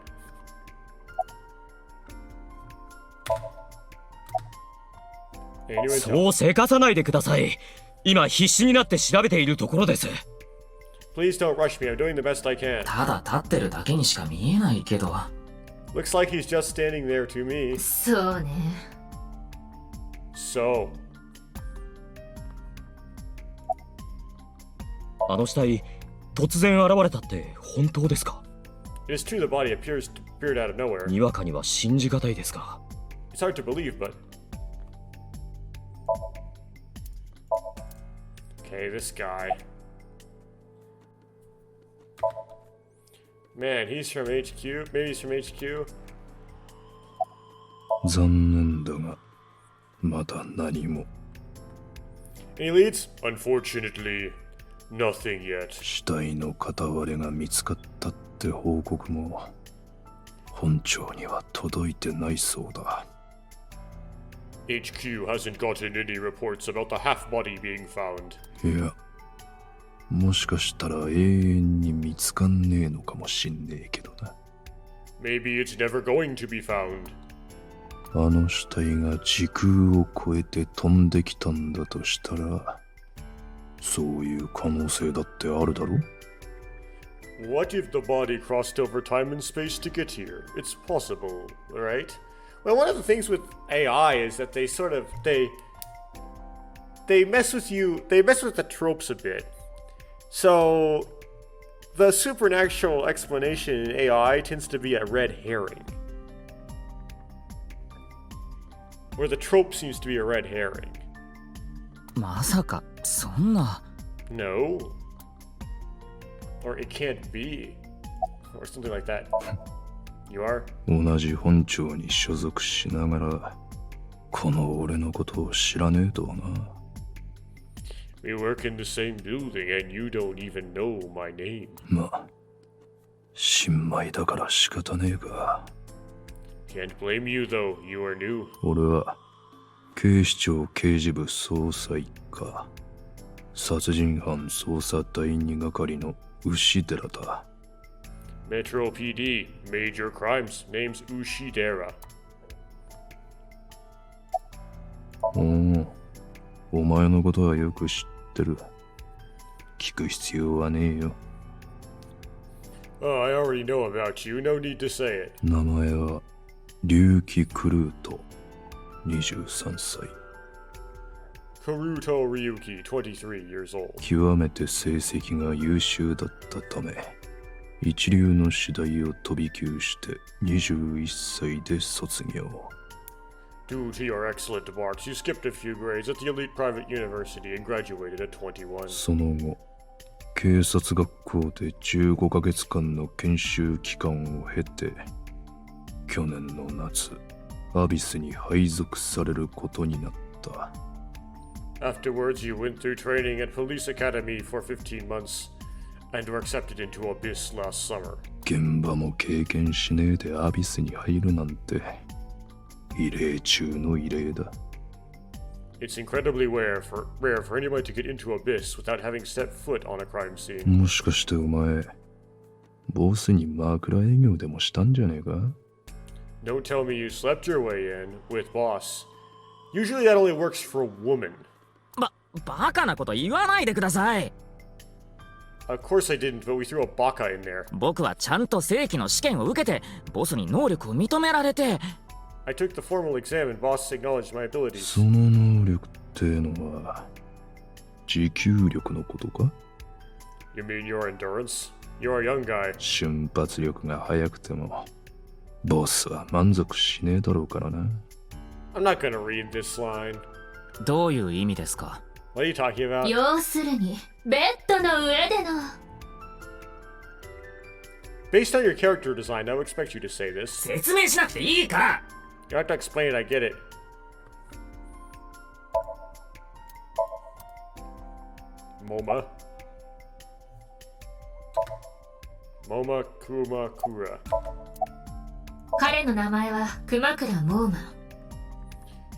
Any new intel? そうせかさないでください。今必死になって調べているところです。Please don't rush me. I'm doing the best I can. ただ立ってるだけにしか見えないけど。Looks like he's just standing there to me. そうね。So. あの死体、突然現れたって本当ですか？ It is true the body appeared out of nowhere. にわかには信じがたいですが。It's hard to believe, but. Okay, this guy. Man, he's from HQ. Maybe he's from HQ. 残念だが、まだ何も。Any leads? Unfortunately, nothing yet. 死体の片割れが見つかったって報告も本庁には届いてないそうだ。 HQ hasn't gotten any reports about the half-body being found. いや、もしかしたら永遠に見つかんねえのかもしんねえけどな。 Maybe it's never going to be found. あの死体が時空を超えて飛んできたんだとしたら、そういう可能性だってあるだろ？ What if the body crossed over time and space to get here? It's possible, right? Well, one of the things with AI is that they mess with you, they mess with the tropes a bit. So, the supernatural explanation in AI tends to be a red herring. Where the trope seems to be a red herring. まさかそんな。 No. Or it can't be. Or something like that. You are? 同じ本庁に所属しながら、この俺のことを知らねえとはな。 We work in the same building and you don't even know my name. まあ、新米だから仕方ねえが。 Can't blame you though, you are new. 俺は警視庁刑事部捜査一課殺人犯捜査第二係の牛寺だ。 Metro PD, major crimes, name's Ushidera. おお、お前のことはよく知ってる。聞く必要はねえよ。 Oh, I already know about you, no need to say it. 名前は龍騎クルート、23歳。 Karuto Ryuki, 23 years old. 極めて成績が優秀だったため、一流の次第を飛び級して21歳で卒業。 Due to your excellent marks, you skipped a few grades at the elite private university and graduated at 21. その後、警察学校で15ヶ月間の研修期間を経て、去年の夏、アビスに配属されることになった。 Afterwards, you went through training at Police Academy for 15 months and were accepted into Abyss last summer. 現場も経験しねえでアビスに入るなんて、異例中の異例だ。 It's incredibly rare for anyone to get into Abyss without having set foot on a crime scene. もしかしてお前、ボスに枕営業でもしたんじゃねえか？ Don't tell me you slept your way in with boss. Usually that only works for a woman. バカなこと言わないでください。 Of course I didn't, but we threw a baka in there. 僕はちゃんと正規の試験を受けて、ボスに能力を認められて。 I took the formal exam and boss acknowledged my abilities. その能力ってのは、持久力のことか？ You mean your endurance? You're a young guy. 瞬発力が速くても、ボスは満足しねえだろうからな。I'm not gonna read this line. どういう意味ですか？ What are you talking about? 要するにベッドの上での。 Based on your character design, I would expect you to say this. 説明しなくていいから。 You have to explain it, I get it. Moma Kuma Kura. 彼の名前は熊倉モーマン。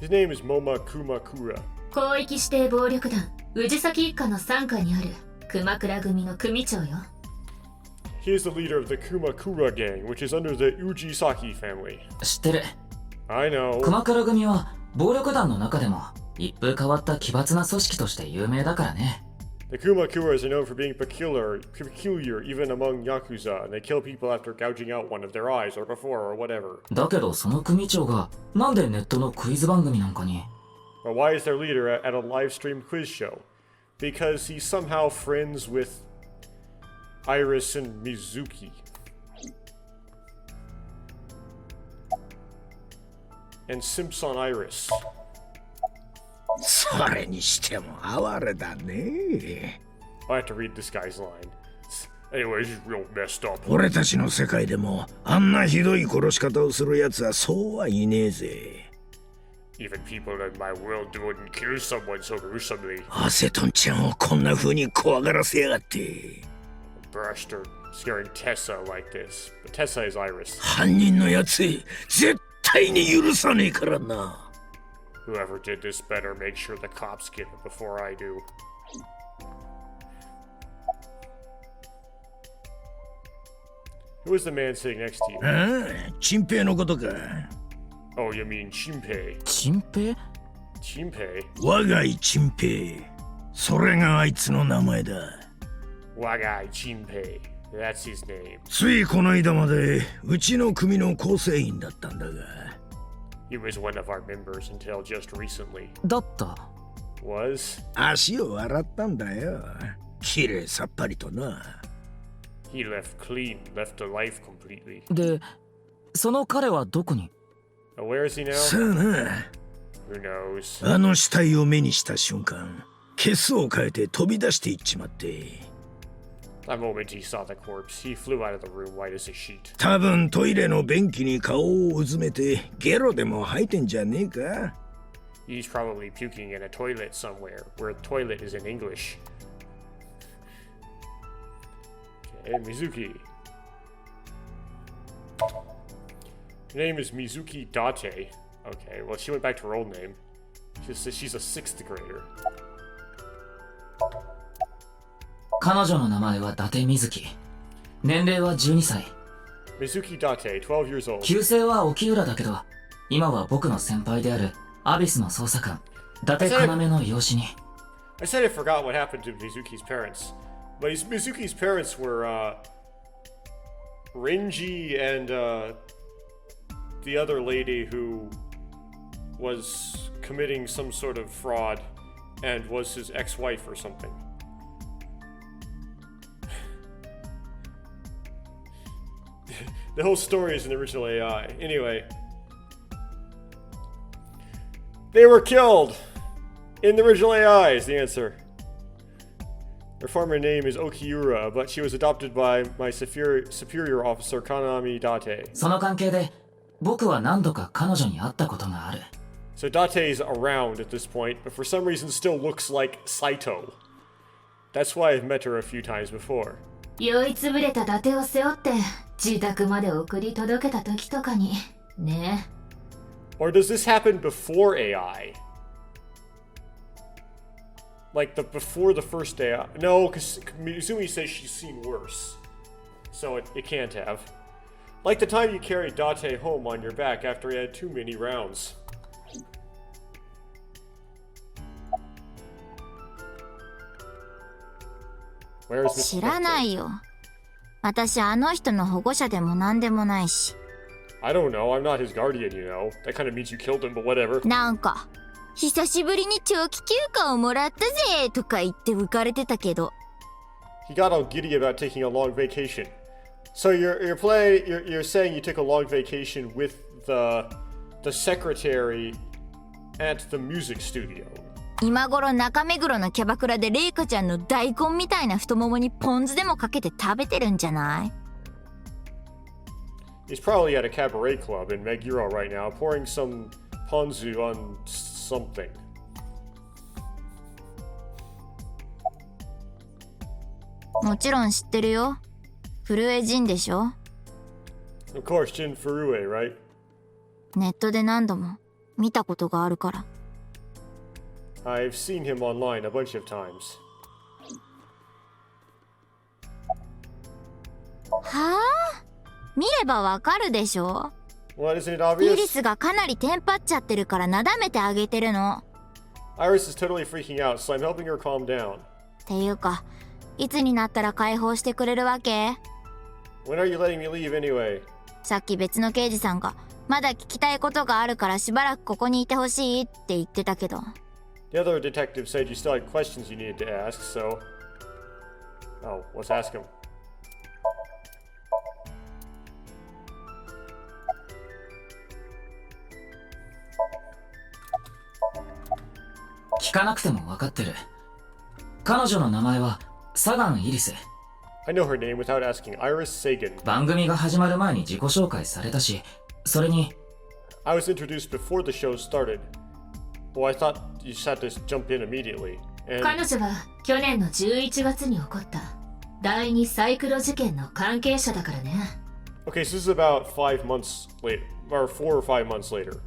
His name is Moma Kumakura. 広域指定暴力団氏崎一家の傘下にある熊倉組の組長よ。 He is the leader of the Kumakura gang, which is under the Ujisaki family. 知ってる。 I know. 熊倉組は暴力団の中でも一風変わった奇抜な組織として有名だからね。 The Kumakuras are known for being peculiar even among Yakuza, and they kill people after gouging out one of their eyes or before or whatever. だけどその組長がなんでネットのクイズ番組なんかに？ But why is their leader at a live stream quiz show? Because he's somehow friends with Iris and Mizuki. And Simpson Iris. それにしても哀れだね。 I have to read this guy's line. Anyway, he's real messed up. 俺たちの世界でもあんなひどい殺し方をする奴はそうはいねえぜ。 Even people in my world wouldn't kill someone so gruesomely. アセトンちゃんをこんな風に怖がらせやがって。Bastard. scaring Tessa like this. But Tessa is Iris. 犯人のやつ絶対に許さねえからな。Whoever did this better make sure the cops get it before I do. Who is the man sitting next to you? ああ、チンペイのことか。Oh, you mean Shinpei? チンペイ Shinpei? 我がいチンペイ。それがあいつの名前だ。Wagai Shinpei. That's his name. ついこの間までうちの組の構成員だったんだが。He was one of our members until just recently. だった。Was? 足を洗ったんだよ。きれいさっぱりとな。He left clean, left alive completely. で、その彼はどこに？ Where is he now? さあな。Who knows? あの死体を目にした瞬間、ケスを変えて飛び出していっちまって。The moment he saw the corpse, he flew out of the room white as a sheet. 多分トイレの便器に顔をうずめてゲロでも吐いてんじゃねえか。He's probably puking in a toilet somewhere, where toilet is in English. Okay, Mizuki. Her name is Mizuki Date. Okay, well, she went back to her old name. She's a 6th grader. 彼女の名前は伊達瑞希。年齢は12歳。Mizuki Date, 12 years old. 旧姓は沖浦だけど、今は僕の先輩であるアビスの捜査官、伊達要の養子に。I said I forgot what happened to Mizuki's parents. But Mizuki's parents were Renji and the other lady who was committing some sort of fraud and was his ex-wife or something. The whole story is in the original AI. Anyway, they were killed in the original AI is the answer. Her former name is Okiura, but she was adopted by my superior officer, Kanami Date. その関係で、僕は何度か彼女に会ったことがある。So Date is around at this point, but for some reason still looks like Saito. That's why I've met her a few times before. 酔いつぶれた伊達を背負って自宅まで送り届けた時とかにね。Or does this happen before AI? Like before the first AI? No, because Mizumi says she's seen worse. So it can't have. Like the time you carried Date home on your back after he had too many rounds. Where is Mr. 知らないよ。私あの人の保護者でも何でもないし。I don't know. I'm not his guardian, you know. That kind of means you killed him, but whatever. なんか久しぶりに長期休暇をもらったぜとか言って浮かれてたけど。He got all giddy about taking a long vacation. So you're saying you took a long vacation with the secretary at the music studio. 今頃中目黒のキャバクラでレイカちゃんの大根みたいな太ももにポン酢でもかけて食べてるんじゃない？ He's probably at a cabaret club in Meguro right now, pouring some ponzu on something. もちろん知ってるよ。古江ジンでしょ？ Of course, Jin Furue, right? ネットで何度も見たことがあるから。I've seen him online a bunch of times. はあ？見ればわかるでしょ？ What, isn't it イ obvious? リスがかなりテンパっちゃってるからなだめてあげてるの。Iris is totally freaking out, so I'm helping her calm down. っていうか、いつになったら解放してくれるわけ？ When are you letting me leave anyway? さっき別の刑事さんがまだ聞きたいことがあるからしばらくここにいてほしいって言ってたけど。The other detective said you still had questions you needed to ask, so... Oh, let's ask him. 聞かなくても分かってる。彼女の名前はサガン・イリス。I know her name without asking. Iris Sagan. 番組が始まる前に自己紹介されたし、それに I was introduced before the show started. Well, I thought you just had to jump in immediately. And 彼女は去年の11月に起こった第2サイクロ事件の関係者だからね。 Okay, so this is about 5 months later, or 4 or 5 months later.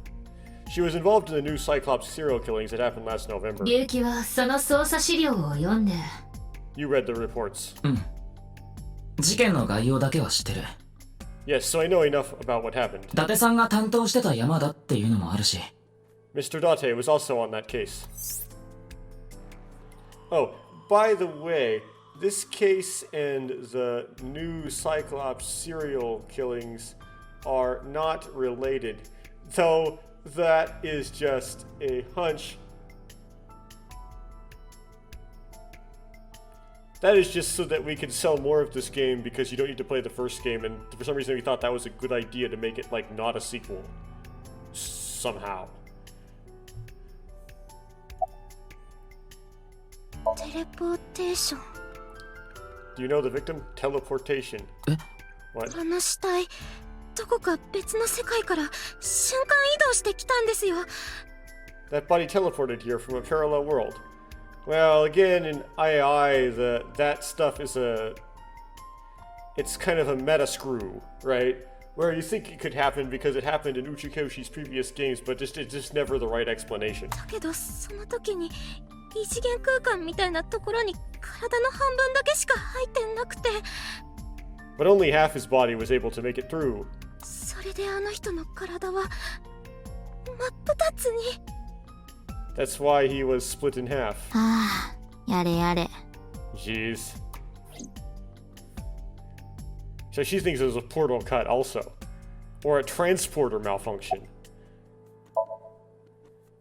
She was involved in the new Cyclops serial killings that happened last November. 結城はその捜査資料を読んで。 You read the reports. 事件の概要だけは知ってる。 Yes, so I know enough about what happened. 伊達さんが担当してた山だっていうのもあるし。 Mr. Date was also on that case. Oh, by the way, this case and the new Cyclops serial killings are not related, though that is just a hunch. That is just so that we can sell more of this game because you don't need to play the first game, and for some reason we thought that was a good idea to make it like not a sequel. Somehow. テレポーテーション。 Do you know the victim? Teleportation. What? あの死体、どこか別の世界から瞬間移動してきたんですよ。 That body teleported here from a parallel world. Well, again, in II, that stuff is it's kind of a meta screw, right? Where you think it could happen because it happened in Uchikoshi's previous games, but it's just never the right explanation. だけどその時に異次元空間みたいなところに体の半分だけしか入ってなくて。 But only half his body was able to make it through. それであの人の体は真っ二つに。 That's why he was split in half. ああ、やれやれ。 Jeez. So she thinks it was a portal cut also. Or a transporter malfunction.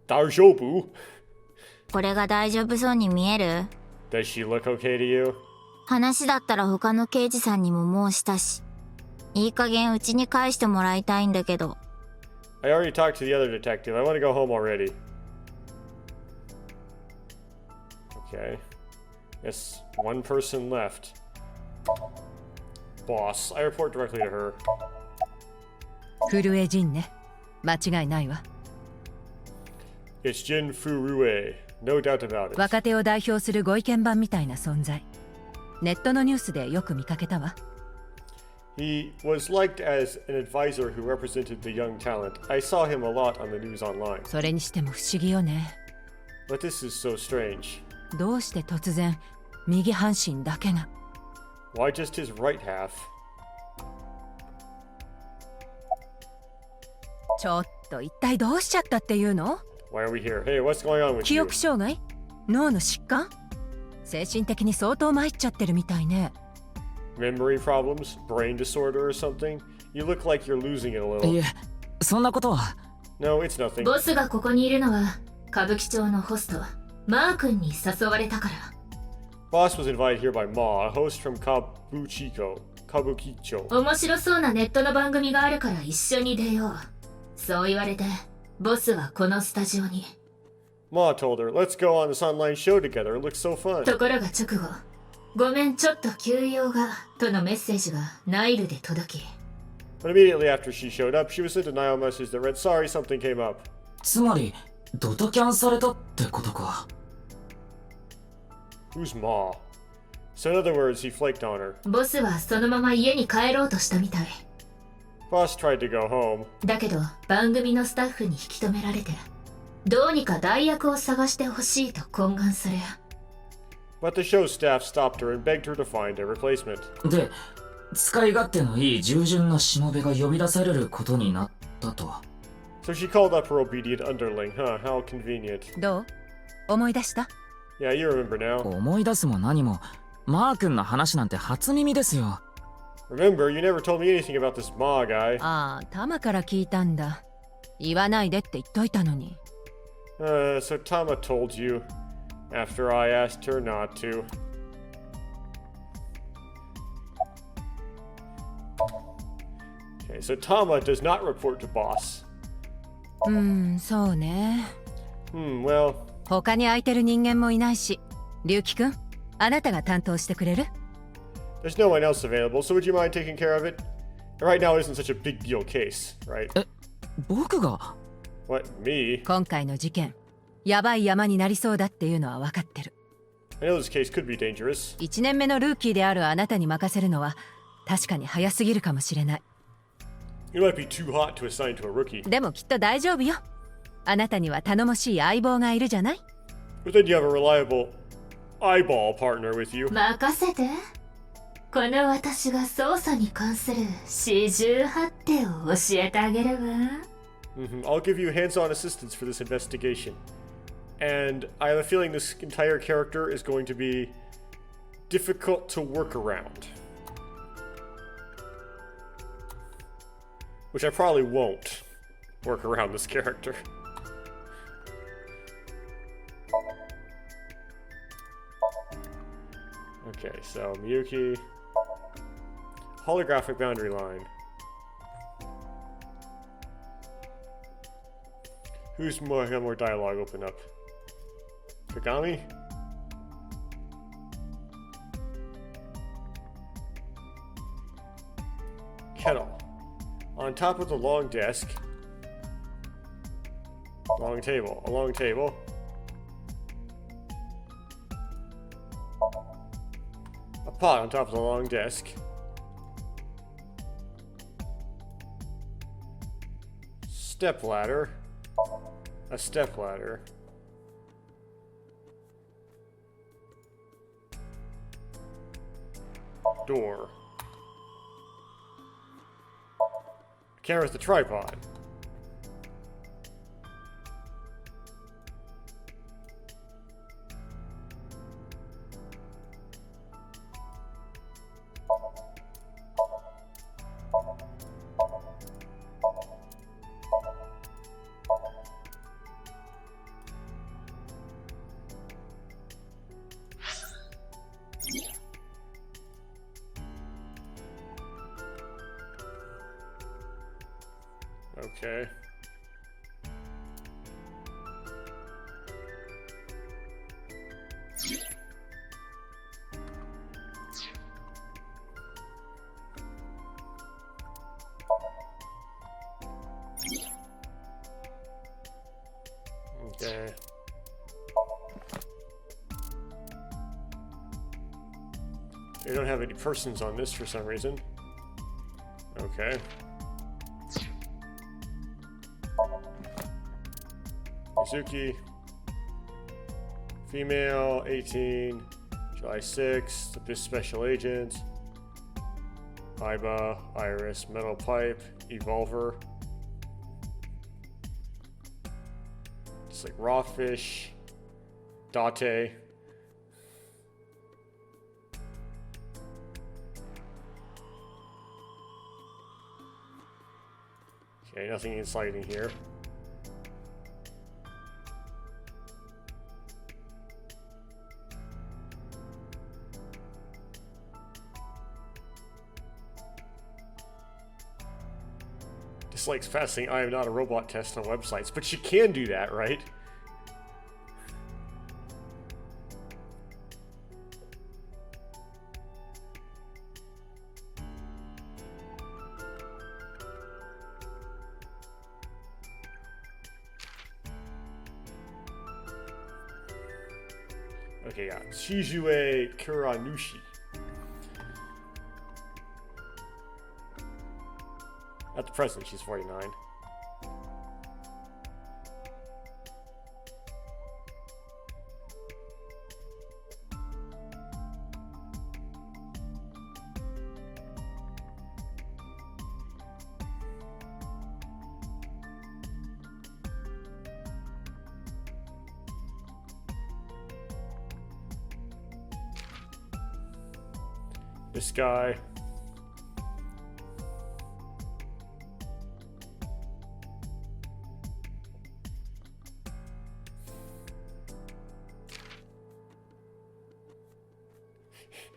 Daijoubu? これが大丈夫そうに見える？ Does she look okay to you? 話だったら他の刑事さんにももうしたし、いい加減うちに返してもらいたいんだけど。 I already talked to the other detective. I want to go home already. Okay. Yes, one person left. Boss. I report directly to her. 震えジンね。間違いないわ。 It's Jin Furue. No doubt about it. 若手を代表するご意見番みたいな存在。ネットのニュースでよく見かけたわ。 He was liked as an advisor who represented the young talent. I saw him a lot on the news online. それにしても不思議よね。 But this is so strange. どうして突然右半身だけが。 Why just his right half? ちょっと一体どうしちゃったっていうの？ Why are we here? Hey, what's going on with 記 you? 憶障害？脳の疾患？精神的に相当参っちゃってるみたいね。 Memory problems? Brain disorder or something? You look like you're losing it a little. いえ、そんなことは。 No, it's nothing. ボスがここにいるのは歌舞伎町のホストマー君に誘われたから。 Boss was invited here by Ma, a host from Kabukicho. 面白そうなネットの番組があるから一緒に出よう。そう言われて、ボスはこのスタジオに。 Ma told her, let's go on this online show together. It looks so fun. ところが直後、ごめんちょっと休養が、とのメッセージがナイルで届き。 But immediately after she showed up, she was sent a denial message that read, sorry, something came up. つまり、ドタキャンされたってことか。 Who's Ma? So in other words, he flaked on her. ボスはそのまま家に帰ろうとしたみたい。 Boss tried to go home. だけど、番組のスタッフに引き止められて、どうにか代役を探してほしいと懇願され。 But the show staff stopped her and begged her to find a replacement. で、使い勝手のいい従順なしもべが呼び出されることになったと。 So she called up her obedient underling, huh? How convenient. どう？思い出した？ Yeah, you remember now. 思い出すも何も、マー君の話なんて初耳ですよ。Remember, you never told me anything about this Ma guy. ああ、タマから聞いたんだ。言わないでって言っといたのに。So Tama told you after I asked her not to. Okay, so Tama does not report to boss. そうね。Well. 他に空いてる人間もいないし、龍樹くん、あなたが担当してくれる？ There's no one else available, so would you mind taking care of it? Right now it isn't such a big deal case, right? 僕が？ What, me? 今回の事件、やばい山になりそうだっていうのは分かってる。I know this case could be dangerous. 1年目のルーキーであるあなたに任せるのは確かに早すぎるかもしれない。It might be too hot to assign to a rookie. でもきっと大丈夫よ。あなたには頼もしい相棒がいるじゃない。 But then you have a reliable eyeball partner with you. 任せて。この私が捜査に関する四十八手を教えてあげるわ。I'll give you hands-on assistance for this investigation. And I have a feeling this entire character is going to be difficult to work around. Which I probably won't work around this character. Okay, so Miyuki. Holographic boundary line. Who's got more dialogue open up? Kagami? Kettle. On top of the long desk. Long table. A long table. A pot on top of the long desk. Step ladder. A step ladder. Door. Camera with the tripod. Okay. Okay. They don't have any persons on this for some reason. Okay. Mizuki. Female, 18, July 6th, Abyss Special Agent. Iba, Iris, Metal Pipe, Evolver. It's like Raw Fish, Date. Okay, nothing exciting here. Dislikes passing I am not a robot test on websites, but you can do that, right? Okay, yeah. Shizue Kuranushi. At the present, she's 49. This guy.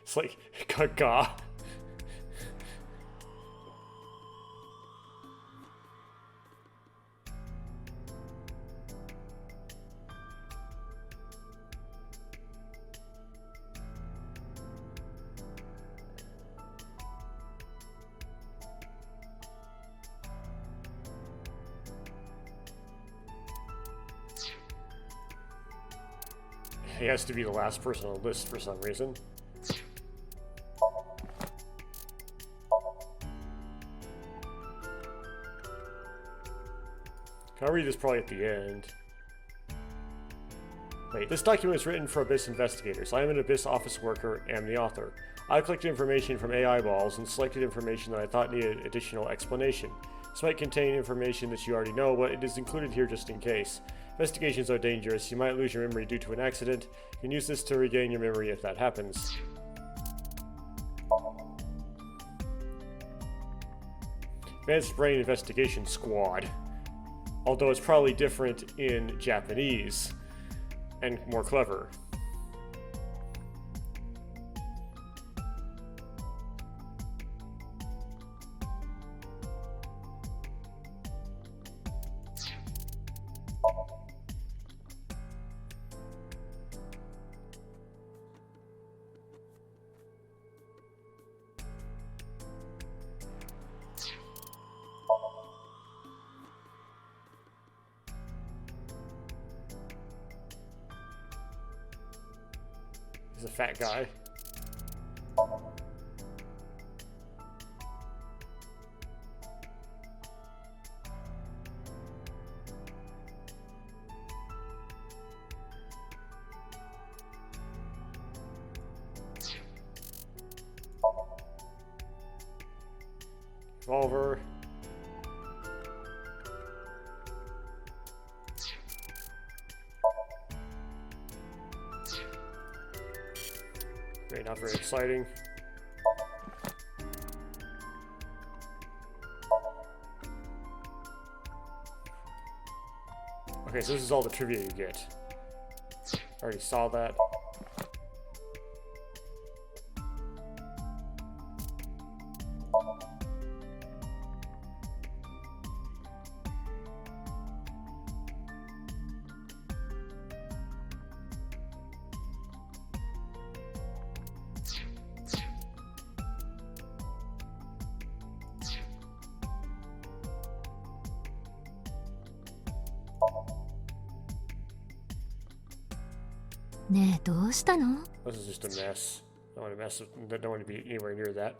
It's like, gaga. He has to be the last person on the list for some reason. I'll read this probably at the end. Wait, this document was written for Abyss investigators. I am an Abyss office worker and am the author. I collected information from AI balls and selected information that I thought needed additional explanation. This might contain information that you already know, but it is included here just in case. Investigations are dangerous. You might lose your memory due to an accident. You can use this to regain your memory if that happens. Advanced Brain Investigation Squad. Although it's probably different in Japanese and more clever. He's a fat guy. Revolver. Not very exciting. Okay, so this is all the trivia you get. Already saw that.ねえ、どうしたの? This is just a mess. Don't want to mess with, don't want to be anywhere near that.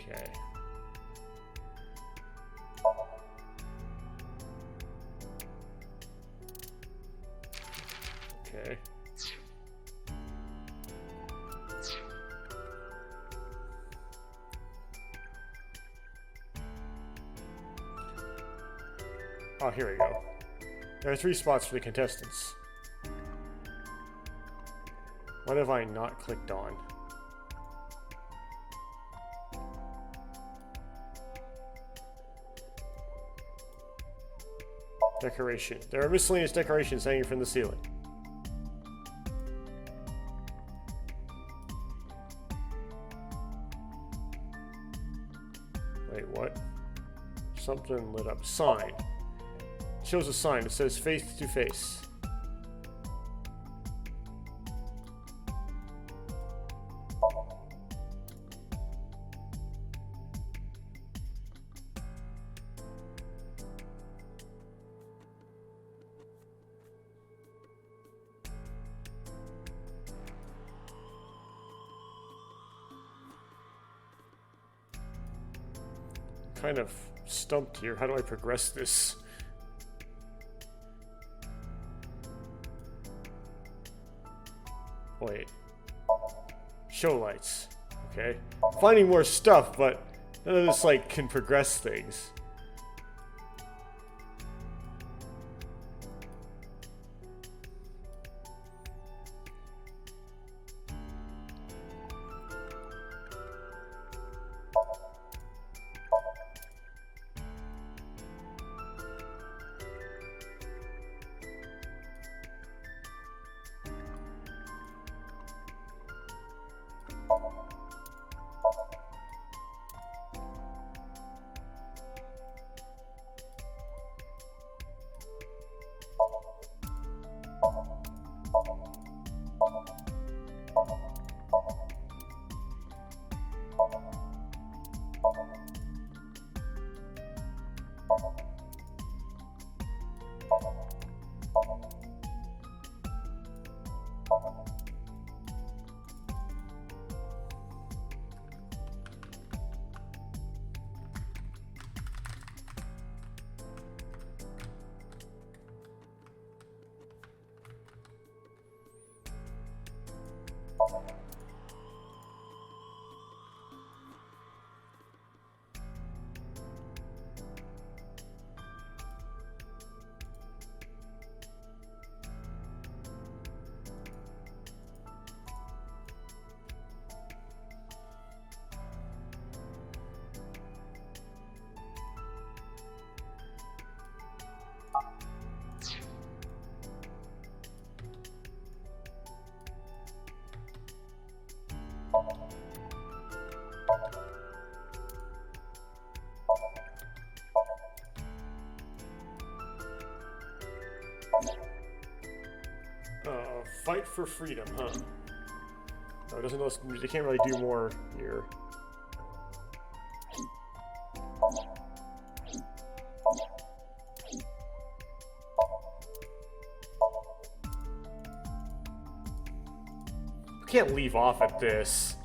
Okay. Okay. Oh, here we go. There are 3 spots for the contestants. What have I not clicked on? Decoration. There are miscellaneous decorations hanging from the ceiling. Wait, what? Something lit up. Sign. Shows a sign. It says face to face. Kind of stumped here. How do I progress this? Wait. Show lights. Okay. Finding more stuff, but none of this like can progress things. Fight for freedom, huh? Oh, it doesn't. They can't really do more here. Can't leave off at this.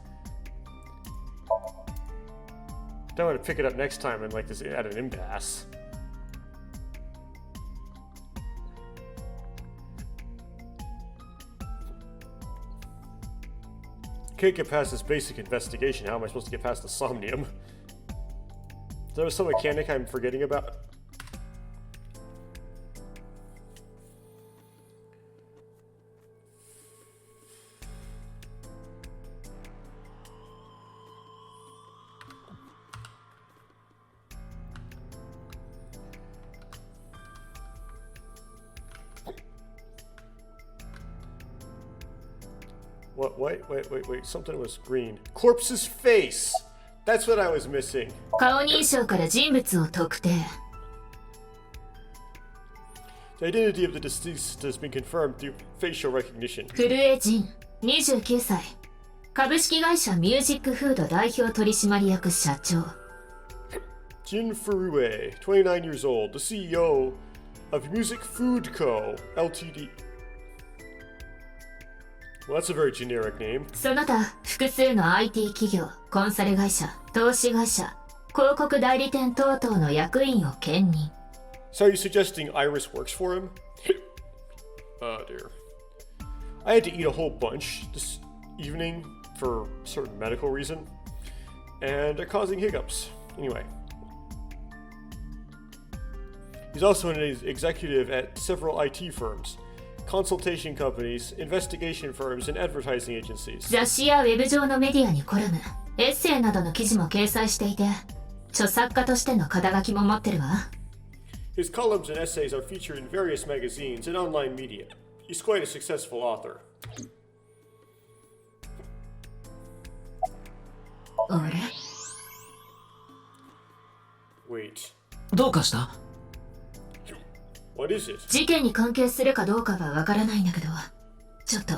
Don't want to pick it up next time and like this at an impasse. Can't get past this basic investigation. How am I supposed to get past the Somnium? Is there some mechanic I'm forgetting about? What? Wait. Something was green. Corpse's face! That's what I was missing. 顔認証から人物を特定。 The identity of the deceased has been confirmed through facial recognition. 古江仁、29歳。株式会社ミュージックフード代表取締役社長。Jin Furue, 29 years old, the CEO of Music Food Co., Ltd. Well, that's a very generic name. その他、複数の IT 企業、コンサル会社、投資会社、広告代理店等々の役員を兼任。So are you suggesting Iris works for him? Oh dear. I had to eat a whole bunch this evening for a certain medical reason, and they're causing hiccups. Anyway. He's also an executive at several IT firms, consultation companies, investigation firms, and advertising agencies. 雑誌やウェブ上のメディアにコラム、エッセイなどの記事も掲載していて、著作家としての肩書きも持ってるわ。His columns and essays are featured in various magazines and online media. He's quite a successful author. あれ？ Wait. どうかした？ What is it? 事件に関係するかどうかはわからないんだけど、ちょっと。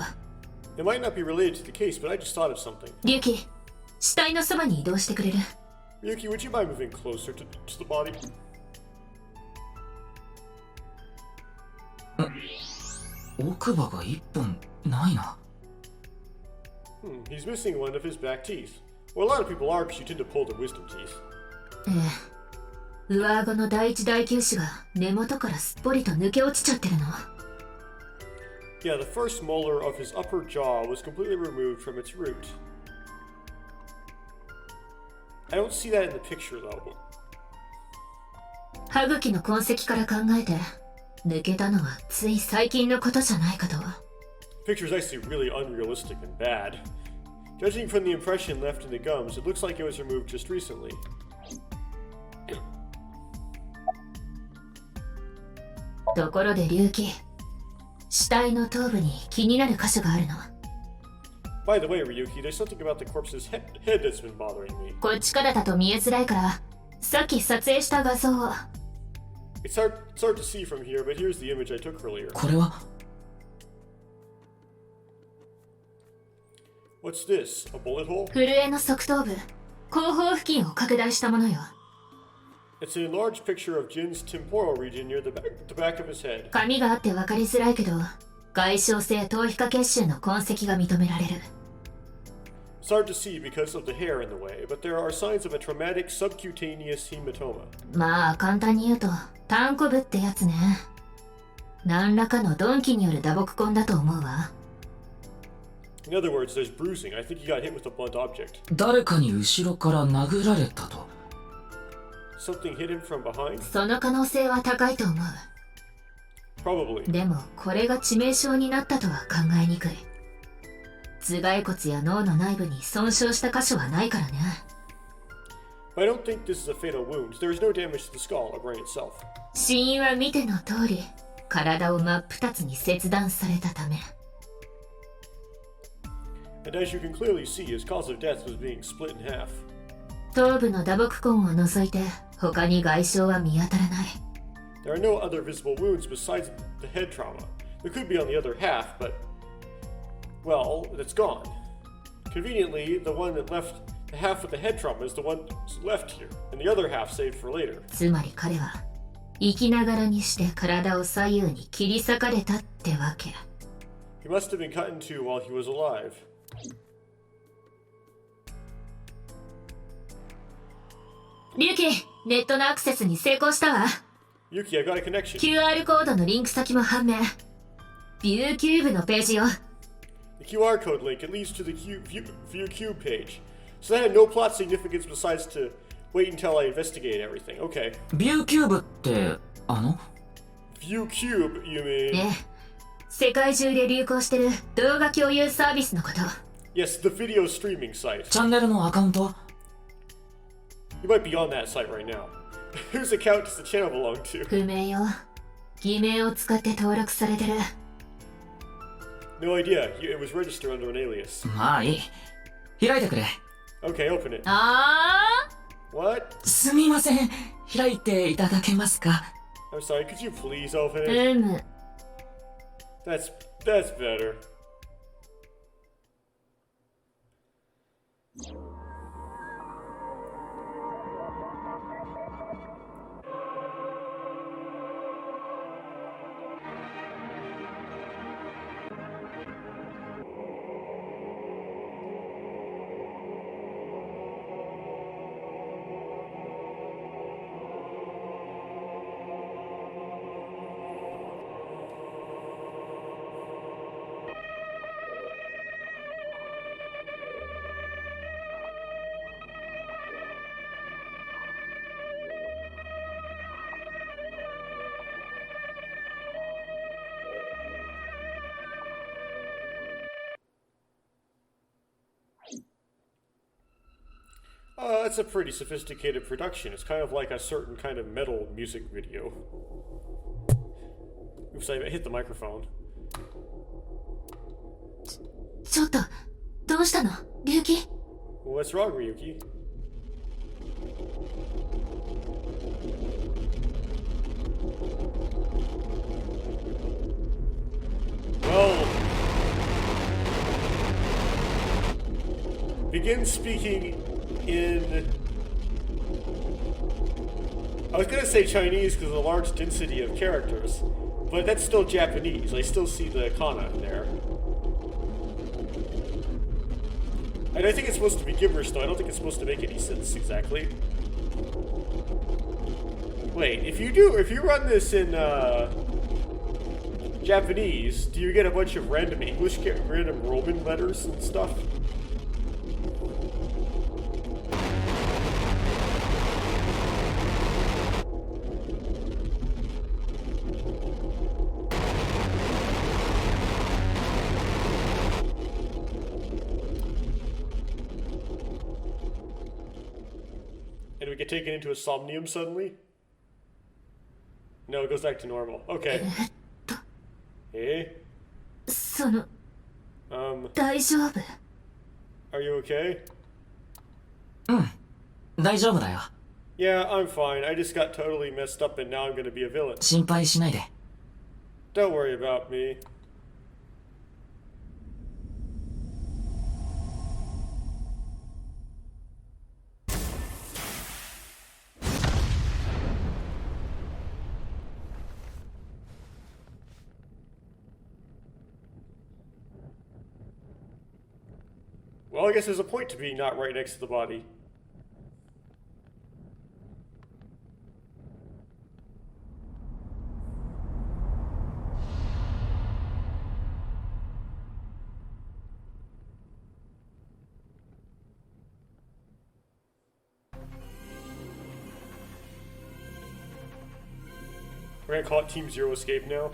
It might not be related to the case, but I just thought of something. リュキ、死体のそばに移動してくれる？ Ryuki, would you mind moving closer to the body? 奥歯が一本ないな。He's missing one of his back teeth. Well, a lot of people are because you tend to pull their wisdom teeth. ええ。上顎の第一大臼歯が根元からすっぽりと抜け落ちちゃってるの。Yeah, the first molar of his upper jaw was completely removed from its root. I don't see that in the picture, though. 歯茎の痕跡から考えて、抜けたのはつい最近のことじゃないかと。Picture's actually really unrealistic and bad. Judging from the impression left in the gums, it looks like it was removed just recently. ところで龍騎、死体の頭部に気になる箇所があるの。By the way, Ryuki, there's something about the corpse's head that's been bothering me. こっちからだと見えづらいから、さっき撮影した画像を。It's hard to see from here, but here's the image I took earlier. これは What's this? A bullet hole? 震えの側頭部、後方付近を拡大したものよ。It's an enlarged picture of Jin's temporal region near the back of his head. 紙があって分かりづらいけど、外傷性頭皮下血腫の痕跡が認められる。It's hard to see because of the hair in the way, but there are signs of a traumatic subcutaneous hematoma. まあ簡単に言うと、単コブってやつね。何らかの鈍器による打撲痕だと思うわ。In other words, there's bruising. I think he got hit with a blunt object. 誰かに後ろから殴られたと。Something hit him from behind? その可能性は高いと思う。Probably. でもこれが致命傷になったとは考えにくい。頭蓋骨や脳の内部に損傷した箇所はないからね。I don't think this is a fatal wound. There is no damage to the skull or brain itself. 死因は見ての通り、体を真っ二つに切断されたため。And as you can clearly see, his cause of death was being split in half. 頭部の打撲痕を除いて他に外傷は見当たらない。There are no other visible wounds besides the head trauma. There could be on the other half, but, well, it's gone. Conveniently, the one that left the half with the head trauma is the one left here, and the other half saved for later. つまり彼は生きながらにして体を左右に切り裂かれたってわけ。He must have been cut in two while he was alive. リュウキ、ネットのアクセスに成功したわ。Yuki, I got a connection. QR コードのリンク先も判明。ビューキューブのページよ。The QR code link, it leads to the View Cube page. So that had no plot significance besides to wait until I investigate everything. Okay. ビューキューブってView Cube, you mean? ええ、世界中で流行してる動画共有サービスのこと。Yes, the video streaming site. チャンネルのアカウント You might be on that site right now. Whose account does the channel belong to? 不明よ。偽名を使って登録されてる。No idea. It was registered under an alias. まあいい。開いてくれ。Okay, open it. あー What? すみません。開いていただけますか I'm sorry, could you please open it? That's better. That's a pretty sophisticated production. It's kind of like a certain kind of metal music video. Oops, I hit the microphone. ちょっと、どうしたの、リュウキ？ What's wrong, Ryuki? Well, begin speaking in, I was gonna say Chinese because of the large density of characters, but that's still Japanese. I still see the kana there. And I think it's supposed to be gibberish though. I don't think it's supposed to make any sense exactly. Wait, if you run this in Japanese, do you get a bunch of random English, random Roman letters and stuff? And we get taken into a Somnium suddenly? No, it goes back to normal. Okay. Hey? 大丈夫？ Are you okay? 大丈夫だよ。 Yeah, I'm fine. I just got totally messed up and now I'm gonna be a villain. 心配しないで。 Don't worry about me. Well, I guess there's a point to being not right next to the body. We're gonna call it Team Zero Escape now.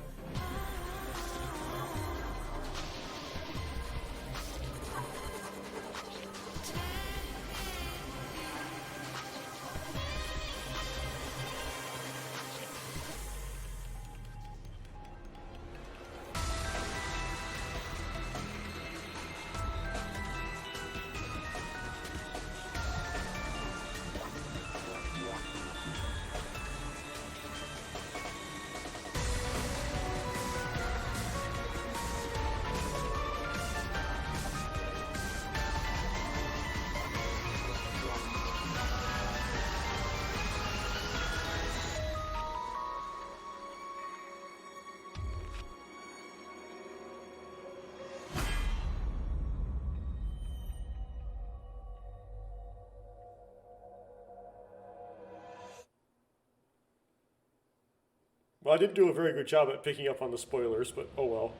Well, I didn't do a very good job at picking up on the spoilers, but oh well.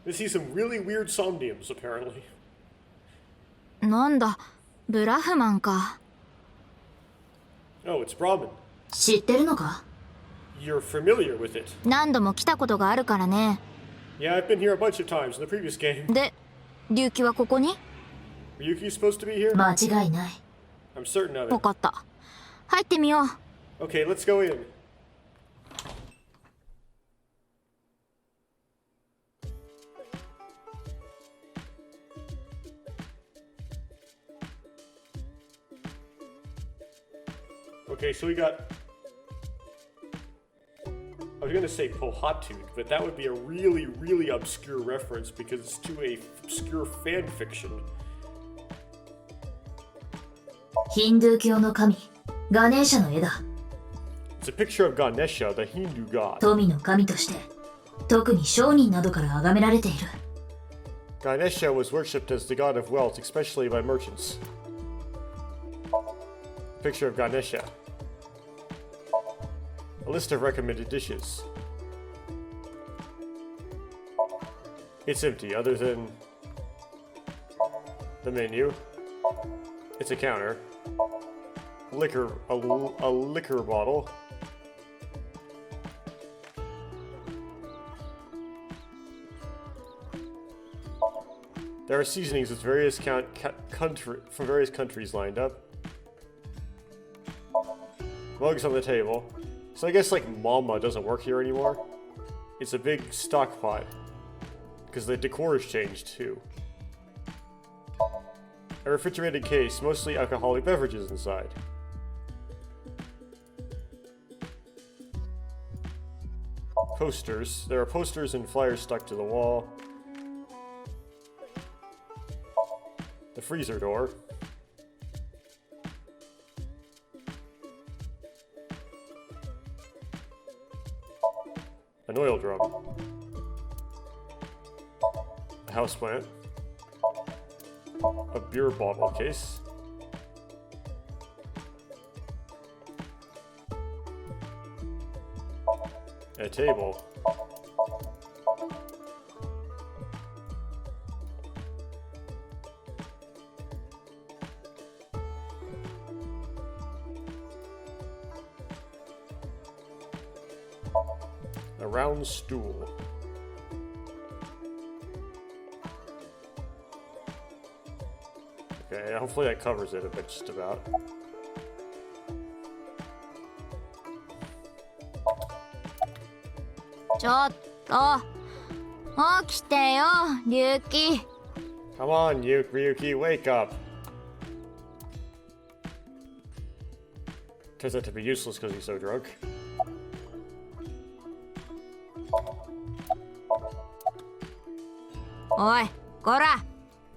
We see some really weird Somniums, apparently. なんだ、ブラフマンか。Oh, it's Brahmin. 知ってるのか？ You're familiar with it. 何度も来たことがあるからね。Yeah, I've been here a bunch of times in the previous game. で、龍騎はここに？ Ryuki's supposed to be here? 間違いない。I'm certain of it. わかった。入ってみよう。Okay, let's go in. Okay, so we got... I was gonna say Pohatude, but that would be a really, really obscure reference because it's to a obscure fan fiction. ヒンドゥー教の神、ガネーシャの絵だ。It's a picture of Ganesha, the Hindu god. 富の神として、特に商人などから崇められている。Ganesha was worshipped as the god of wealth, especially by merchants. Picture of Ganesha. A list of recommended dishes. It's empty, other than the menu. It's a counter. Liquor, a liquor bottle. There are seasonings with various from various countries lined up. Mugs on the table. So I guess like Mama doesn't work here anymore. It's a big stock pot. Because the decor has changed too. A refrigerated case, mostly alcoholic beverages inside. Posters. There are posters and flyers stuck to the wall. The freezer door. An oil drum. A houseplant. A beer bottle case. A table. A round stool. Okay, hopefully that covers it a bit, just about. Come on, Ryuki, wake up. Turns out to be useless because he's so drunk. Oi, Kora!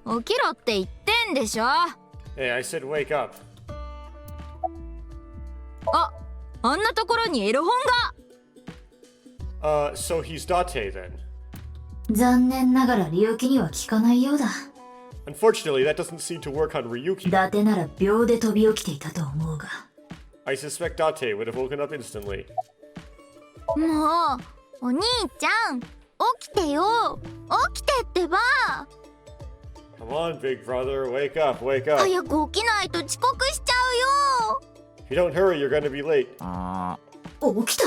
起きろって言ってんでしょ。 Hey, I said wake up. あんなところにエロ本が。So he's Date then. 残念ながらryukiには効かないようだ。Unfortunately, that doesn't seem to work on Ryuki. 伊達なら秒で飛び起きていたと思うが。I suspect Date would have woken up instantly. もう、お兄ちゃん、起きてよ。起きてってば。Come on, big brother, wake up, wake up. 早く起きないと遅刻しちゃうよ。 If you don't hurry, you're gonna be late. 起きた？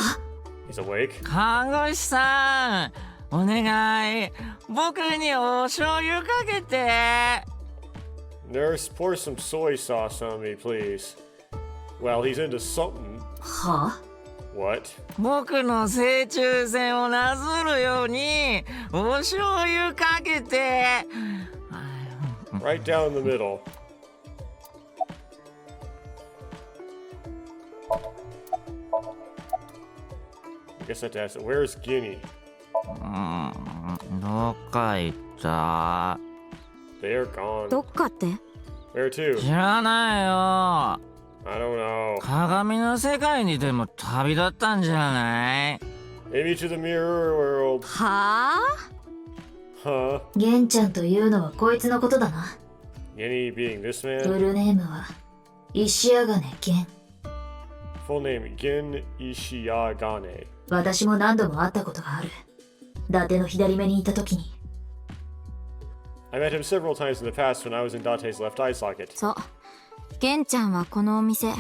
He's awake. 看護師さん、お願い、僕にお醤油かけて。Nurse, pour some soy sauce on me, please. Well, he's into something. は？ What? 僕の正中線をなぞるようにお醤油かけて。Right down the middle. I guess I have to ask it. Where's Guinea? どっか行った？ They're gone. どっかって？ Where to? 知らないよ。I don't know. 鏡の世界にでも旅立ったんじゃない？ Maybe to the mirror world. はぁ？ Huh? 玄ちゃんというのはこいつのことだな。Guinea being this フ man? ルネームは石上玄。Full name Gin Ishiagane. 私も何度も会ったことがある。伊達の左目にいた時に。I met him several times in the past when I was in Date's left eye socket. そう。ゲンちゃんはこのお店、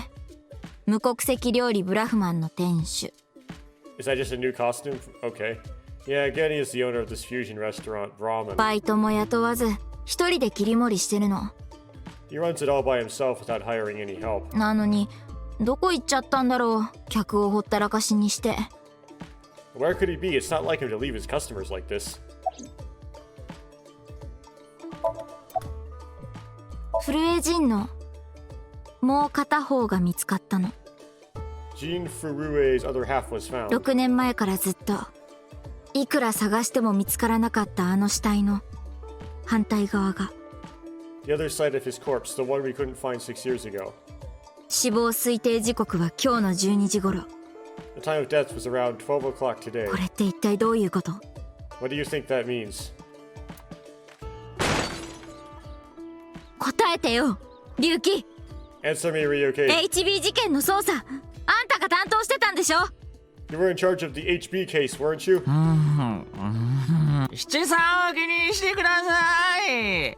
無国籍料理ブラフマンの店主。Is that just a new costume? Okay. Yeah, Genny is the owner of this fusion restaurant, Brahman. バイトも雇わず、一人で切り盛りしてるの。He runs it all by himself without hiring any help. なのに、どこ行っちゃったんだろう。客をほったらかしにして。Where could he be? It's not like him to leave his customers like this. フルエジンのもう片方が見つかったの。Jean Furue's other half was found. 6年前からずっと、いくら探しても見つからなかったあの死体の反対側が。The other side of his corpse, the one we couldn't find 6 years ago. 死亡推定時刻は今日の12時頃。The time of death was around 12 o'clock today. これって一体どういうこと？ What do you think that means? 答えてよ、龍騎。Answer me, Ryoke. HB 事件の捜査、あんたが担当してたんでしょ？ You were in charge of the HB case, weren't you? 七三を気にしてください。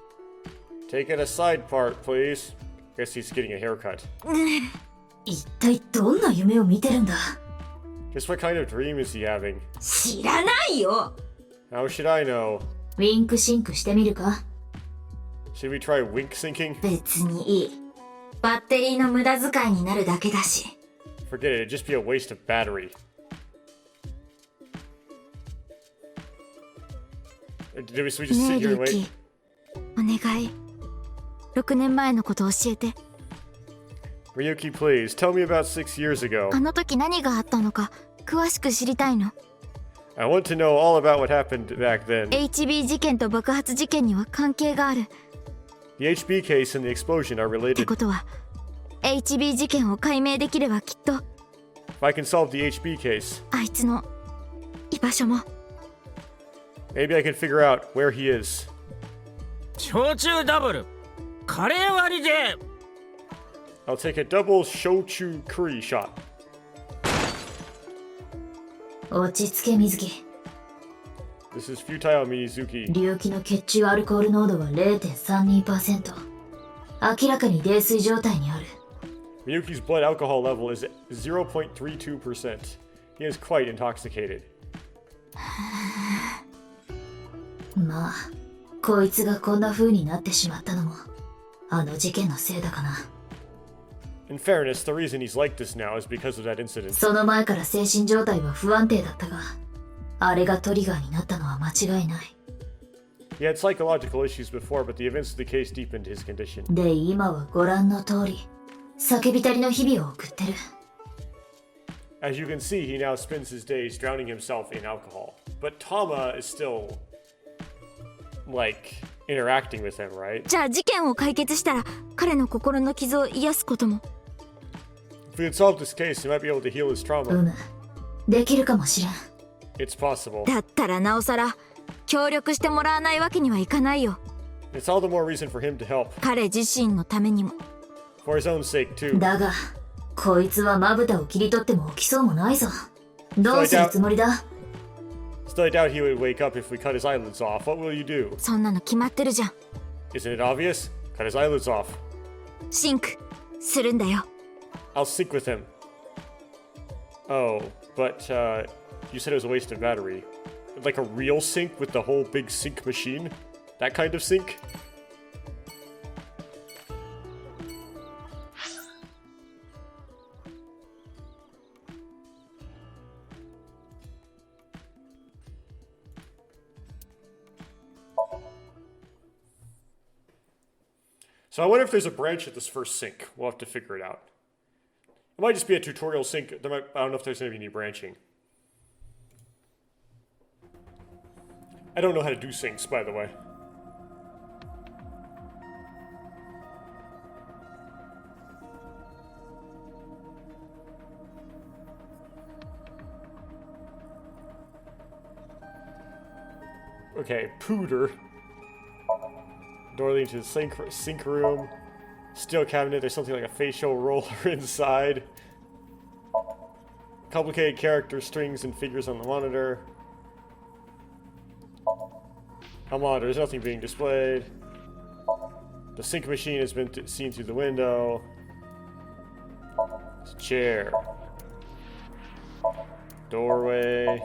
Take it a side part, please. Guess he's getting a haircut. 一体どんな夢を見てるんだ？ Just what kind of dream is he having? 知らないよ。 How should I know? ウィンクシンクしてみるか？ Should we try wink syncing? 別にいい。バッテリーの無駄遣いになるだけだし。Forget it, it'd just be a waste of battery. Should we just ね sit え、 here 龍 and wait? 騎。お願い。6年前のこと教えて。Ryuki, please, tell me about 6 years ago. あの時何があったのか、詳しく知りたいの。I want to know all about what happened back then. HB 事件と爆発事件には関係がある。The HB case and the explosion are って related. ことは、HB 事件を解明できればきっと、If I can solve the HB case, あいつの居場所も。maybe I can figure out where he is. 焼酎ダブルカレー割りで。 I'll take a double shochu curry shot. 落ち着け水木。 This is futile, Mizuki. 龍騎の血中アルコール濃度は 0.32%。明らかに泥酔状態にある。Miyuki's blood alcohol level is 0.32%. He is quite intoxicated. まあ、こいつがこんな風になってしまったのも、あの事件のせいだかな。In fairness, the reason he's like this now is because of that incident. その前から精神状態は不安定だったが、あれがトリガーになったのは間違いない。He had psychological issues before, but the events of the case deepened his condition. で、今はご覧の通り、叫びたりの日々を送ってる。As you can see, he now spends his days drowning himself in alcohol. But Tama is still, like, interacting with him, right? じゃあ事件を解決したら、彼の心の傷を癒すことも。If we could solve this case, he might be able to heal his trauma. できるかもしれん。It's possible. だったらなおさら、協力してもらわないわけにはいかないよ。It's all the more reason for him to help. 彼自身のためにも。For his own sake, too. だが、こいつはまぶたを切り取っても起きそうもないぞ。どうするつもりだ？ Still, I doubt he would wake up if we cut his eyelids off. What will you do? そんなの決まってるじゃん。Isn't it obvious? Cut his eyelids off. シンクするんだよ。I'll sync with him. Oh, but you said it was a waste of battery. Like a real sync with the whole big sync machine? That kind of sync? So I wonder if there's a branch at this first sync. We'll have to figure it out. It might just be a tutorial sync. I don't know if there's going to be any branching. I don't know how to do syncs, by the way. Okay, Pooter. Door leading to the sink room. Steel cabinet, there's something like a facial roller inside. Complicated character strings and figures on the monitor. On monitor, there's nothing being displayed. The sync machine has been seen through the window. There's a chair. Doorway.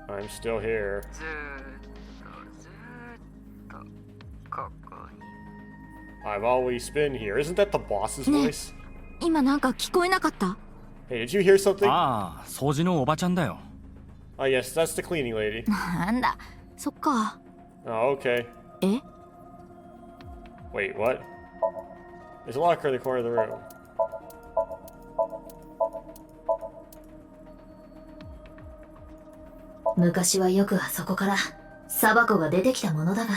I'm still here. I've always been here. Isn't that the boss's voice? 今なんか聞こえなかった？ Hey, did you hear something? ああ、掃除のおばちゃんだよ。Oh, yes, that's the cleaning lady. なんだ、そっか。Oh, okay. え？ Wait, what? There's a locker in the corner of the room. 昔はよくあそこからサバコが出てきたものだが。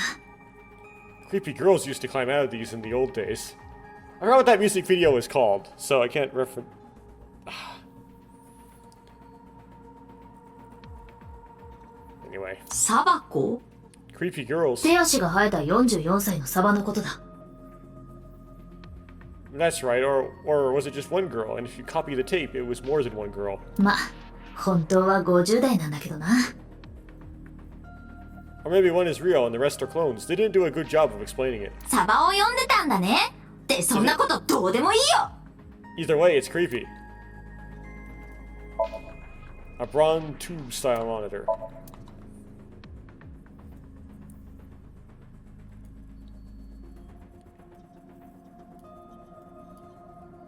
Creepy girls used to climb out of these in the old days. I forgot what that music video was called, so I can't reference. Anyway. サバコ？ Creepy girls. 手足が生えた44歳のサバのことだ。That's right, or was it just one girl? And if you copy the tape, it was more than one girl. ま、本当は50代なんだけどな。Or maybe one is real and the rest are clones. They didn't do a good job of explaining it. サバを読んでたんだね。ってそんなことどうでもいいよ。 Either way, it's creepy. A bronze tube style monitor.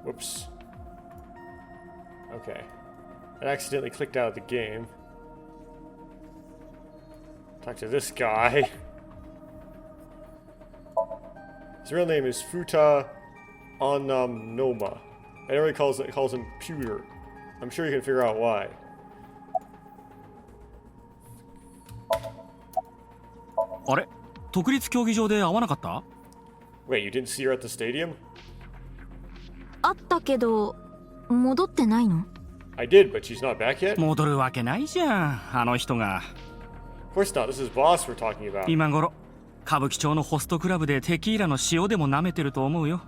Whoops. Okay. I accidentally clicked out of the game. Talk to this guy. His real name is Futa Onamnoma. Everybody calls him Pewter. I'm sure you can figure out why. What? 国立競技場で会わなかった? Wait, you didn't see her at the stadium? あったけど、戻ってないの？ I did, but she's not back yet? 戻るわけないじゃん、あの人が。Of course not. This is boss we're talking about. 今頃、歌舞伎町のホストクラブでテキーラの塩でも舐めてると思うよ。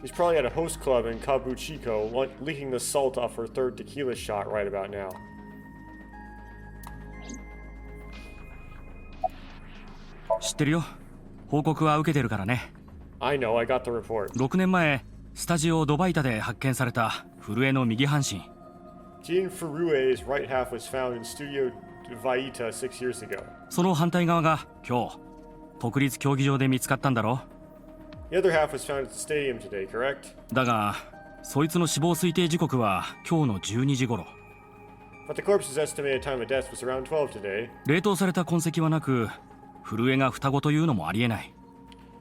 She's probably at a host club in Kabuchiko, licking the salt off her third tequila shot right about now. 知ってるよ。報告は受けてるからね。I know, I got the report. 6年前、スタジオドバイタで発見された震えの右半身。Jean Furue's right half was found in Studio Vaita 6 years ago. その反対側が今日、国立競技場で見つかったんだろ。The other half was found at the stadium today, correct? だが、そいつの死亡推定時刻は今日の12時頃。But the corpse's estimated time of death was around 12 today. 冷凍された痕跡はなく、震えが双子というのもありえない。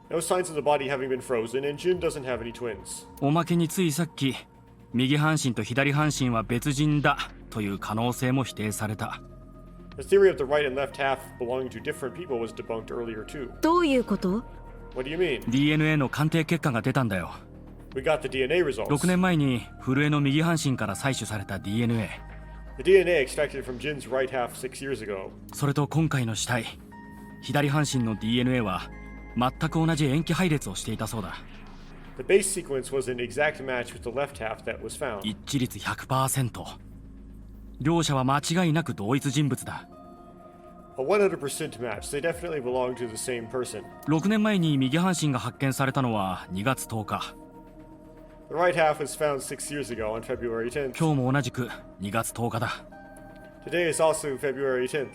No signs of the body having been frozen, and Jin doesn't have any twins. おまけについさっき、右半身と左半身は別人だという可能性も否定された。The theory of the right and left half belonging to different people was debunked earlier too. どういうこと？ What do you mean? DNA の鑑定結果が出たんだよ。We got the DNA results. 6年前に震えの右半身から採取された DNA。The DNA extracted from Jin's right half 6 years ago. それと今回の死体、左半身の DNA は全く同じ塩基配列をしていたそうだ。The base sequence was an exact match with the left half that was found. 一致率 100%。両者は間違いなく同一人物だ。A 100% match. They definitely belong to the same person. 6年前に右半身が発見されたのは2月10日。The right half was found 6 years ago on February 10th. 今日も同じく2月10日だ。Today is also February 10th.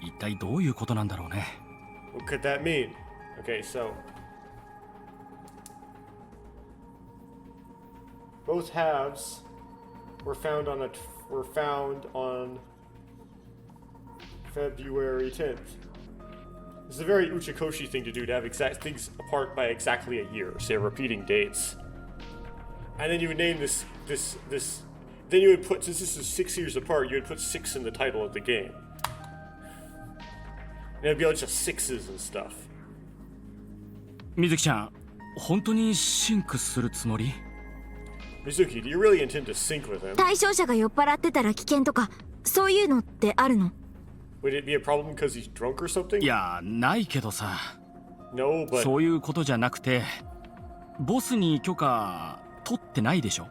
一体どういうことなんだろうね。What could that mean? Okay, so both halves were found on February 10th. This is a very Uchikoshi thing to do, to have exact things apart by exactly a year, so you're repeating dates. And then you would name this then you would put, since this is 6 years apart, you would put 6 in the title of the game. And it'd be all just sixes and stuff. 水木ちゃん、本当にシンクするつもり？ Mizuki, do you really intend to sync with him? 対象者が酔っ払ってたら危険とか、そういうのってあるの？ Would it be a problem because he's drunk or something? いや、ないけどさ。 No, but そういうことじゃなくて、ボスに許可取ってないでしょ。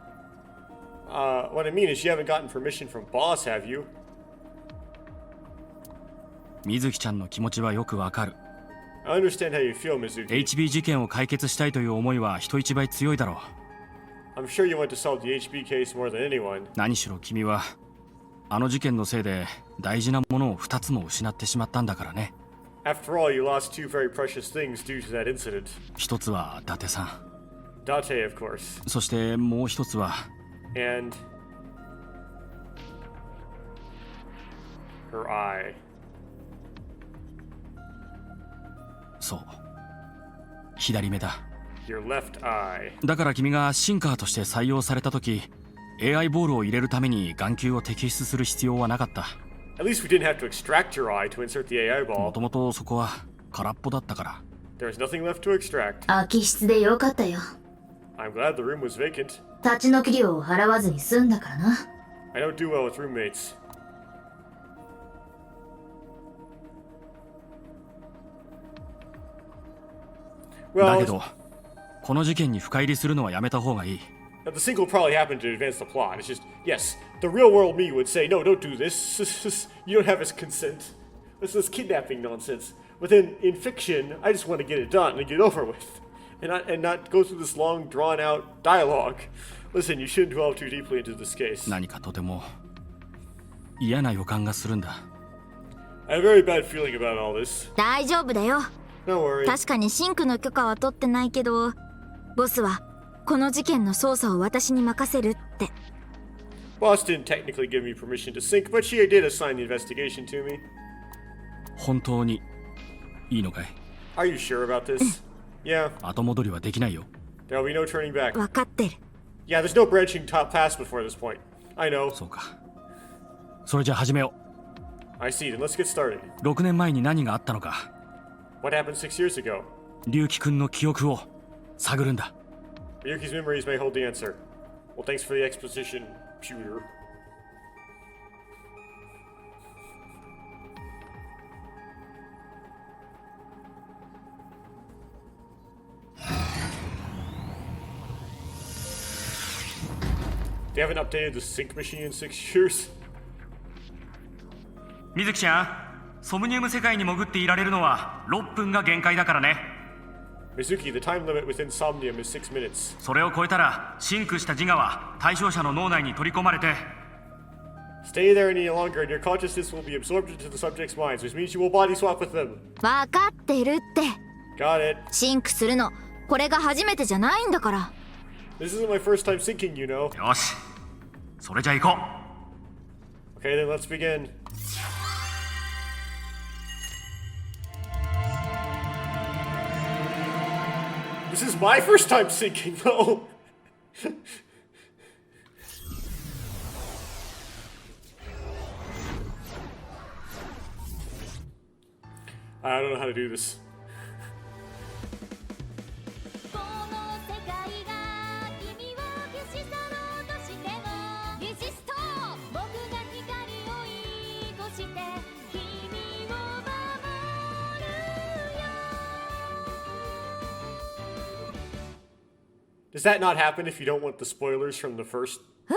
What I mean is you haven't gotten permission from boss, have you? 水木ちゃんの気持ちはよくわかる。I understand how you feel, Mizuki. HB 事件を解決したいという思いは人一倍強いだろう。I'm sure you want to solve the HB case more than anyone. 何しろ君はあの事件のせいで大事なものを2つも失ってしまったんだからね。After all, you lost two very precious things due to that incident. 一つは伊達さん。Date, of course. そしてもう一つは And her eye. そう、左目だ。 Your left eye. だから君がシンカーとして採用された時 AI ボールを入れるために眼球を摘出する必要はなかった。At least we didn't have to extract your eye to insert the AI も ball. ともとそこは空っぽだったから。 There was nothing left to extract. 空き室でよかったよ。 I'm glad the room was vacant. 立ち退き料を払わずに済んだからな。I don't do well with roommates. だけどこの事件に深入りするのはやめた方がいい。 Now, the single probably happened to advance the plot. It's just, yes, the real world me would say, no, don't do this. You don't have his consent. This kidnapping nonsense. But then in fiction, I just want to get it done and get it over with. And not go through this long, drawn-out dialogue. Listen, you shouldn't dwell too deeply into this case. 何かとても嫌な予感がするんだ。 I have a very bad feeling about all this. 大丈夫だよ。 Don't worry. 確かにシンクの許可は取ってないけど、ボスはこの事件の捜査を私に任せるって。Boss didn't technically give me permission to sink, but she did assign the investigation to me. 本当にいいのかい？ Are you sure about this? Yeah. 後戻りはできないよ。 There'll be no turning back. 分かってる。Yeah, there's no branching top past before this point. I know. そうか。それじゃ始めよう。I see. Then let's get started. 6年前に何があったのか。What happened 6 years ago? 龍樹くんの記憶を探るんだ。Ryuki's memories may hold the answer. Well, thanks for the exposition, shooter. They haven't updated the sync machine in 6 years. 水木ちゃん、ソムニウム世界に潜っていられるのは6分が限界だからね。Mizuki, the time limit within Somnium is 6 minutes. それを超えたらシンクした自我は対象者の脳内に取り込まれて Stay there any longer and your consciousness will be absorbed into the subject's minds, which means you will body swap with them. 分かってるって。 Got it. シンクするのこれが初めてじゃないんだから。 This isn't my first time syncing, you know. よし、それじゃ行こう。Okay, then let's begin. This is my first time syncing, though. I don't know how to do this. Does that not happen if you don't want the spoilers from the first game?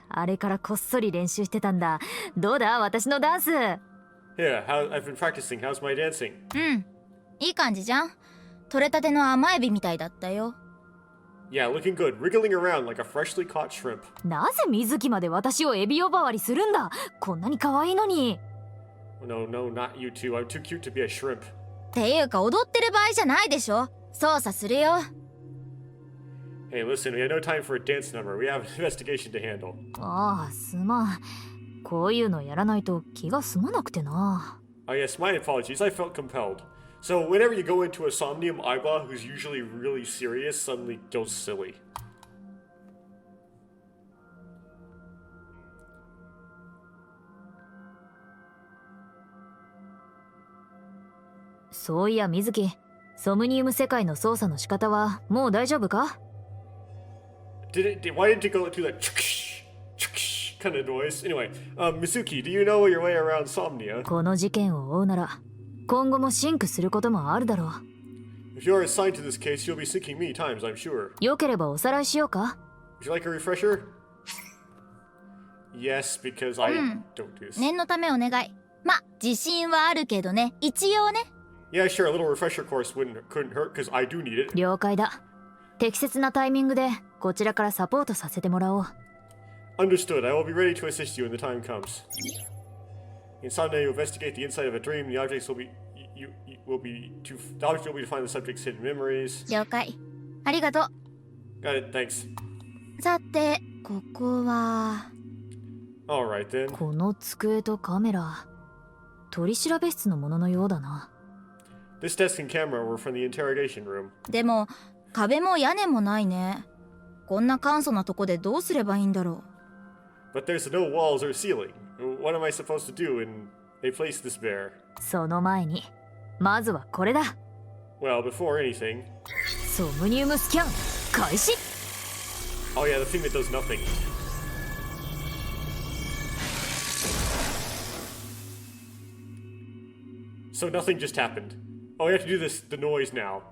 あれからこっそり練習してたんだ。どうだ私のダンス。Yeah, I've been practicing. How's my dancing? いい感じじゃん。取れたての甘エビみたいだったよ。Yeah, looking good. Wriggling around like a freshly caught shrimp. なぜ水木まで私をエビ呼ばわりするんだ。こんなに可愛いのに。No, not you two. I'm too cute to be a shrimp. っていうか踊ってる場合じゃないでしょ。操作するよ。Hey, listen, we have no time for a dance number. We have an investigation to handle. ああ、すまん。こういうのやらないと気が済まなくてな。Oh yes, my apologies. I felt compelled. So whenever you go into a Somnium, Aiba, who's usually really serious, suddenly goes silly. そういや水木、ソムニウム世界の操作の仕方はもう大丈夫か？ Why did it go to that kind of noise? Anyway, Mizuki, do you know your way around Somnia? この事件を追うなら今後もシンクすることもあるだろう。If you're assigned to this case, you'll be seeking me times, I'm sure. よければおさらいしようか Would you like a refresher? Yes, because I don't do this. 念のためお願い。ま、自信はあるけどね。一応ね。Yeah, sure, a little refresher course couldn't hurt, because I do need it. 了解だ。適切なタイミングでこちらからサポートさせてもらおう。Understood. I will be ready to assist you when the time comes. In Somnium, you investigate the inside of a dream. The object will be to find the subject's hidden memories. 了解。ありがとう。Got it. Thanks. さて、ここは。Alright then. この机とカメラ、取り調べ室のもののようだな。This desk and camera were from the interrogation room. でも、壁も屋根もないね。こんな簡素なとこでどうすればいいんだろう。But there's no walls or ceiling. What am I supposed to do in a place this bare? その前に、まずはこれだ。Well, before anything. ソムニウムスキャン開始。Oh yeah, the thing that does nothing. So nothing just happened. Oh, we have to do the noise now.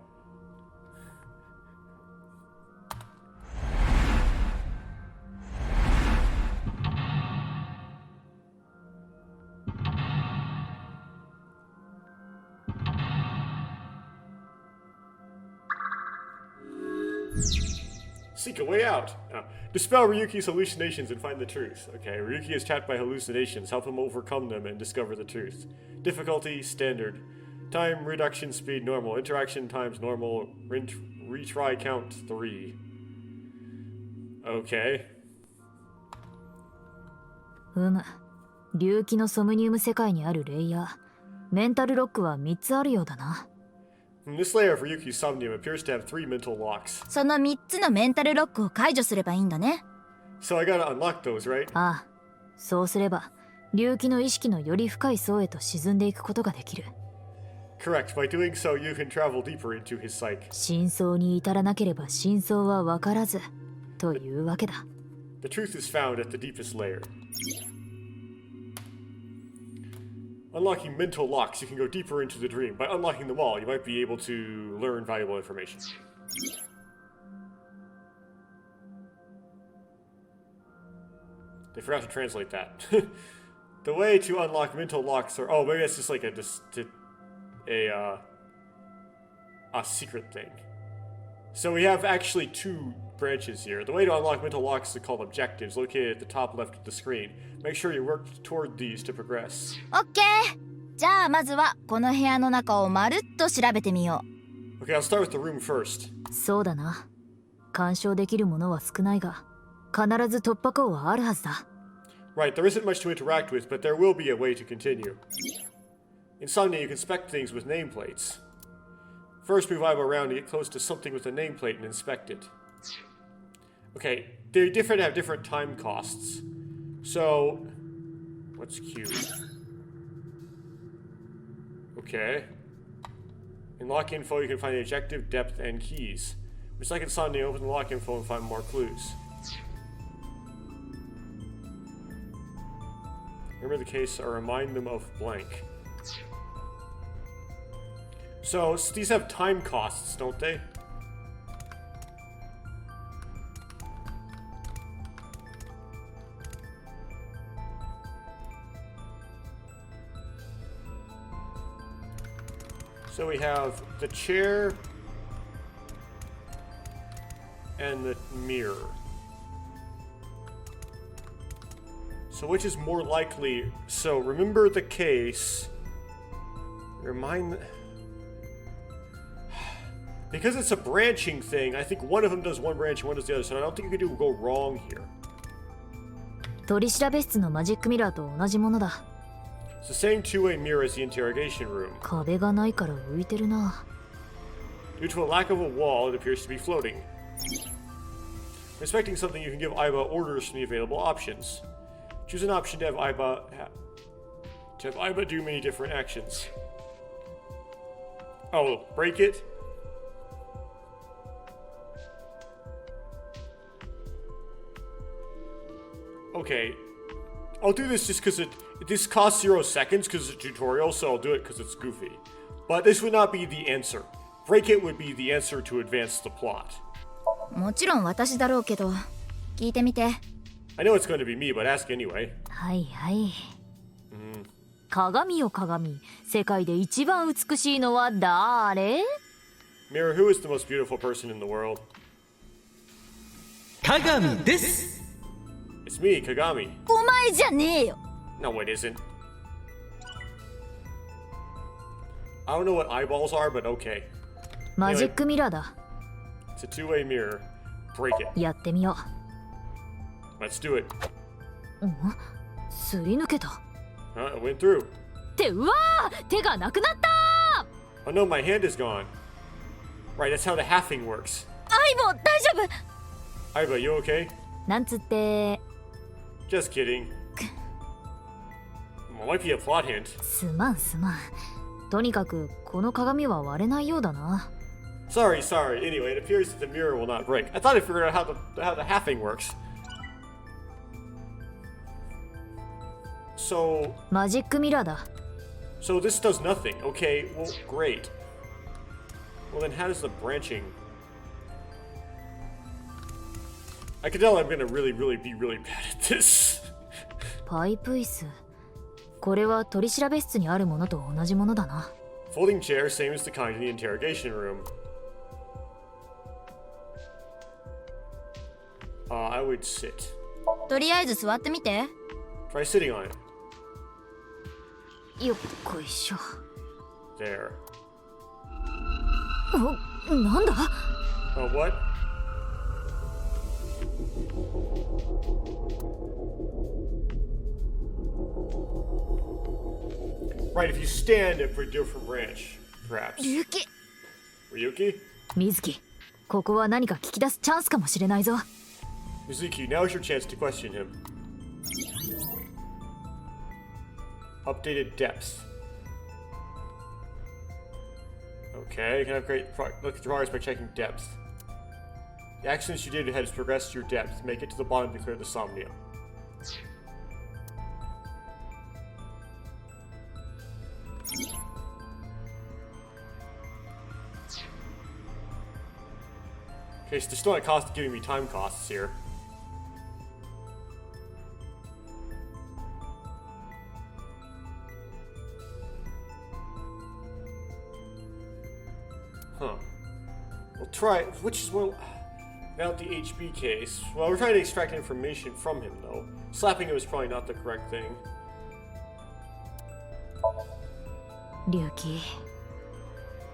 Seek a way out. Dispel Ryuki's hallucinations and find the truth. Okay, Ryuki is trapped by hallucinations. Help him overcome them and discover the truth. Difficulty, standard. Time reduction, speed, normal. Interaction times normal. Retry count 3. Okay. 龍気のソムニウム世界にあるレイヤー。メンタルロックは3つあるようだな。This layer of Ryuki's Somnium appears to have 3 mental locks. その3つのメンタルロックを解除すればいいんだね。So I gotta unlock those, right? ああ、そうすれば、龍気の意識のより深い層へと沈んでいくことができる。Correct. By doing so, you can travel deeper into his psyche. 真相に至らなければ真相は分からず、というわけだ。The truth is found at the deepest layer. Unlocking mental locks, you can go deeper into the dream. By unlocking them all, you might be able to learn valuable information. They forgot to translate that. The way to unlock mental locks are... Oh, maybe that's just like a secret thing. So we have actually 2 branches here. The way to unlock mental locks is called objectives, located at the top left of the screen. Make sure you work toward these to progress. オッケー。じゃあまずはこの部屋の中をまるっと調べてみよう。Okay, I'll start with the room first. そうだな。干渉できるものは少ないが、必ず突破口はあるはずだ。Right, there isn't much to interact with, but there will be a way to continue. In Somnium, you can inspect things with nameplates. First, move Aiba around to get close to something with a nameplate and inspect it. Okay, they have different time costs. So, what's Q? Okay. In lock info, you can find the objective, depth, and keys. Recycle Somnium, open the lock info and find more clues. Remember the case or remind them of blank. So these have time costs, don't they? So we have the chair and the mirror. So which is more likely? So remember the case. Because it's a branching thing, I think one of them does one branch and one does the other, so I don't think you can go wrong here. 取り調べ室のマジックミラーと同じものだ。It's the same two-way mirror as the interrogation room. 壁がないから浮いてるな。Due to a lack of a wall, it appears to be floating. When inspecting something, you can give Aiba orders from the available options. Choose an option to have Aiba do many different actions. Oh, break it? Okay. I'll do this just because this costs 0 seconds because it's a tutorial, so I'll do it because it's goofy. But this would not be the answer. break it would be the answer to advance the plot. もちろん私だろうけど、聞いてみて。I know it's going to be me, but ask anyway. はいはい。鏡よ鏡、世界で一番美しいのは誰？ Mirror, who is the most beautiful person in the world? 鏡です。 It's me, Kagami. お前じゃねえよ。 No, it isn't. I don't know what eyeballs are, but okay. マジックミラーだ。It's a two-way mirror. Break it. やってみよ Let's do it. う。すり抜けた。It went through. ってうわー、手がなくなったー。 Oh no, my hand is gone. Right, that's how the halving works. 相棒大丈夫？ Aiba, you okay? なんつって。 Just kidding. Might be a plot hint. すまんすまん。とにかくこの鏡は割れないようだな。Sorry. Anyway, it appears that the mirror will not break. I thought I figured out how the halving works. So マジックミラーだ。 So this does nothing. Okay, well, great. Well, then how does the branching... I can tell I'm gonna be really bad at this. パイプ椅子。これは取調べ室にあるものと同じものだな。Folding chair, same as the kind in the interrogation room. I would sit. とりあえず座ってみて。Try sitting on it. よっこいしょ。 There. お、なんだ？ What? Right, if you stand up for a different branch, perhaps. Ryuki. Ryuki? 水木、ここは何か聞き出すチャンスかもしれないぞ。Mizuki, now is your chance to question him. Updated depth. Okay, you can upgrade look at drawers by checking depth. The actions you did has progressed your depth. Make it to the bottom to clear the Somnium. Okay, so there's still a cost giving me time costs here. Huh. We'll try. Which is one. About the HB case. Well, we're trying to extract information from him, though. Slapping him is probably not the correct thing. 龍騎。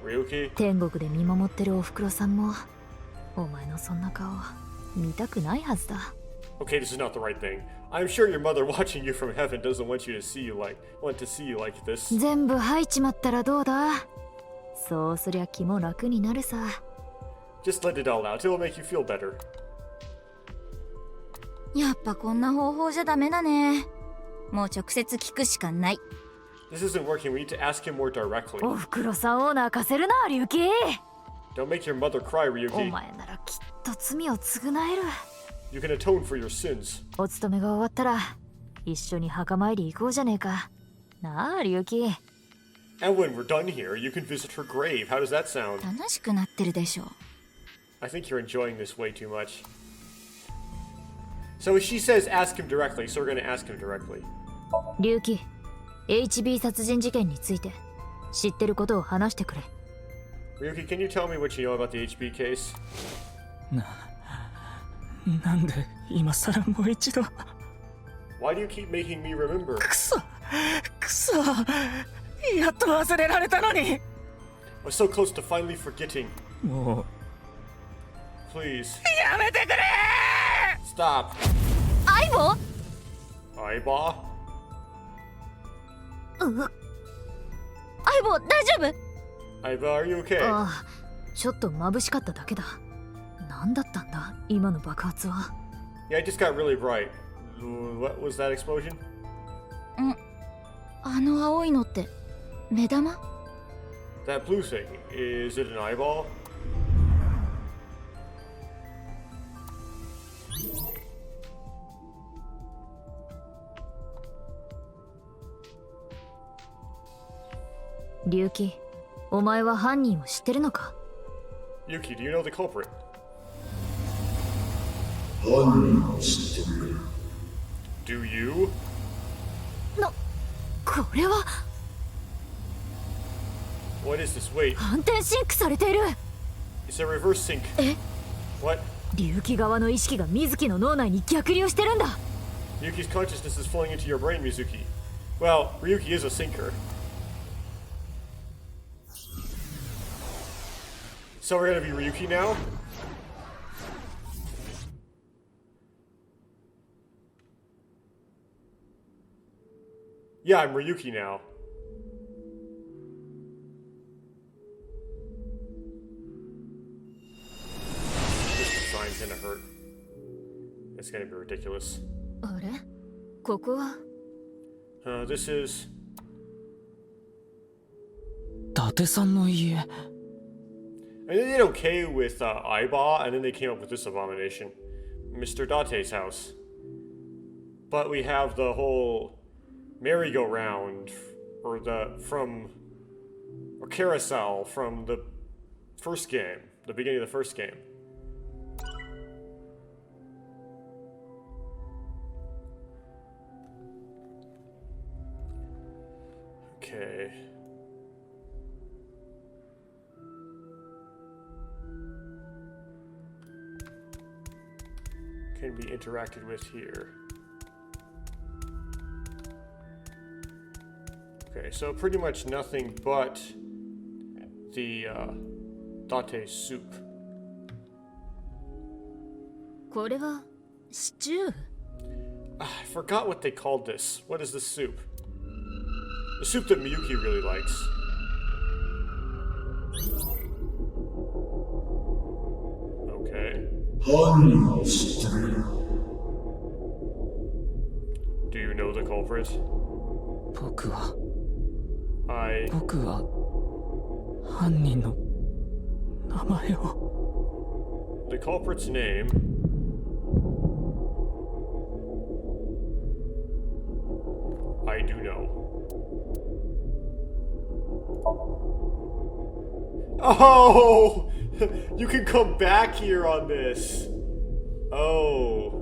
Ryuki? 天国で見守ってるおふくろさんも、お前のそんな顔見たくないはずだ。 Okay, this is not the right thing. I'm sure your mother watching you from heaven doesn't want to see you like this. 全部吐いちまったらどうだ？そうすりゃ気も楽になるさ。 Just let it all out. It will make you feel better. やっぱこんな方法じゃダメだね。もう直接聞くしかない。 This isn't working. We need to ask him more directly. おふくろさんを泣かせるな、龍騎。 Don't make your mother cry, お Ryuki. 前ならきっと罪を償える。 You can atone for your sins. お勤めが終わったら一緒に墓参り行こうじゃねえか。なあ、龍騎。 And when we're done here, you can visit her grave. How does that sound? 楽しくなってるでしょ。 I think you're enjoying this way too much. So she says ask him directly, so we're going to ask him directly. 龍騎、HB 殺人事件について知ってることを話してくれ。 Ryuki, can you tell me what you know about the HB case? なんで今さらもう一度。 Why do you keep making me remember? くそやっと忘れられたのに。 I was so close to finally forgetting. もう Please. やめてくれ。 Stop. 相棒？ Aiba? 相棒大丈夫？ Aiba, are you okay? ああ、ちょっと眩しかっただけだ。何だったんだ、今の爆発は。 Yeah, it just got really bright. What was that explosion? あの青いのって目玉？ That blue thing, is it an eyeball?龍騎、お前は犯人を知ってるのか？ Yuki, do you know the culprit? 犯人を知ってる。 Do you? これは What is this? Wait. 反転シンクされている。 It's a reverse sync. え What? 龍騎側の意識が水木の脳内に逆流してるんだ。 Ryuki's consciousness is flowing into your brain, Mizuki. Well, Ryuki is a sinker. So we're gonna be Ryuki now? Yeah, I'm Ryuki now. This design's gonna hurt. It's gonna be ridiculous. あれここは This is... 伊達さんの家。 And they did okay with Aiba, and then they came up with this abomination. Mr. Date's house. But we have the whole merry-go-round, or or carousel from the first game, the beginning of the first game. Okay. Can be interacted with here. Okay, so pretty much nothing but the Date soup. これはシチュー I forgot what they called this. What is this soup? The soup that Miyuki really likes. Okay. 犯人を知ってる。 Do you know the culprit? 僕は I... 僕は犯人の名前を The culprit's name... I do know. Oh! You can come back here on this. Oh.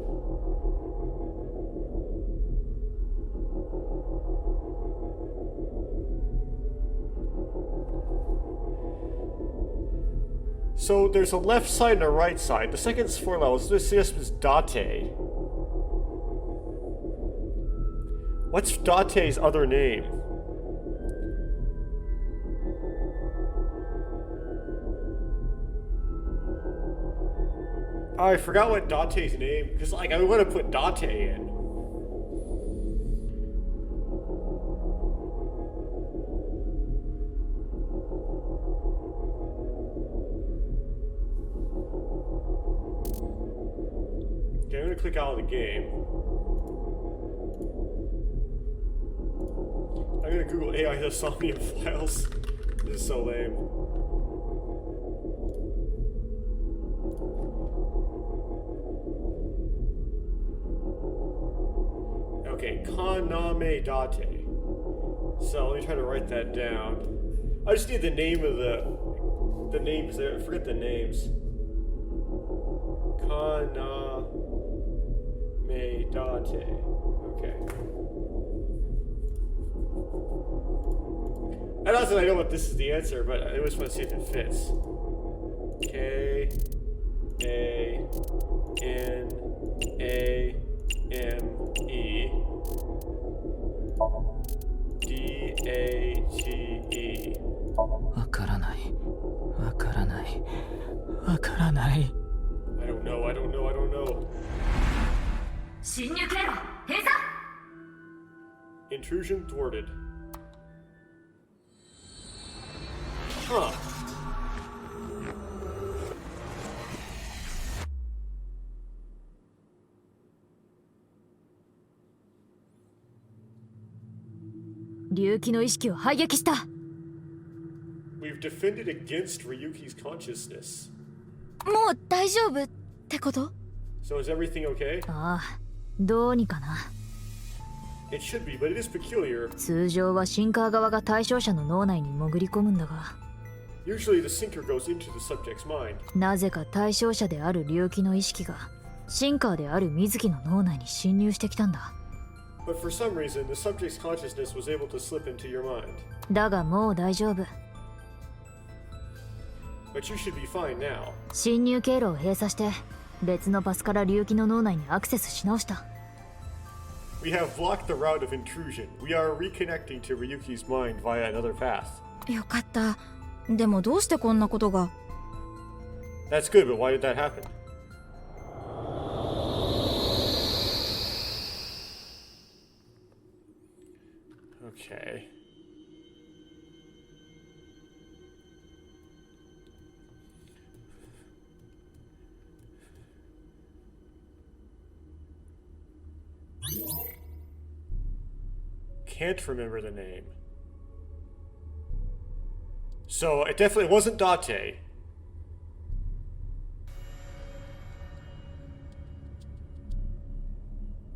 So there's a left side and a right side. The second 4 levels. This is Date. What's Date's other name? Oh, I forgot what Date's name, because like I want to put Date in. Okay, I'm gonna click out of the game. I'm gonna Google AI the Somnium files. This is so lame. Okay, Kaname Date. So let me try to write that down. I just need the name of the names there. I forget the names. Kaname Date. Okay. And also I know what this is the answer, but I just want to see if it fits. K-A-N-A-M-E D-A-T-E わからない。わからない。わからない。I don't know, I don't know, I don't know. 侵入経路閉鎖 Intrusion thwarted. Huh. Ryukiの意識を排撃した。We've defended against Ryuki's consciousness. もう大丈夫ってこと？ So is everything okay? ああ、どうにかな。It should be, but it is peculiar. 通常はシンカー側が対象者の脳内に潜り込むんだが。Usually the sinker goes into the subject's mind. なぜか対象者である龍騎の意識がシンカーである水木の脳内に侵入してきたんだ。 But for some reason, the subject's consciousness was able to slip into your mind. だがもう大丈夫。 But you should be fine now. 侵入経路を閉鎖して別のパスから龍騎の脳内にアクセスし直した。 We have blocked the route of intrusion. We are reconnecting to Ryuki's mind via another path. よかった。でもどうしてこんなことが。 That's good, but why did that happen? Okay. Can't remember the name. So it definitely wasn't Date.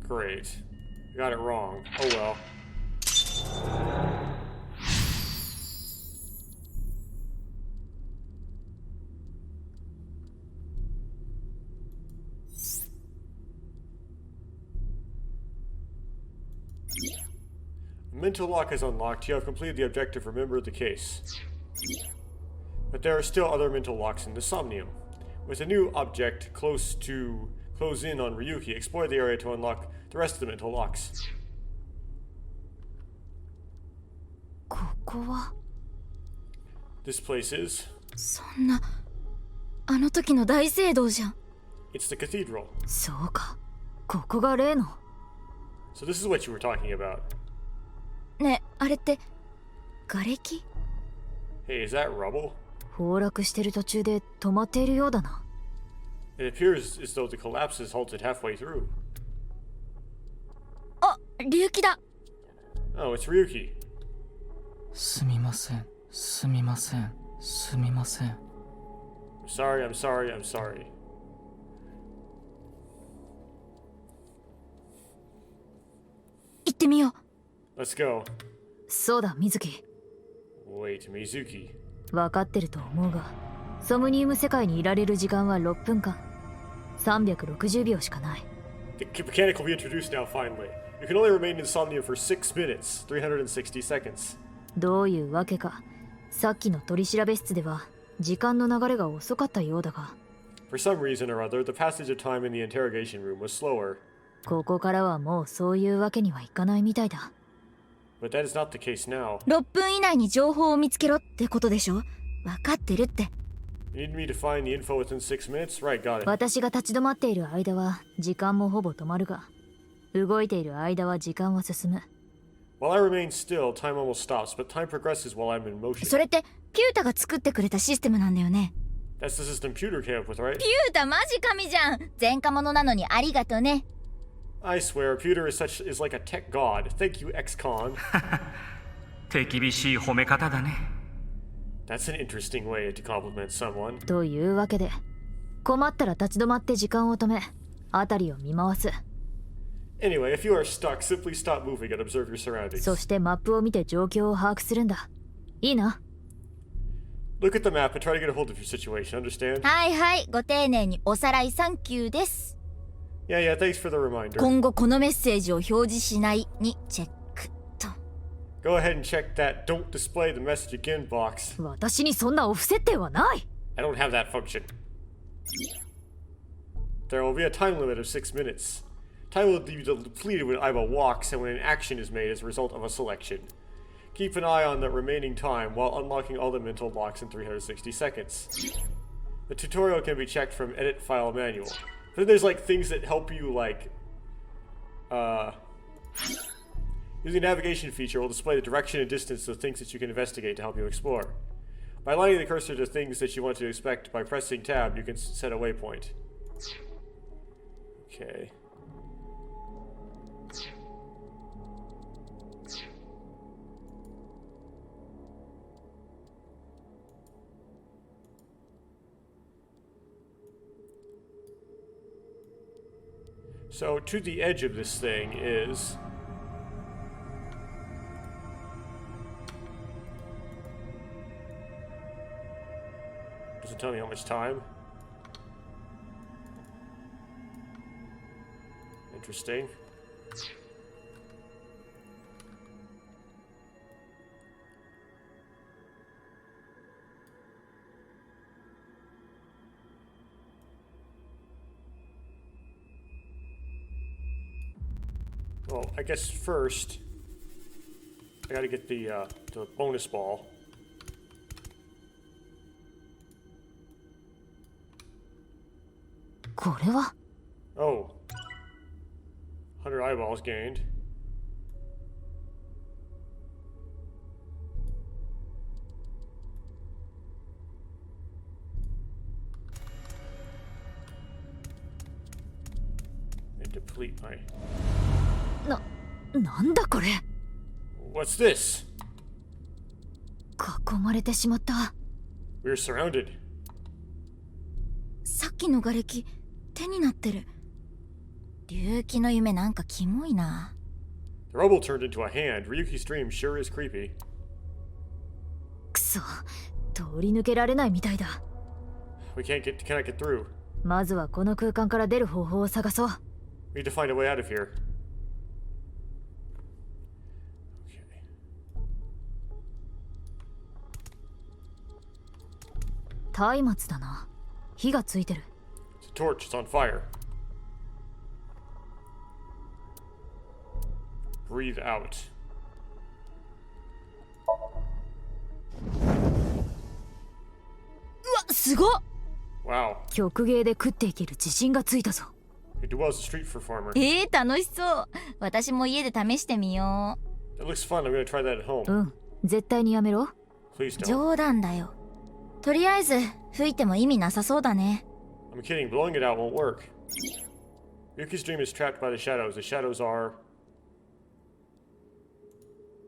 Great. Got it wrong. Oh well. Mental lock is unlocked. You have completed the objective. Remember the case. But there are still other mental locks in the Somnium. With a new object close in on Ryuki, explore the area to unlock the rest of the mental locks. ここは This place is... そんなあの時の大聖堂じゃん。 It's the cathedral. そうか。ここが例の。 So this is what you were talking about. ねえ、あれって瓦礫？ Hey, is that rubble? 崩落してる途中で止まっているようだな。 It appears as though the collapse is halted halfway through. あ、龍騎だ。 Oh, it's Ryuki. すみません、すみません、すみません。 I'm sorry, I'm sorry, I'm sorry. 行ってみよう。 Let's go. そうだ、水木。 Wait, Mizuki. 分かってると思うが、ソムニウム世界にいられる時間は6分間。360秒しかない。 The mechanic will be introduced now, finally. You can only remain in Somnium for 6 minutes, 360 seconds. どういうわけか、さっきの取り調べ室では時間の流れが遅かったようだが。 For some reason or other, the passage of time in the interrogation room was slower. ここからはもうそういうわけにはいかないみたいだ。 But that is not the case now. 6分以内に情報を見つけろってことでしょ。分かってるって。 You need me to find the info within 6 minutes? Right, got it. 私が立ち止まっている間は時間もほぼ止まるが、動いている間は時間は進む。 While I remain still, time almost stops, but time progresses while I'm in motion. それってピュータが作ってくれたシステムなんだよね。 That's the system Pewter came up with, right? ピュータマジ神じゃん。前科者なのにありがとね。 I swear, Pewter is like a tech god. Thank you, ex-con. 手厳しい褒め方だね。 That's an interesting way to compliment someone. というわけで、困ったら立ち止まって時間を止め、辺りを見回す。 Anyway, if you are stuck, simply stop moving and observe your surroundings. そしてマップを見て状況を把握するんだ。いいな。 Look at the map and try to get a hold of your situation, understand? はいはい、ご丁寧におさらいサンキューです。 Yeah, thanks for the reminder. 今後このメッセージを表示しないにチェックと。 Go ahead and check that don't display the message again box. 私にそんなオフ設定はない。 I don't have that function. There will be a time limit of 6 minutes. Time will be depleted when Aiba walks and when an action is made as a result of a selection. Keep an eye on the remaining time while unlocking all the mental locks in 360 seconds. The tutorial can be checked from Edit File Manual. Then there's like things that help you like using the navigation feature will display the direction and distance of things that you can investigate to help you explore. By aligning the cursor to things that you want to inspect by pressing tab, you can set a waypoint. Okay. So to the edge of this thing is tell me how much time. Interesting. Well, I guess first I gotta get the bonus ball. Oh. 100 eyeballs gained. And deplete my...なんだこれ What's this? 囲まれてしまった。 We're surrounded. さっきの瓦礫手になってる。龍気の夢なんかキモいな。 The rubble turned into a hand. Ryuki's dream sure is creepy. くそ、通り抜けられないみたいだ。 We cannot get through. まずはこの空間から出る方法を探そう。 We need to find a way out of here. Okay. 松明だな。火がついてる。 It's a torch. It's on fire. Breathe out. うわ、すごっ。 Wow. 曲芸で食っていける自信がついたぞ。 It was a street performer. 楽しそう。私も家で試してみよう。 It looks fun. I'm gonna try that at home. 絶対にやめろ。 Please don't. 冗談だよ。とりあえず吹いても意味なさそうだね。 I'm kidding. Blowing it out won't work. Ryuki's dream is trapped by the shadows. The shadows are...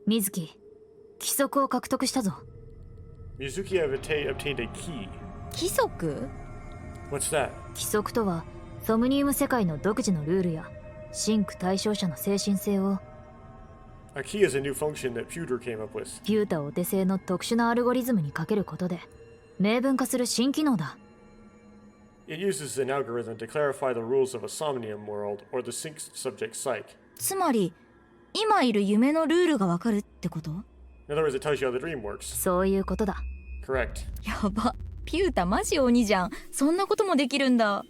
水木、規則を獲得したぞ。 Mizuki have obtained a key. 規則? What's that? 規則とは、ソムニウム世界の独自のルールや、真空対象者の精神性を、A key is a new function that Pewter came up with. ピュータお手製の特殊なアルゴリズムにかけることで、明文化する新機能だ。It uses an algorithm to clarify the rules of a Somnium world or the sync subject psych. つまり、今いる夢のルールがわかるってこと? In other words, it tells you how the dream works. そういうことだ。Correct. やば、ピュータマジ鬼じゃん。そんなこともできるんだ。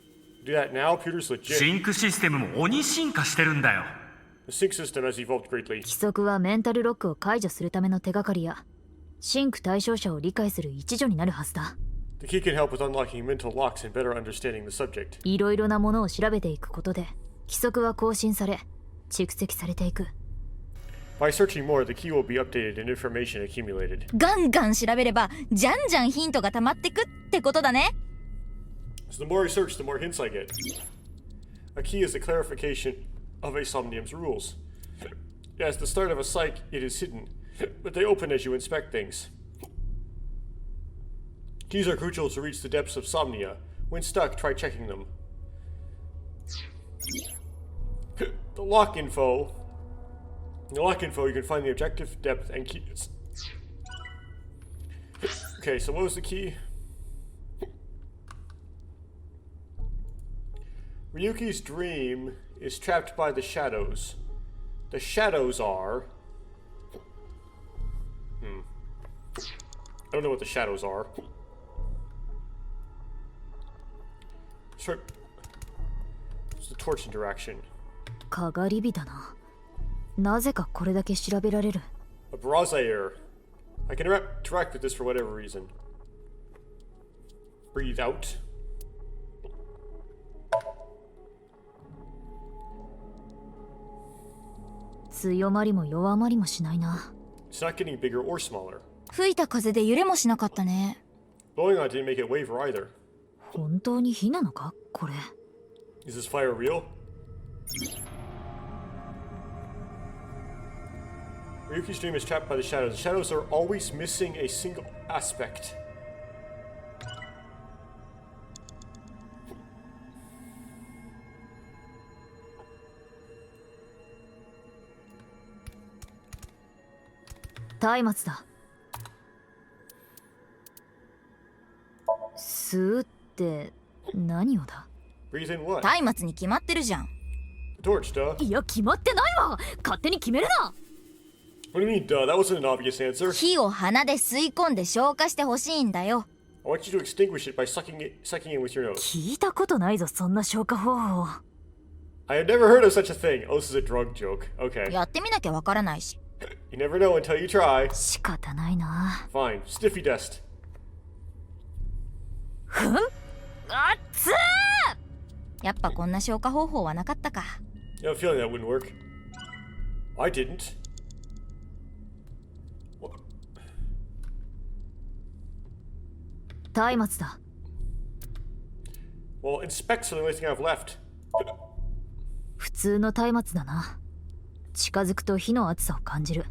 Do that now, Pewter's legit. シンクシステムも鬼進化してるんだよ。The sync system has evolved greatly. 規則はメンタルロックを解除するための手がかりや、真空対象者を理解する一助になるはずだ。The key can help with unlocking mental locks and better understanding the subject. いろいろなものを調べていくことで、規則は更新され、蓄積されていく。By searching more, the key will be updated and information accumulated. ガンガン調べれば、じゃんじゃんヒントが溜まってくってことだね。So the more I search, the more hints I get. A key is a clarification of a Somnium's rules. As the start of a psych, it is hidden, but they open as you inspect things. Keys are crucial to reach the depths of Somnia. When stuck, try checking them. The lock info. In the lock info, you can find the objective depth and keys. Okay, so what was the key? Ryuki's dream is trapped by the shadows. The shadows are... I don't know what the shadows are. Sorry. It's the torch interaction. かがり火だな。なぜかこれだけ調べられる。A brazier. I can interact with this for whatever reason. Breathe out. It's not getting bigger or smaller. 吹いた風で揺れもしなかったね。Blowing on it didn't make it waver either. 本当に火なのかこれ。Is this fire real? Ryuki's dream is trapped by the shadows. The shadows are always missing a single aspect. 吸うって何をだ？ Breathe in what? 松明に決まってるじゃん。 Torch, duh. いや決まってないわ。勝手に決めるな。 What do you mean, duh? That wasn't an obvious answer. 火を鼻で吸い込んで消化してほしいんだよ。I want you to extinguish it by sucking in with your nose. 聞いたことないぞそんな消化方法。 I have never heard of such a thing. Oh, this is a drug joke. Okay. やってみなきゃわからないし。 You never know until you try. 仕方ないな。 Fine. Stiffy dust. ふん。あっつー。やっぱこんな消化方法はなかったか。I have a feeling that wouldn't work. I didn't. What? 松明だ。Well, inspect's the only thing I've left. 普通の松明だな。近づくと火の熱さを感じる。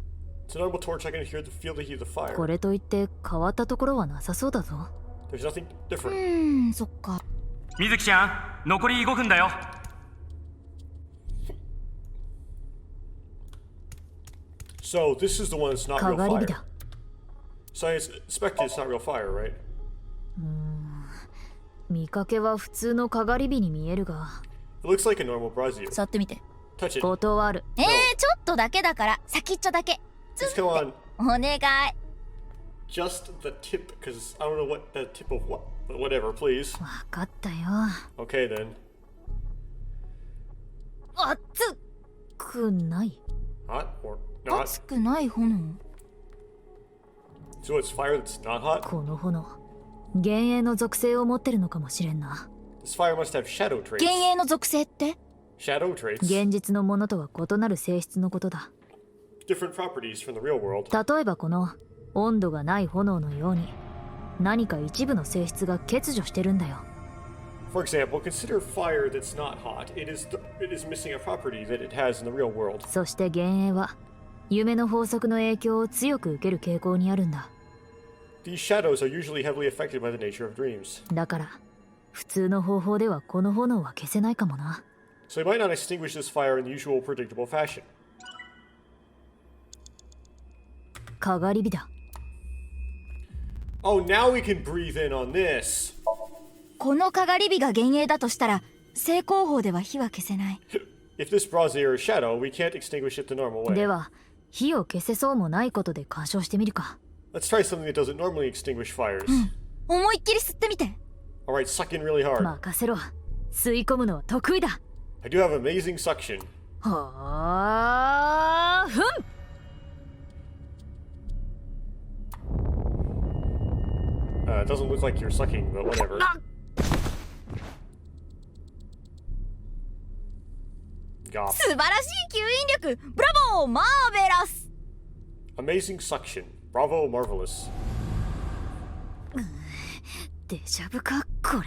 It's a normal torch. I can feel the heat of the fire. これといって変わったところはなさそうだぞ。There's nothing different. そっか。水木ちゃん、残り5分だよ。So this is the one that's not real かがり火 fire. だ。 So I expect it's not real fire, right? 見かけは普通のかがり火に見えるが。It looks like a normal brazier. 触ってみて。 Touch it. 断る。ちょっとだけだから先っちょだけ。 Just come on. お願い。 Just the tip, because I don't know what the tip of what. But whatever, please. わかったよ。 Okay then. 熱くない。 Hot or not? 熱くない炎。 So it's fire that's not hot? この炎、幻影の属性を持ってるのかもしれんな。 This fire must have shadow traits. 幻影の属性って？ Shadow traits? 現実のものとは異なる性質のことだ。 Different properties from the real world. 例えばこの温度がない炎のように何か一部の性質が欠如してるんだよ。 For example, consider fire that's not hot. It is missing a property that it has in the real world. そして幻影は夢の法則の影響を強く受ける傾向にあるんだ。 These shadows are usually heavily affected by the nature of dreams. だから普通の方法ではこの炎は消せないかもな。 So you might not extinguish this fire in the usual predictable fashion. かがり火だ。 Oh, now we can breathe in on this. このかがり火が幻影だとしたら正攻法では火は消せない。 If this brazier is shadow, we can't extinguish it the normal way. では火を消せそうもないことで干渉してみるか。 Let's try something that doesn't normally extinguish fires. 思いっきり吸ってみて。 Alright, suck in really hard. 任せろ。吸い込むのは得意だ。 I do have amazing suction. はあ、ふん。It doesn't look like you're sucking, but whatever. Goth. 素晴らしい吸引力。ブラボー、マーベラス。 Amazing suction. Bravo, marvelous. デジャブかこ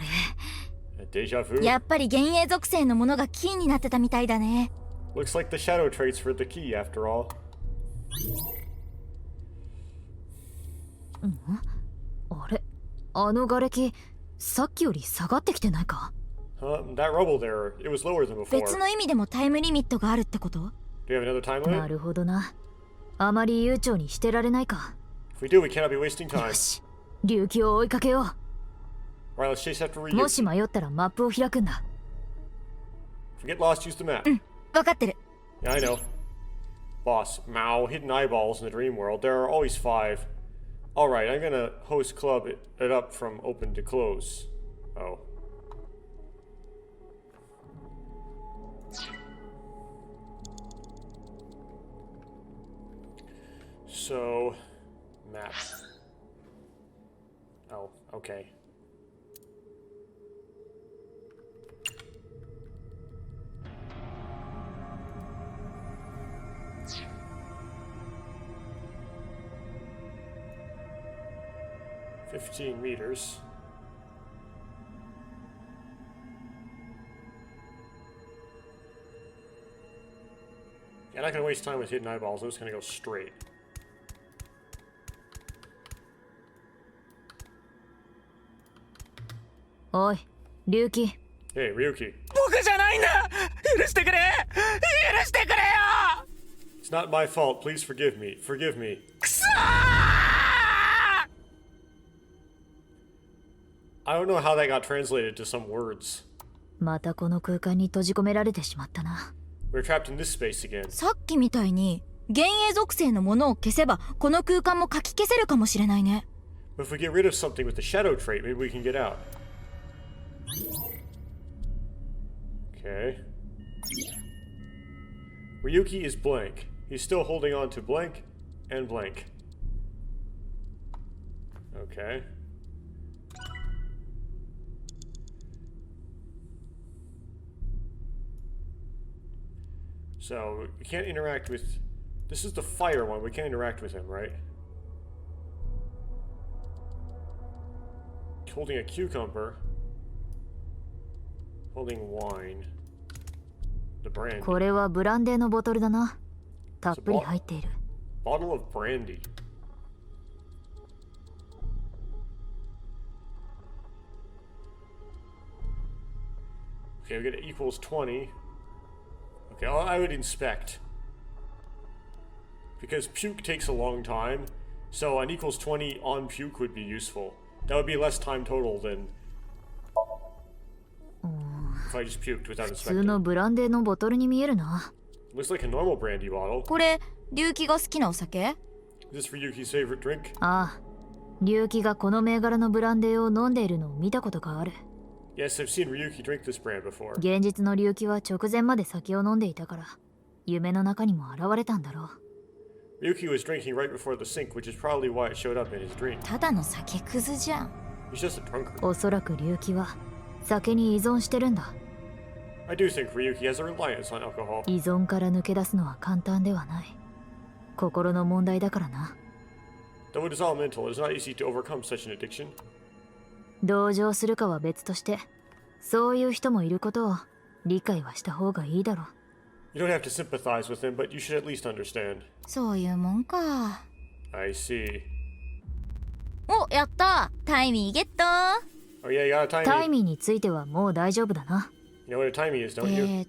れ。 Deja vu. やっぱり幻影属性のものがキーになってたみたいだね。 Looks like the shadow traits for the key after all. あれ、あの瓦礫さっきより下がってきてないか？ That rubble there, it was lower than before. 別の意味でもタイムリミットがあるってこと？ Do you have another time な limit? るほどな。あまり悠長にしてられないか。 If we do, we cannot be wasting time. よし、竜気を追いかけよ Alright, let's chase after う。 Ryu. もし迷ったらマップを開くんだ。 If we get lost, use the map. 分かってる。 Yeah, I know. Boss, Mao, hidden eyeballs in the dream world. There are always 5. Alright, I'm gonna host club it up from open to close. Oh. So, map. Oh, okay. $15 meters. Yeah, I'm not gonna waste time with hidden eyeballs. I'm just gonna go straight. Oi, Ryuki. Hey, Ryuki. 僕じゃないんだ。許してくれ。許してくれよ。 It's not my fault. Please forgive me. Forgive me. くそー。I don't know how that got translated to some words. またこの空間に閉じ込められてしまったな。 We're trapped in this space again. さっきみたいに幻影属性のものを消せばこの空間も書き消せるかもしれないね。 But if we get rid of something with the shadow trait, maybe we can get out. Okay. Ryuki is blank. He's still holding on to blank and blank. Okay. So, we can't interact with... This is the fire one. We can't interact with him, right? Holding a cucumber. Holding wine. The brandy. これはブランデーのボトルだな。たっぷり入っている。Bottle of brandy. Okay, we get it equals 20. Okay, I would inspect. Because puke takes a long time, so an equals 20 on puke would be useful. That would be less time total than if I just puked without 普通 inspecting. のブランデーのボトルに見えるな。 Looks like a normal brandy bottle. これ龍騎が好きなお酒？ Is this Ryuki's favorite drink? ああ、龍騎がこの銘柄のブランデーを飲んでいるのを見たことがある。 Yes, I've seen Ryuki drink this brand before. 現実の龍騎は直前まで酒を飲んでいたから、夢の中にも現れたんだろう。 Ryuki was drinking right before the sink, which is probably why it showed up in his dream. ただの酒くずじゃん。 He's just a drunkard. おそらく龍騎は酒に依存してるんだ。 I do think Ryuki has a reliance on alcohol. 依存から抜け出すのは簡単ではない。心の問題だからな。 Though it is all mental, it is not easy to overcome such an addiction. 同情するかは別として、そういう人もいることを理解はした方がいいだろう。 You don't have to sympathize with him, but you should at least understand. そういうもんか。 I see. お、やった！タイミーゲット！ Oh yeah, you got a timey. タイミーについてはもう大丈夫だな。You know what a timey is, don't you?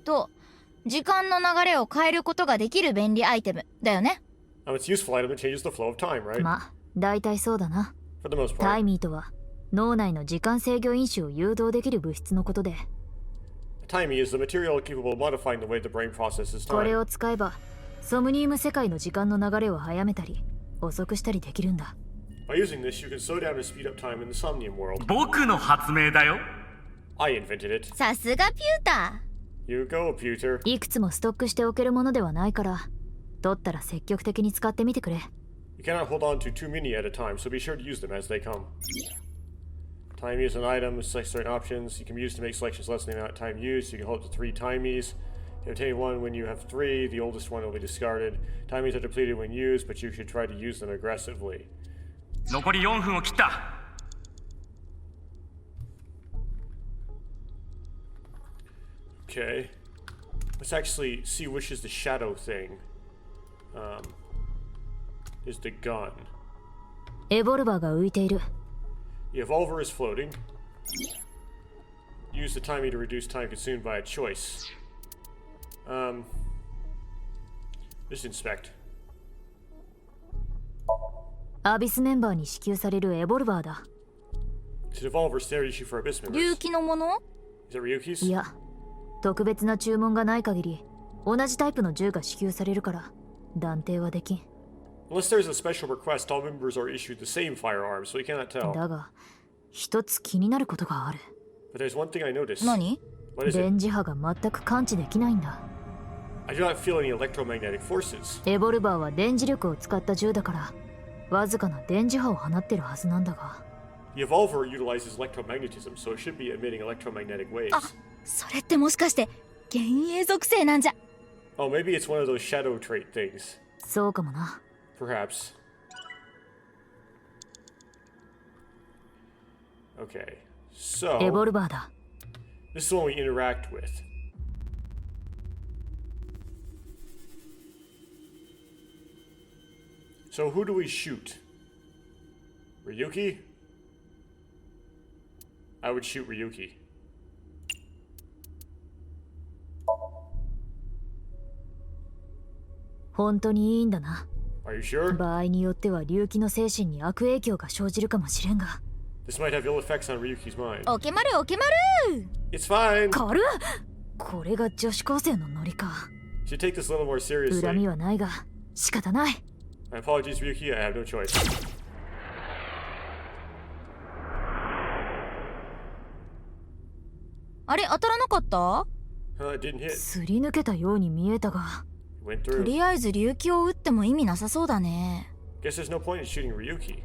時間の流れを変えることができる便利アイテムだよね。It's a useful item that changes the flow of time, right? まあ、大体そうだな。 For the most part. タイミーとは脳内の時間制御因子を誘導できる物質のことで、 Timey is the material capable of modifying the way the brain processes これ time. を使えばソムニウム世界の時間の流れを早めたり遅くしたりできるんだ。 By using this, you can slow down and speed up time in the Somnium world. 僕の発明だよ。 I invented it. さすがピューター。 You go, Pewter. いくつもストックしておけるものではないから、取ったら積極的に使ってみてくれ。 You cannot hold on to too many at a time, so be sure to use them as they come. Timey is an item, select certain options. You can be used to make selections less than the amount of time used. You can hold up to 3 timies. You obtain one when you have 3. The oldest one will be discarded. Timies are depleted when used, but you should try to use them aggressively. 残り4分を切った。Okay. Let's actually see which is the shadow thing. Is the gun. エボルバーが浮いている。 The evolver is floating. Use the timey to reduce time consumed by a choice. Just inspect. アビスメンバーに支給されるエボルバーだ。 It's an evolver standard issue for Abyss members. 龍騎のもの？ Is it Ryuki's? いや、特別な注文がない限り同じタイプの銃が支給されるから断定はできん。 Unless there's a special request, all members are issued the same firearm, so we cannot tell. だが、一つ気になることがある。 But there's one thing I noticed. 何？ What is it? 電磁波が全く感知できないんだ。 I do not feel any electromagnetic forces. エボルバーは電磁力を使った銃だから、わずかな電磁波を放ってるはずなんだが。 The evolver utilizes electromagnetism, so it should be emitting electromagnetic waves. あ、それってもしかして幻影属性なんじゃ。 Oh, maybe it's one of those shadow trait things. そうかもな。 Perhaps. Okay, so エボルバーだ。 this is the one we interact with. So who do we shoot? Ryuki? I would shoot Ryuki. 本当にいいんだな。 Are you sure? 場合によっては龍騎の精神に悪影響が生じるかもしれんが。 This This might have ill effects on Ryuki's mind. おけまるおけまる It's fine. 軽っ。これが女子高生のノリか。 Should take this a little more 恨み seriously. はないが仕方ない。 My apologies, Ryuki. I have no choice. あれ当たらなかった？ It didn't hit. すり抜けたように見えたが。 Went と through. りあえず龍気を撃っても意味なさそうだね。 Guess there's no point in shooting Ryuki.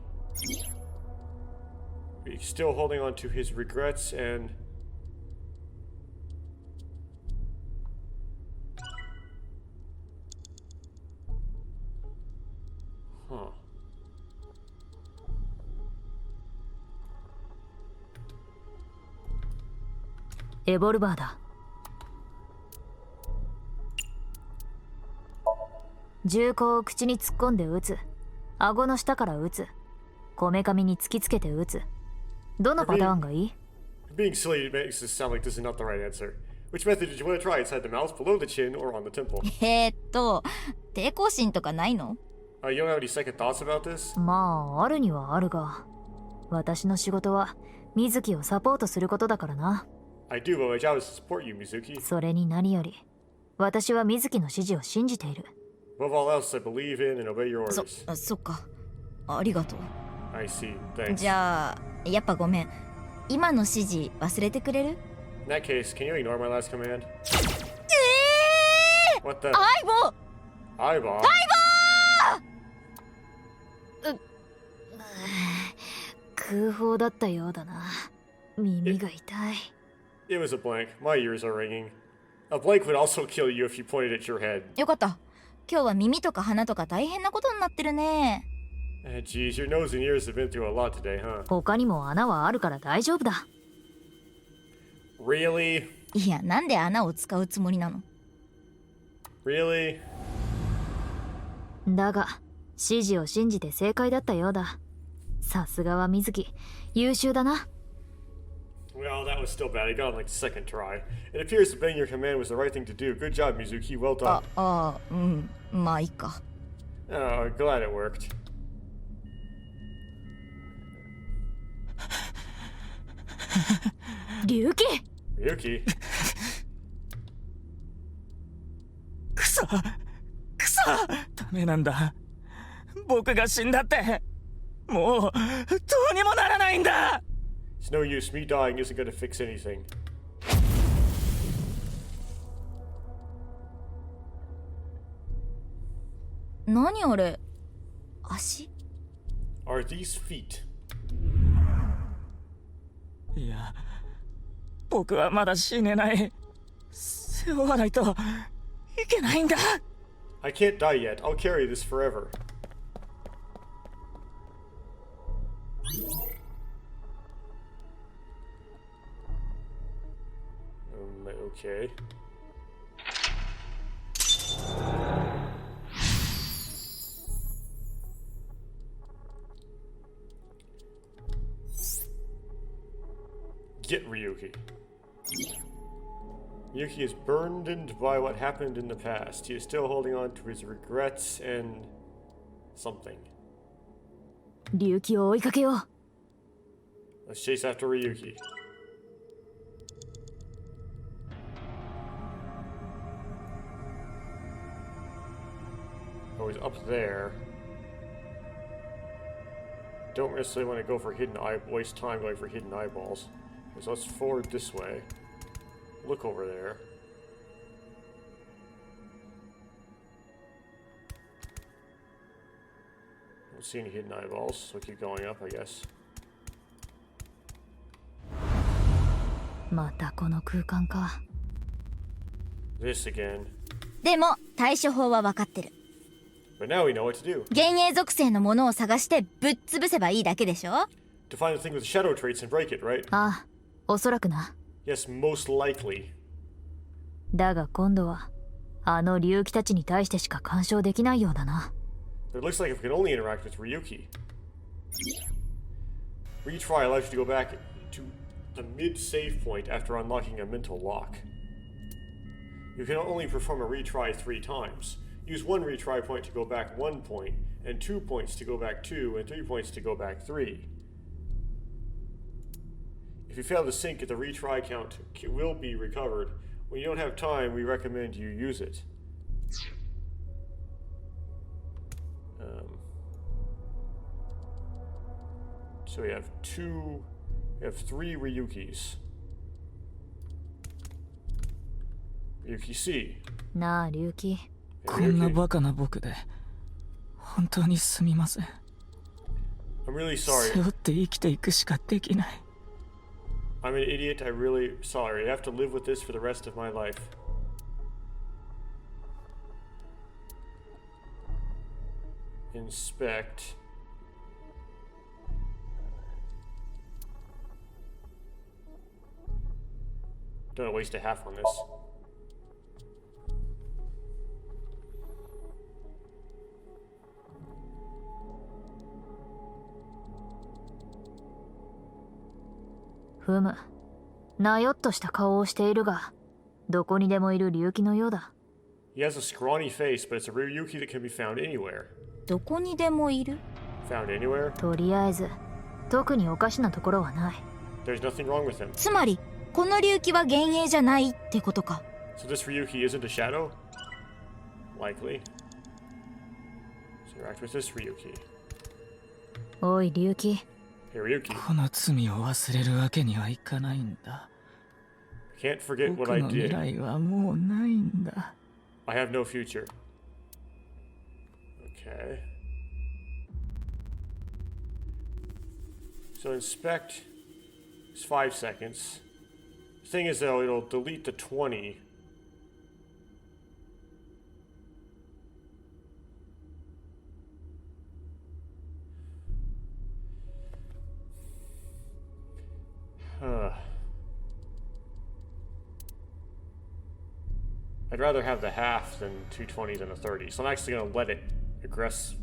He's still holding on to his regrets and. Huh. エボルバーだ。銃口を口に突っ込んで撃つ。顎の下から撃つ。こめかみに突きつけて撃つ。どのパターンがいい？ Being silly makes this sound like this is not the right answer. Which method did you want to try? Inside the mouth, below the chin, or on the temple? 抵抗心とかないの？ You don't have any second thoughts about this? まあ、あるにはあるが。私の仕事は、水木をサポートすることだからな。I do, but my job is to support you, Mizuki. それに何より、私は水木の指示を信じている。Above all else, I believe in and obey your orders. そっか。ありがとう。I see. Thanks. じゃあ、やっぱごめん。今の指示忘れてくれる？ In that case, can you ignore my last command? What the? 相棒！ Eyeball? 空砲だったようだな。耳が痛い。It was a blank. My ears are ringing. A blank would also kill you if you pointed at your head. よかった。今日は耳とか鼻とか大変なことになってるね。Geez, your nose and ears have been through a lot today, huh? 他にも穴はあるから大丈夫だ。Really? いや、なんで穴を使うつもりなの？ Really? だが、指示を信じて正解だったようだ。さすがは水木、優秀だな。Well, that was still bad. I got on like the second try. It appears that obeying your command was the right thing to do. Good job, Mizuki. Well done. まあいいか。Oh, glad it worked. 龍騎 Ryuki? くそダメなんだ。僕が死んだってもうどうにもならないんだ。 It's no use. Me dying isn't going to fix anything. 何あれ？足？ Are these feet? いや、僕はまだ死ねない。背負わないといけないんだ。I can't die yet. I'll carry this forever. Okay. Get Ryuki. Ryuki is burdened by what happened in the past. He is still holding on to his regrets and something. 龍騎を追いかけよう。 Let's chase after Ryuki. Oh, he's up there. Don't necessarily want to go for waste time going for hidden eyeballs. So let's forward this way. Look over there. Don't see any hidden eyeballs, so keep going up, I guess. またこの空間か。 This again. でも対処法は分かってる。 But now we know what to do. 幻影属性のものを探してぶっ潰せばいいだけでしょ？ To find the thing with the shadow traits and break it, right? ああ、おそらくな。 Yes, most likely. だが今度は、あの龍騎たちに対してしか干渉できないようだな。 But it looks like if we can only interact with Ryuki. Retry allows you to go back to the mid-save point after unlocking a mental lock. You can only perform a retry 3 times. Use 1 retry point to go back 1 point, and 2 points to go back 2, and 3 points to go back 3. If you fail to sync it, the retry count will be recovered. When you don't have time, we recommend you use it. So we have three Ryukis. Ryuki C. なあ、龍騎。こんなバカな僕で本当にすみません。 I'm really sorry. 背負って生きていくしかできない。 I'm an idiot. I'm really sorry. I have to live with this for the rest of my life. Inspect. Don't waste a half on this. Fumu. なよっとした顔をしているが、どこにでもいる龍騎のようだ。He has a scrawny face, but it's a Ryuki that can be found anywhere. どこにでもいる Found anywhere? とりあえず、特におかしなところはない。There's nothing wrong with him. つまり、この龍騎は幻影じゃないってことか。So this Ryuki isn't a shadow? Likely. Let's interact with this Ryuki. おい、龍騎。Hey, Ryuki. この罪を忘れるわけにはいかないんだ。 Can't forget 僕 what I の未 did. 来はもうないんだ。 I have no future. Okay. So inspect is 5 seconds. The thing is though, it'll delete the 20. I'd rather have the half than 220 than a 30, so I'm actually going to let it regress.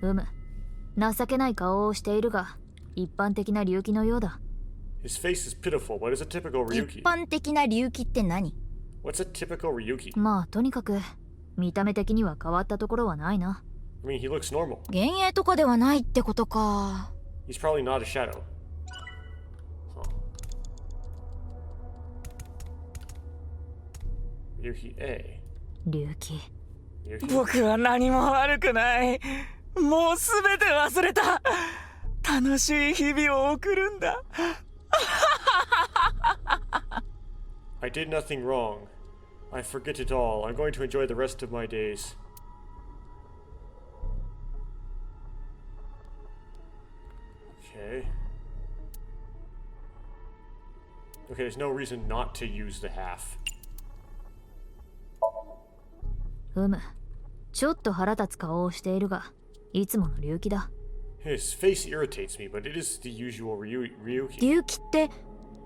情けない顔をしているが、一般的な龍騎のようだ。His face is pitiful, but is a typical 一 Ryuki. 般的な龍騎って何 What's a typical Ryuki? まあ、とにかく、見た目的には変わったところはないな。I mean, he looks normal. 幻影とかではないってことか。He's probably not a shadow. Ryuki A. 龍騎。僕は何も悪くない。もうすべて忘れた。楽しい日々を送るんだ。I did nothing wrong. I forget it all. I'm going to enjoy the rest of my days. Okay. Okay, there's no reason not to use the half. ちょっと腹立つ顔をしているが、いつもの龍騎だ。His face irritates me, but it is the usual Ryuki. 龍騎って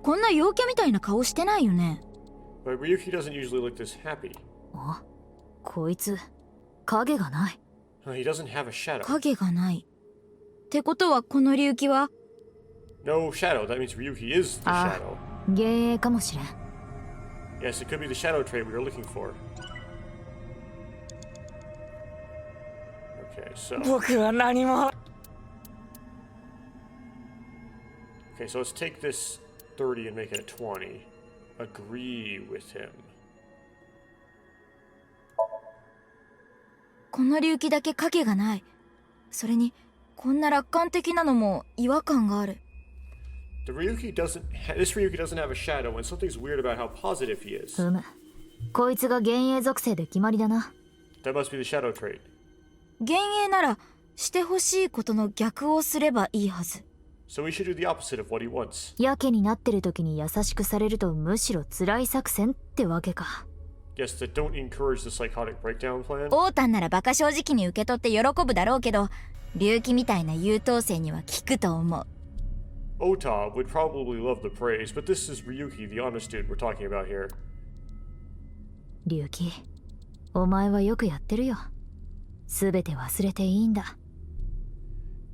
こんな陽キャみたいな顔してないよね。But Ryuki doesn't usually look this happy. あ、こいつ影がない。He doesn't have a shadow. 影がない。ってことはこの龍騎は No shadow. That means Ryuki is the shadow. 幻影かもしれん。 Yes, it could be the shadow trait we were looking for. Okay, so. 僕は何も。 Okay, so let's take this 30 and make it a 20. Agree with him. この龍騎だけ影がない。それにこんな楽観的なのも違和感がある。This Ryuki doesn't have a shadow, and something's weird about how positive he is. こいつが幻影属性で決まりだな。 That must be the shadow trait. 幻影ならしてほしいことの逆をすればいいはず。So we should do the opposite of what he wants. やけになってる時に優しくされるとむしろ辛い作戦ってわけか。Yes, that don't encourage the psychotic breakdown plan. オータンならバカ正直に受け取って喜ぶだろうけど、龍騎みたいな優等生には効くと思う。Ota would probably love the praise, but this is Ryuki, the honest dude we're talking about here. 龍騎、お前はよくやってるよ。すべて忘れていいんだ。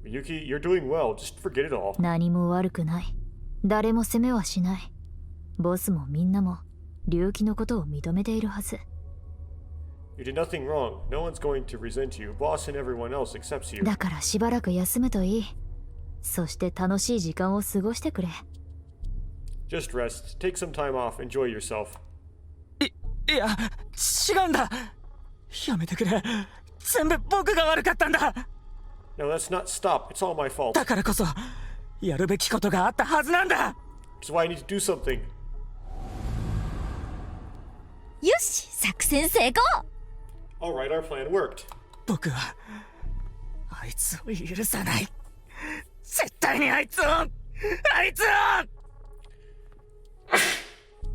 Ryuki, you're doing well. Just forget it all. 何も悪くない。誰も責めはしない。ボスもみんなも龍騎のことを認めているはず。You did nothing wrong. No one's going to resent you. Boss and everyone else accepts you. だからしばらく休むといい。そして楽しい時間を過ごしてくれ。 Just rest. Take some time off. Enjoy yourself. いや、違うんだ。やめてくれ。全部僕が悪かったんだ。 No, let's not stop. It's all my fault. だからこそ、やるべきことがあったはずなんだ。That's why I need to do something. よし、作戦成功。 Alright, our plan worked. 僕はあいつを許さない。絶対にあいつを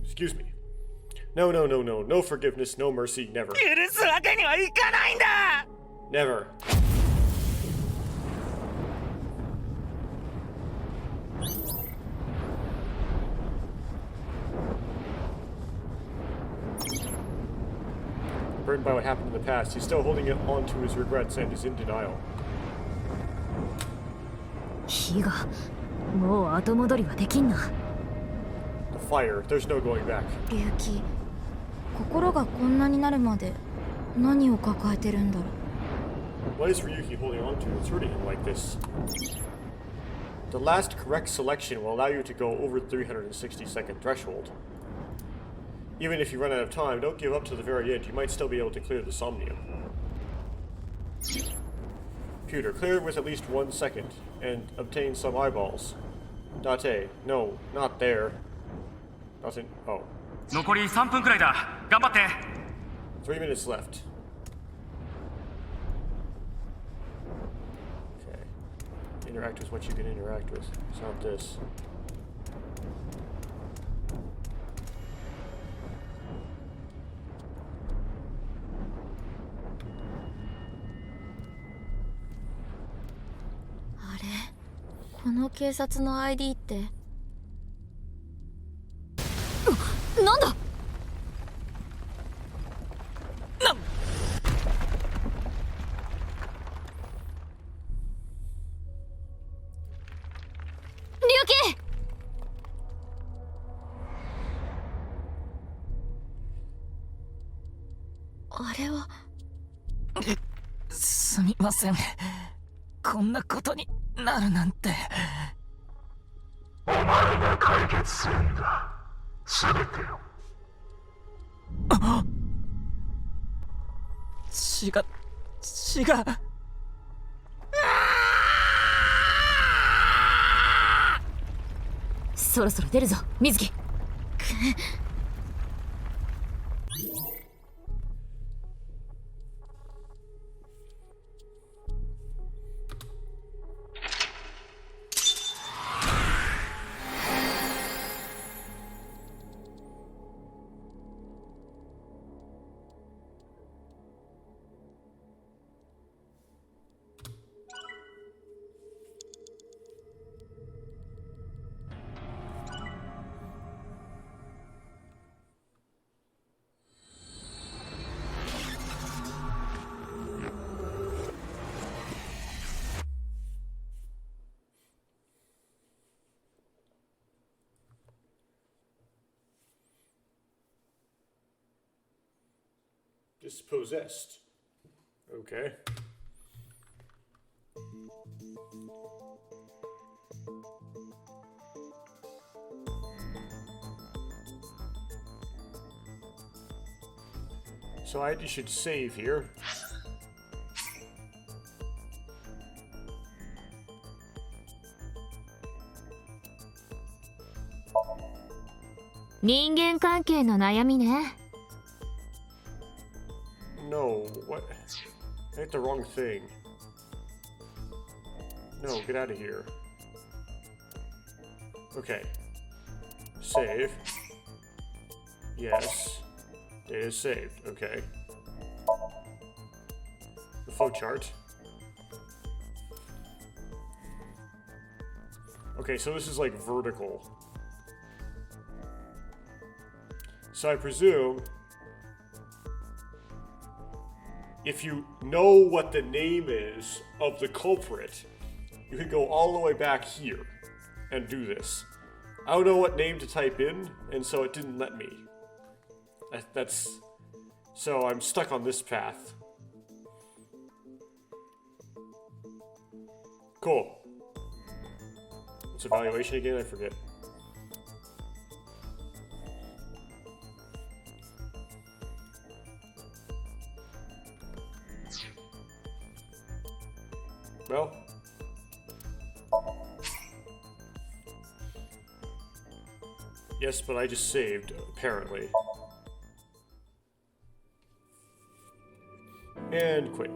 Excuse me. No, no, no, no. No forgiveness, no mercy, never. 許すわけにはいかないんだ。 Never. Burdened by what happened in the past, he's still holding on to his regrets and is in denial. 火がもう後戻りはできんな。 The fire, there's no going back. ゆき、心がこんなになるまで何を抱えてるんだろう。 What is Ryuki holding on to that's hurting him like this? The last correct selection will allow you to go over the 360-second threshold. Even if you run out of time, don't give up to the very end. You might still be able to clear the Somnium. Computer, clear with at least 1 second, and obtain some eyeballs. Date, no, not there. Nothing, oh. 残り3分くらいだ。頑張って。 3 minutes left. Okay. Interact with what you can interact with. It's not this.あれ、この警察の ID って。なんだ。龍騎。あれは。すみません。こんなことになるなんて。お前が解決するんだ。全てを。違う。そろそろ出るぞ、水木。Dispossessed. Okay. So I should save here.人間関係の悩みね。 No, what? I hit the wrong thing. No, get out of here. Okay. Save. Yes. Data is saved. Okay. The flowchart. Okay, so this is like vertical. So I presume if you know what the name is of the culprit, you can go all the way back here and do this. I don't know what name to type in, and so it didn't let me. So I'm stuck on this path. Cool. What's evaluation again? I forget. Well. Yes, but I just saved, apparently. And quit.